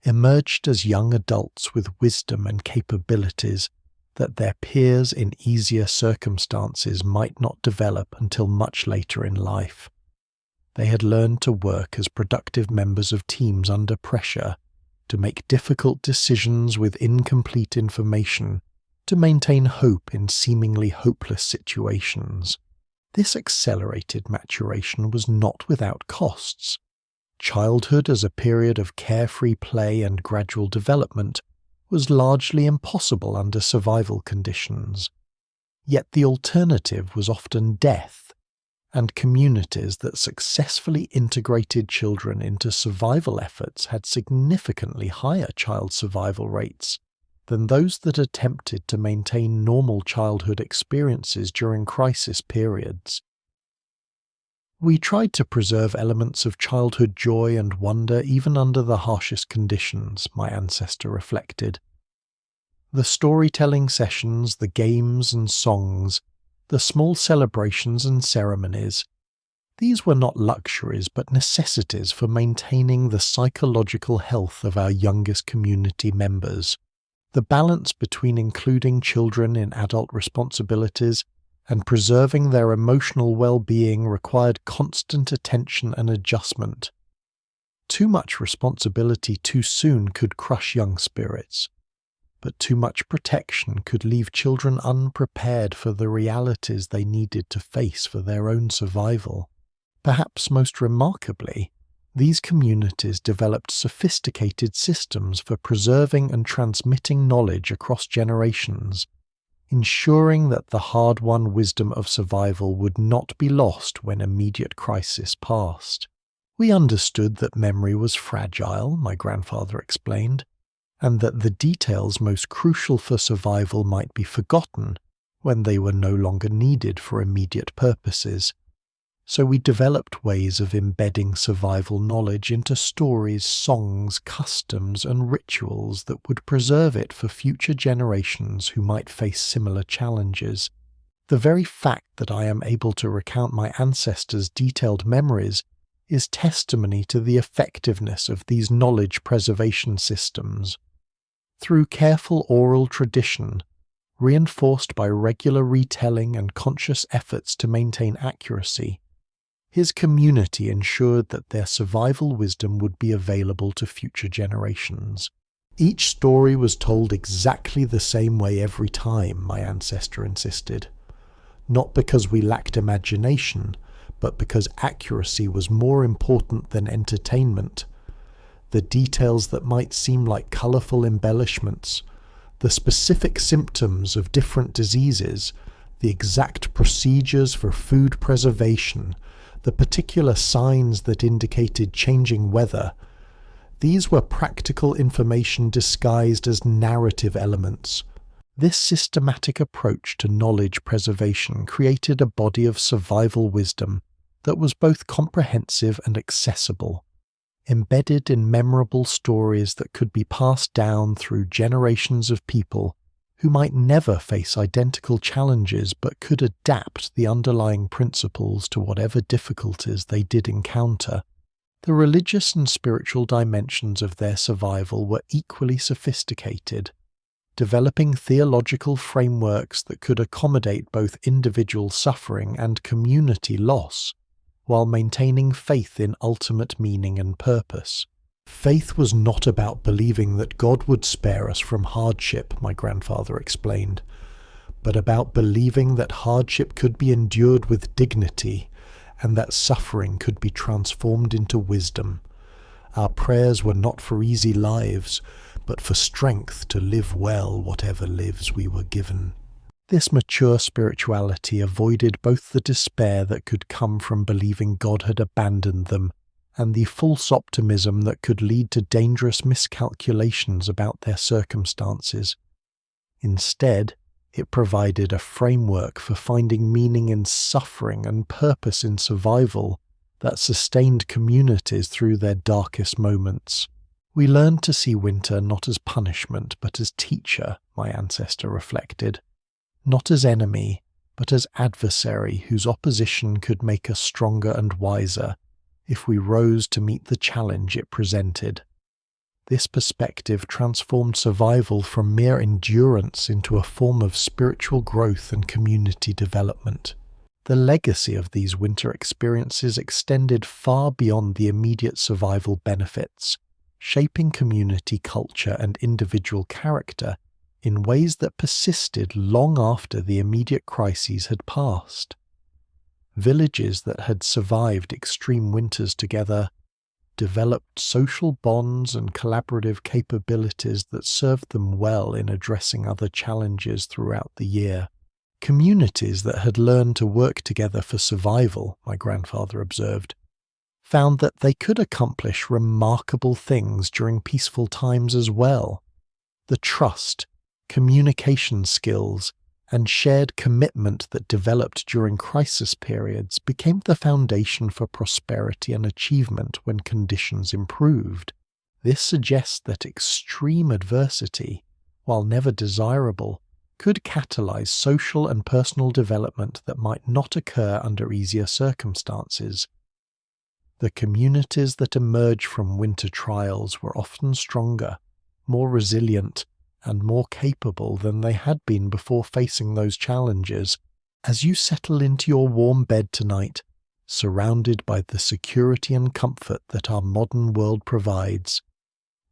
emerged as young adults with wisdom and capabilities that their peers in easier circumstances might not develop until much later in life. They had learned to work as productive members of teams under pressure, to make difficult decisions with incomplete information, to maintain hope in seemingly hopeless situations. This accelerated maturation was not without costs. Childhood as a period of carefree play and gradual development was largely impossible under survival conditions. Yet the alternative was often death, and communities that successfully integrated children into survival efforts had significantly higher child survival rates than those that attempted to maintain normal childhood experiences during crisis periods. We tried to preserve elements of childhood joy and wonder even under the harshest conditions, my ancestor reflected. The storytelling sessions, the games and songs, the small celebrations and ceremonies, these were not luxuries but necessities for maintaining the psychological health of our youngest community members. The balance between including children in adult responsibilities and preserving their emotional well-being required constant attention and adjustment. Too much responsibility too soon could crush young spirits, but too much protection could leave children unprepared for the realities they needed to face for their own survival. Perhaps most remarkably, these communities developed sophisticated systems for preserving and transmitting knowledge across generations, ensuring that the hard-won wisdom of survival would not be lost when immediate crisis passed. We understood that memory was fragile, my grandfather explained, and that the details most crucial for survival might be forgotten when they were no longer needed for immediate purposes. So we developed ways of embedding survival knowledge into stories, songs, customs, and rituals that would preserve it for future generations who might face similar challenges. The very fact that I am able to recount my ancestors' detailed memories is testimony to the effectiveness of these knowledge preservation systems. Through careful oral tradition, reinforced by regular retelling and conscious efforts to maintain accuracy, his community ensured that their survival wisdom would be available to future generations. Each story was told exactly the same way every time, my ancestor insisted. Not because we lacked imagination, but because accuracy was more important than entertainment. The details that might seem like colourful embellishments, the specific symptoms of different diseases, the exact procedures for food preservation, the particular signs that indicated changing weather, these were practical information disguised as narrative elements. This systematic approach to knowledge preservation created a body of survival wisdom that was both comprehensive and accessible, embedded in memorable stories that could be passed down through generations of people who might never face identical challenges but could adapt the underlying principles to whatever difficulties they did encounter. The religious and spiritual dimensions of their survival were equally sophisticated, developing theological frameworks that could accommodate both individual suffering and community loss, while maintaining faith in ultimate meaning and purpose. Faith was not about believing that God would spare us from hardship, my grandfather explained, but about believing that hardship could be endured with dignity and that suffering could be transformed into wisdom. Our prayers were not for easy lives, but for strength to live well whatever lives we were given. This mature spirituality avoided both the despair that could come from believing God had abandoned them and the false optimism that could lead to dangerous miscalculations about their circumstances. Instead, it provided a framework for finding meaning in suffering and purpose in survival that sustained communities through their darkest moments. We learned to see winter not as punishment but as teacher, my ancestor reflected. Not as enemy, but as adversary whose opposition could make us stronger and wiser if we rose to meet the challenge it presented. This perspective transformed survival from mere endurance into a form of spiritual growth and community development. The legacy of these winter experiences extended far beyond the immediate survival benefits, shaping community culture and individual character in ways that persisted long after the immediate crises had passed. Villages that had survived extreme winters together developed social bonds and collaborative capabilities that served them well in addressing other challenges throughout the year. Communities that had learned to work together for survival, my grandfather observed, found that they could accomplish remarkable things during peaceful times as well. The trust, communication skills, and shared commitment that developed during crisis periods became the foundation for prosperity and achievement when conditions improved. This suggests that extreme adversity, while never desirable, could catalyze social and personal development that might not occur under easier circumstances. The communities that emerged from winter trials were often stronger, more resilient, and more capable than they had been before facing those challenges. As you settle into your warm bed tonight, surrounded by the security and comfort that our modern world provides,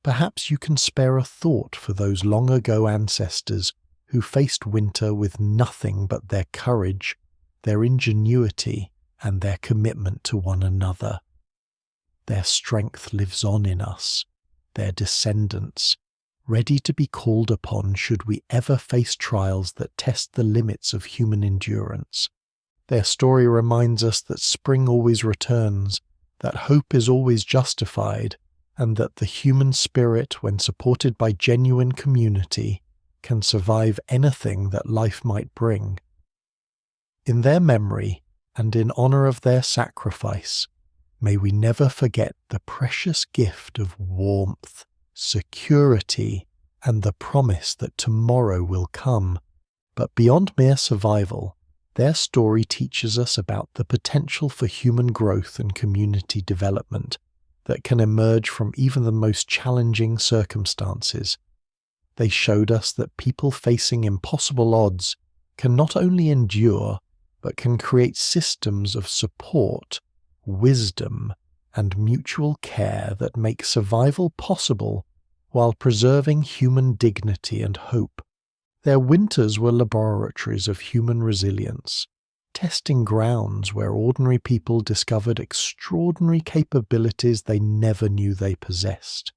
perhaps you can spare a thought for those long ago ancestors who faced winter with nothing but their courage, their ingenuity, and their commitment to one another. Their strength lives on in us, their descendants, ready to be called upon should we ever face trials that test the limits of human endurance. Their story reminds us that spring always returns, that hope is always justified, and that the human spirit, when supported by genuine community, can survive anything that life might bring. In their memory, and in honor of their sacrifice, may we never forget the precious gift of warmth, security, and the promise that tomorrow will come. But beyond mere survival, their story teaches us about the potential for human growth and community development that can emerge from even the most challenging circumstances. They showed us that people facing impossible odds can not only endure, but can create systems of support, wisdom, and mutual care that make survival possible while preserving human dignity and hope. Their winters were laboratories of human resilience, testing grounds where ordinary people discovered extraordinary capabilities they never knew they possessed.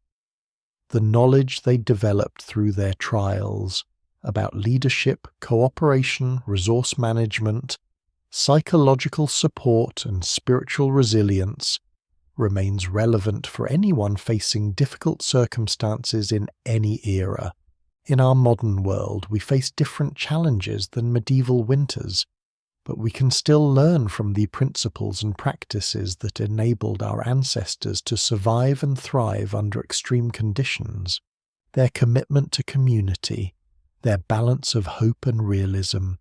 The knowledge they developed through their trials about leadership, cooperation, resource management, psychological support, and spiritual resilience remains relevant for anyone facing difficult circumstances in any era. In our modern world, we face different challenges than medieval winters, but we can still learn from the principles and practices that enabled our ancestors to survive and thrive under extreme conditions. Their commitment to community, their balance of hope and realism,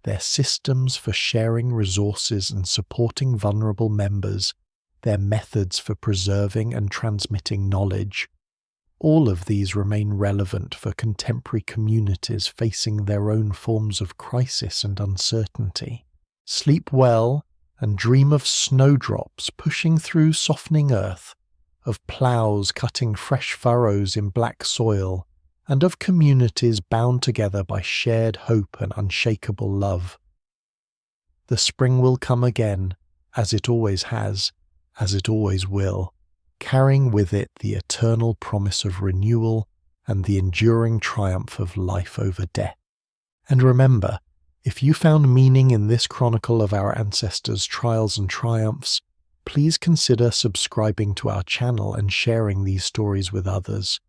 their systems for sharing resources and supporting vulnerable members, their methods for preserving and transmitting knowledge, all of these remain relevant for contemporary communities facing their own forms of crisis and uncertainty. Sleep well and dream of snowdrops pushing through softening earth, of ploughs cutting fresh furrows in black soil, and of communities bound together by shared hope and unshakable love. The spring will come again, as it always has, as it always will, carrying with it the eternal promise of renewal and the enduring triumph of life over death. And remember, if you found meaning in this chronicle of our ancestors' trials and triumphs, please consider subscribing to our channel and sharing these stories with others.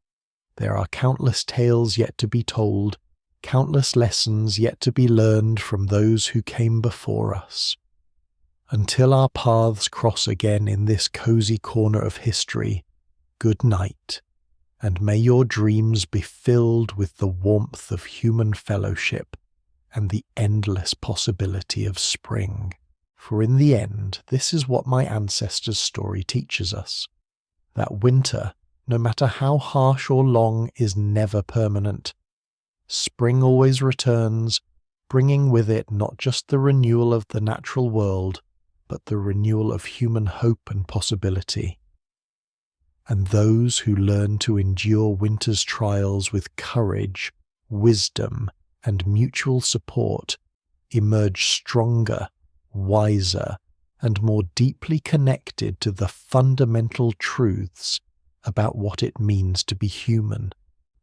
There are countless tales yet to be told, countless lessons yet to be learned from those who came before us. Until our paths cross again in this cozy corner of history, good night, and may your dreams be filled with the warmth of human fellowship and the endless possibility of spring. For in the end, this is what my ancestors' story teaches us, that winter, no matter how harsh or long, is never permanent. Spring always returns, bringing with it not just the renewal of the natural world, but the renewal of human hope and possibility. And those who learn to endure winter's trials with courage, wisdom, and mutual support emerge stronger, wiser, and more deeply connected to the fundamental truths about what it means to be human.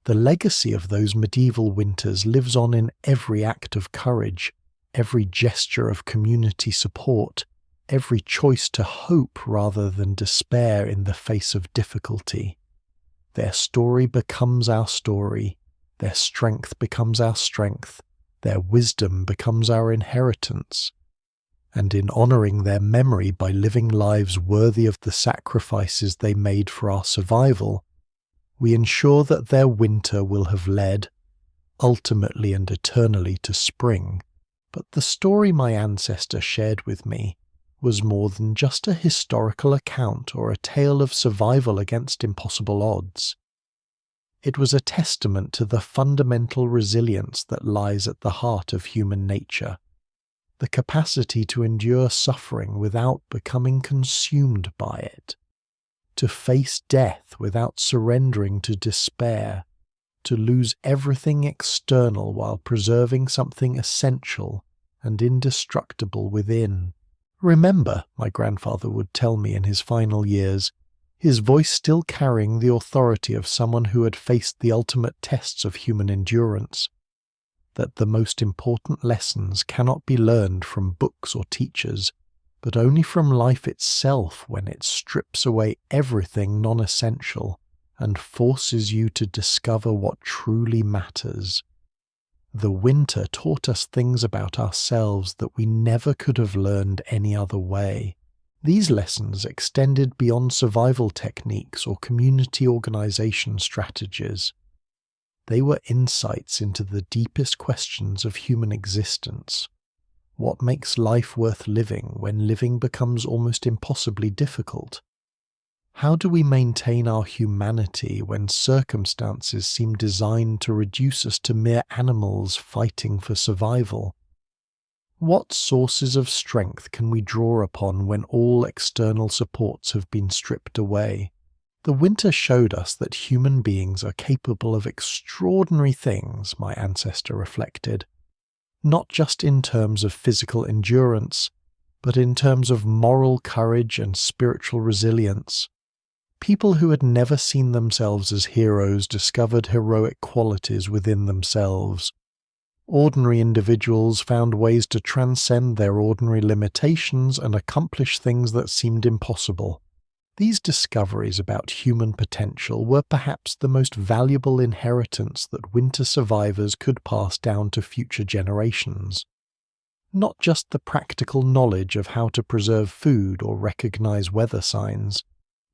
The legacy of those medieval winters lives on in every act of courage, every gesture of community support, every choice to hope rather than despair in the face of difficulty. Their story becomes our story, their strength becomes our strength, their wisdom becomes our inheritance. And in honouring their memory by living lives worthy of the sacrifices they made for our survival, we ensure that their winter will have led, ultimately and eternally, to spring. But the story my ancestor shared with me was more than just a historical account or a tale of survival against impossible odds. It was a testament to the fundamental resilience that lies at the heart of human nature, the capacity to endure suffering without becoming consumed by it, to face death without surrendering to despair, to lose everything external while preserving something essential and indestructible within. Remember, my grandfather would tell me in his final years, his voice still carrying the authority of someone who had faced the ultimate tests of human endurance, that the most important lessons cannot be learned from books or teachers, but only from life itself when it strips away everything non-essential and forces you to discover what truly matters. The winter taught us things about ourselves that we never could have learned any other way. These lessons extended beyond survival techniques or community organization strategies. They were insights into the deepest questions of human existence. What makes life worth living when living becomes almost impossibly difficult? How do we maintain our humanity when circumstances seem designed to reduce us to mere animals fighting for survival? What sources of strength can we draw upon when all external supports have been stripped away? The winter showed us that human beings are capable of extraordinary things, my ancestor reflected, not just in terms of physical endurance, but in terms of moral courage and spiritual resilience. People who had never seen themselves as heroes discovered heroic qualities within themselves. Ordinary individuals found ways to transcend their ordinary limitations and accomplish things that seemed impossible. These discoveries about human potential were perhaps the most valuable inheritance that winter survivors could pass down to future generations. Not just the practical knowledge of how to preserve food or recognize weather signs,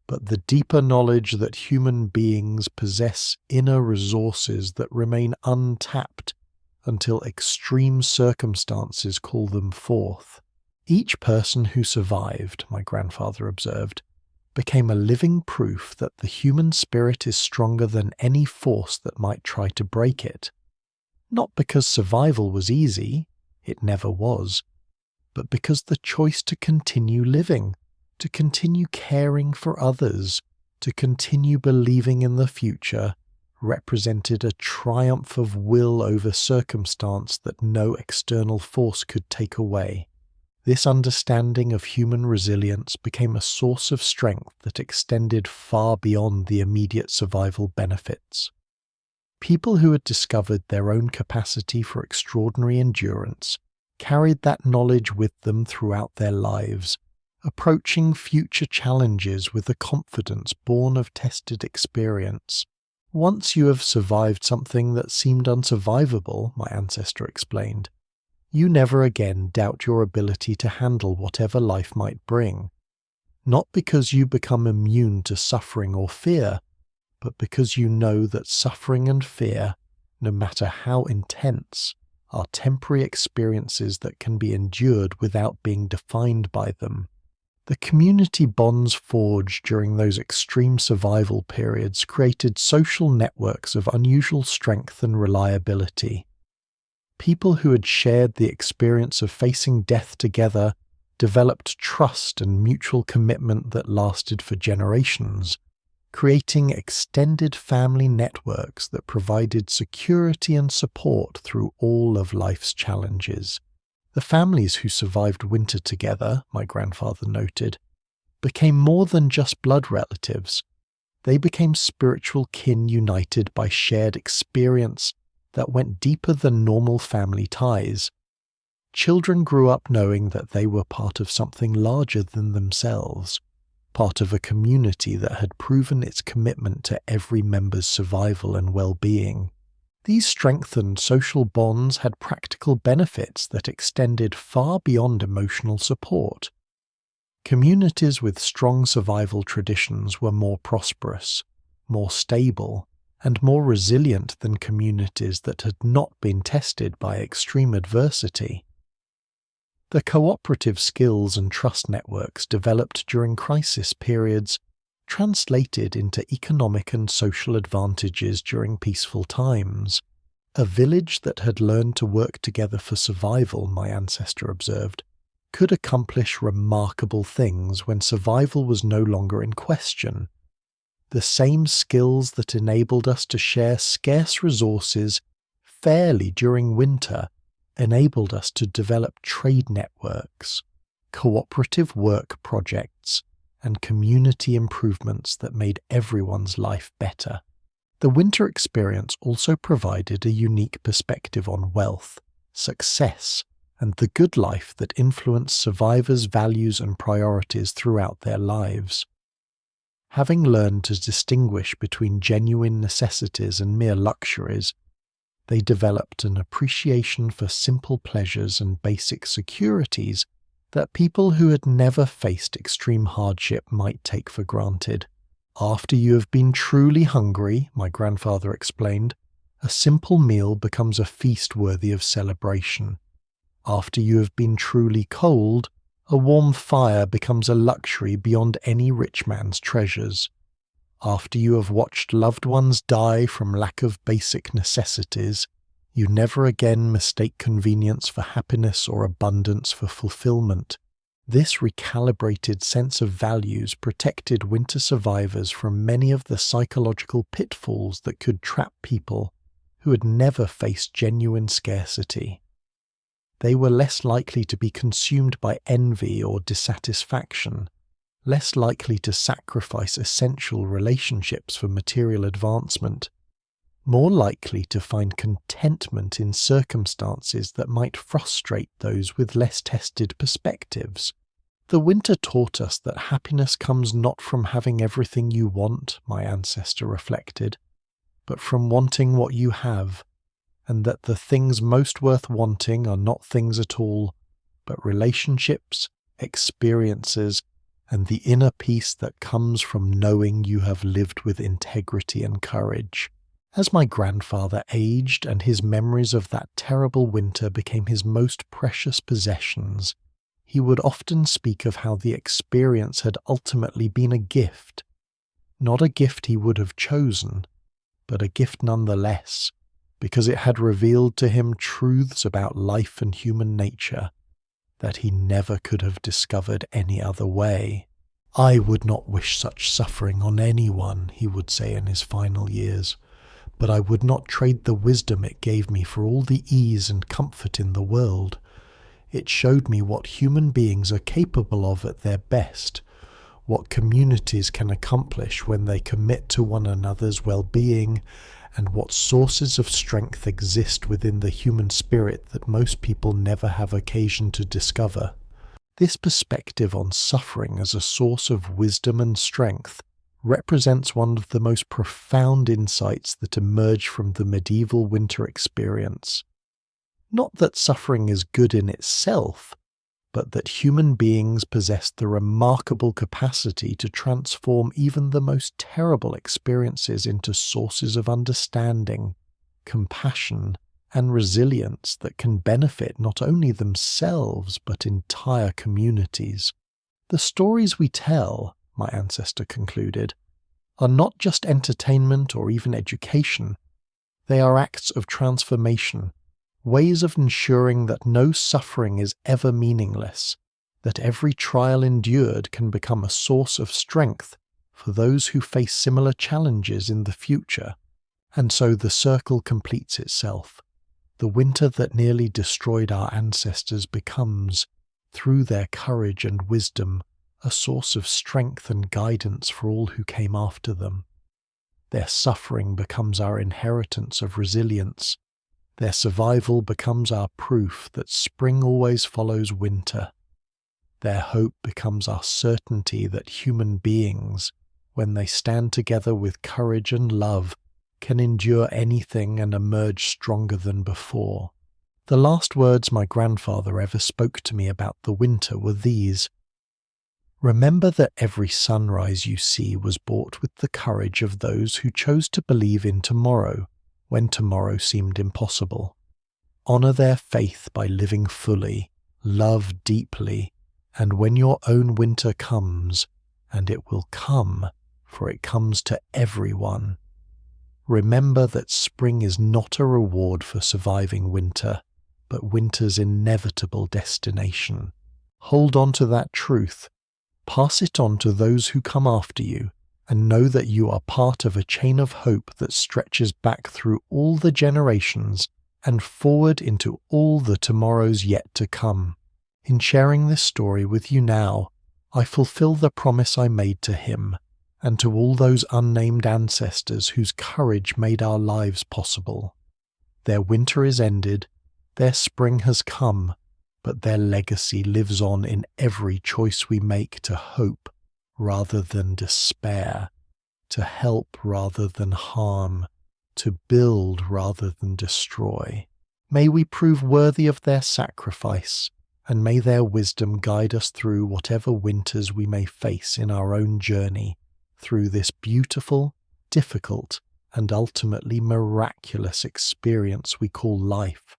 but the deeper knowledge that human beings possess inner resources that remain untapped until extreme circumstances call them forth. Each person who survived, my grandfather observed, became a living proof that the human spirit is stronger than any force that might try to break it. Not because survival was easy, it never was, but because the choice to continue living, to continue caring for others, to continue believing in the future, represented a triumph of will over circumstance that no external force could take away. This understanding of human resilience became a source of strength that extended far beyond the immediate survival benefits. People who had discovered their own capacity for extraordinary endurance carried that knowledge with them throughout their lives, approaching future challenges with a confidence born of tested experience. Once you have survived something that seemed unsurvivable, my ancestor explained, you never again doubt your ability to handle whatever life might bring. Not because you become immune to suffering or fear, but because you know that suffering and fear, no matter how intense, are temporary experiences that can be endured without being defined by them. The community bonds forged during those extreme survival periods created social networks of unusual strength and reliability. People who had shared the experience of facing death together developed trust and mutual commitment that lasted for generations, creating extended family networks that provided security and support through all of life's challenges. The families who survived winter together, my grandfather noted, became more than just blood relatives. They became spiritual kin united by shared experience that went deeper than normal family ties. Children grew up knowing that they were part of something larger than themselves, part of a community that had proven its commitment to every member's survival and well-being. These strengthened social bonds had practical benefits that extended far beyond emotional support. Communities with strong survival traditions were more prosperous, more stable, and more resilient than communities that had not been tested by extreme adversity. The cooperative skills and trust networks developed during crisis periods translated into economic and social advantages during peaceful times. A village that had learned to work together for survival, my ancestor observed, could accomplish remarkable things when survival was no longer in question. The same skills that enabled us to share scarce resources fairly during winter enabled us to develop trade networks, cooperative work projects, and community improvements that made everyone's life better. The winter experience also provided a unique perspective on wealth, success, and the good life that influenced survivors' values and priorities throughout their lives. Having learned to distinguish between genuine necessities and mere luxuries, they developed an appreciation for simple pleasures and basic securities that people who had never faced extreme hardship might take for granted. After you have been truly hungry, my grandfather explained, a simple meal becomes a feast worthy of celebration. After you have been truly cold, a warm fire becomes a luxury beyond any rich man's treasures. After you have watched loved ones die from lack of basic necessities, you never again mistake convenience for happiness or abundance for fulfillment. This recalibrated sense of values protected winter survivors from many of the psychological pitfalls that could trap people who had never faced genuine scarcity. They were less likely to be consumed by envy or dissatisfaction, less likely to sacrifice essential relationships for material advancement, more likely to find contentment in circumstances that might frustrate those with less tested perspectives. The winter taught us that happiness comes not from having everything you want, my ancestor reflected, but from wanting what you have, and that the things most worth wanting are not things at all, but relationships, experiences, and the inner peace that comes from knowing you have lived with integrity and courage. As my grandfather aged and his memories of that terrible winter became his most precious possessions, he would often speak of how the experience had ultimately been a gift. Not a gift he would have chosen, but a gift nonetheless, because it had revealed to him truths about life and human nature that he never could have discovered any other way. I would not wish such suffering on anyone, he would say in his final years, but I would not trade the wisdom it gave me for all the ease and comfort in the world. It showed me what human beings are capable of at their best, what communities can accomplish when they commit to one another's well-being, and what sources of strength exist within the human spirit that most people never have occasion to discover. This perspective on suffering as a source of wisdom and strength represents one of the most profound insights that emerge from the medieval winter experience. Not that suffering is good in itself, but that human beings possess the remarkable capacity to transform even the most terrible experiences into sources of understanding, compassion, and resilience that can benefit not only themselves but entire communities. The stories we tell, my ancestor concluded, are not just entertainment or even education. They are acts of transformation, ways of ensuring that no suffering is ever meaningless, that every trial endured can become a source of strength for those who face similar challenges in the future. And so the circle completes itself. The winter that nearly destroyed our ancestors becomes, through their courage and wisdom, a source of strength and guidance for all who came after them. Their suffering becomes our inheritance of resilience. Their survival becomes our proof that spring always follows winter. Their hope becomes our certainty that human beings, when they stand together with courage and love, can endure anything and emerge stronger than before. The last words my grandfather ever spoke to me about the winter were these: "Remember that every sunrise you see was bought with the courage of those who chose to believe in tomorrow when tomorrow seemed impossible. Honor their faith by living fully, love deeply, and when your own winter comes, and it will come, for it comes to everyone, remember that spring is not a reward for surviving winter, but winter's inevitable destination. Hold on to that truth. Pass it on to those who come after you, and know that you are part of a chain of hope that stretches back through all the generations and forward into all the tomorrows yet to come. In sharing this story with you now, I fulfill the promise I made to him, and to all those unnamed ancestors whose courage made our lives possible. Their winter is ended, their spring has come, but their legacy lives on in every choice we make to hope rather than despair, to help rather than harm, to build rather than destroy. May we prove worthy of their sacrifice, and may their wisdom guide us through whatever winters we may face in our own journey through this beautiful, difficult, and ultimately miraculous experience we call life.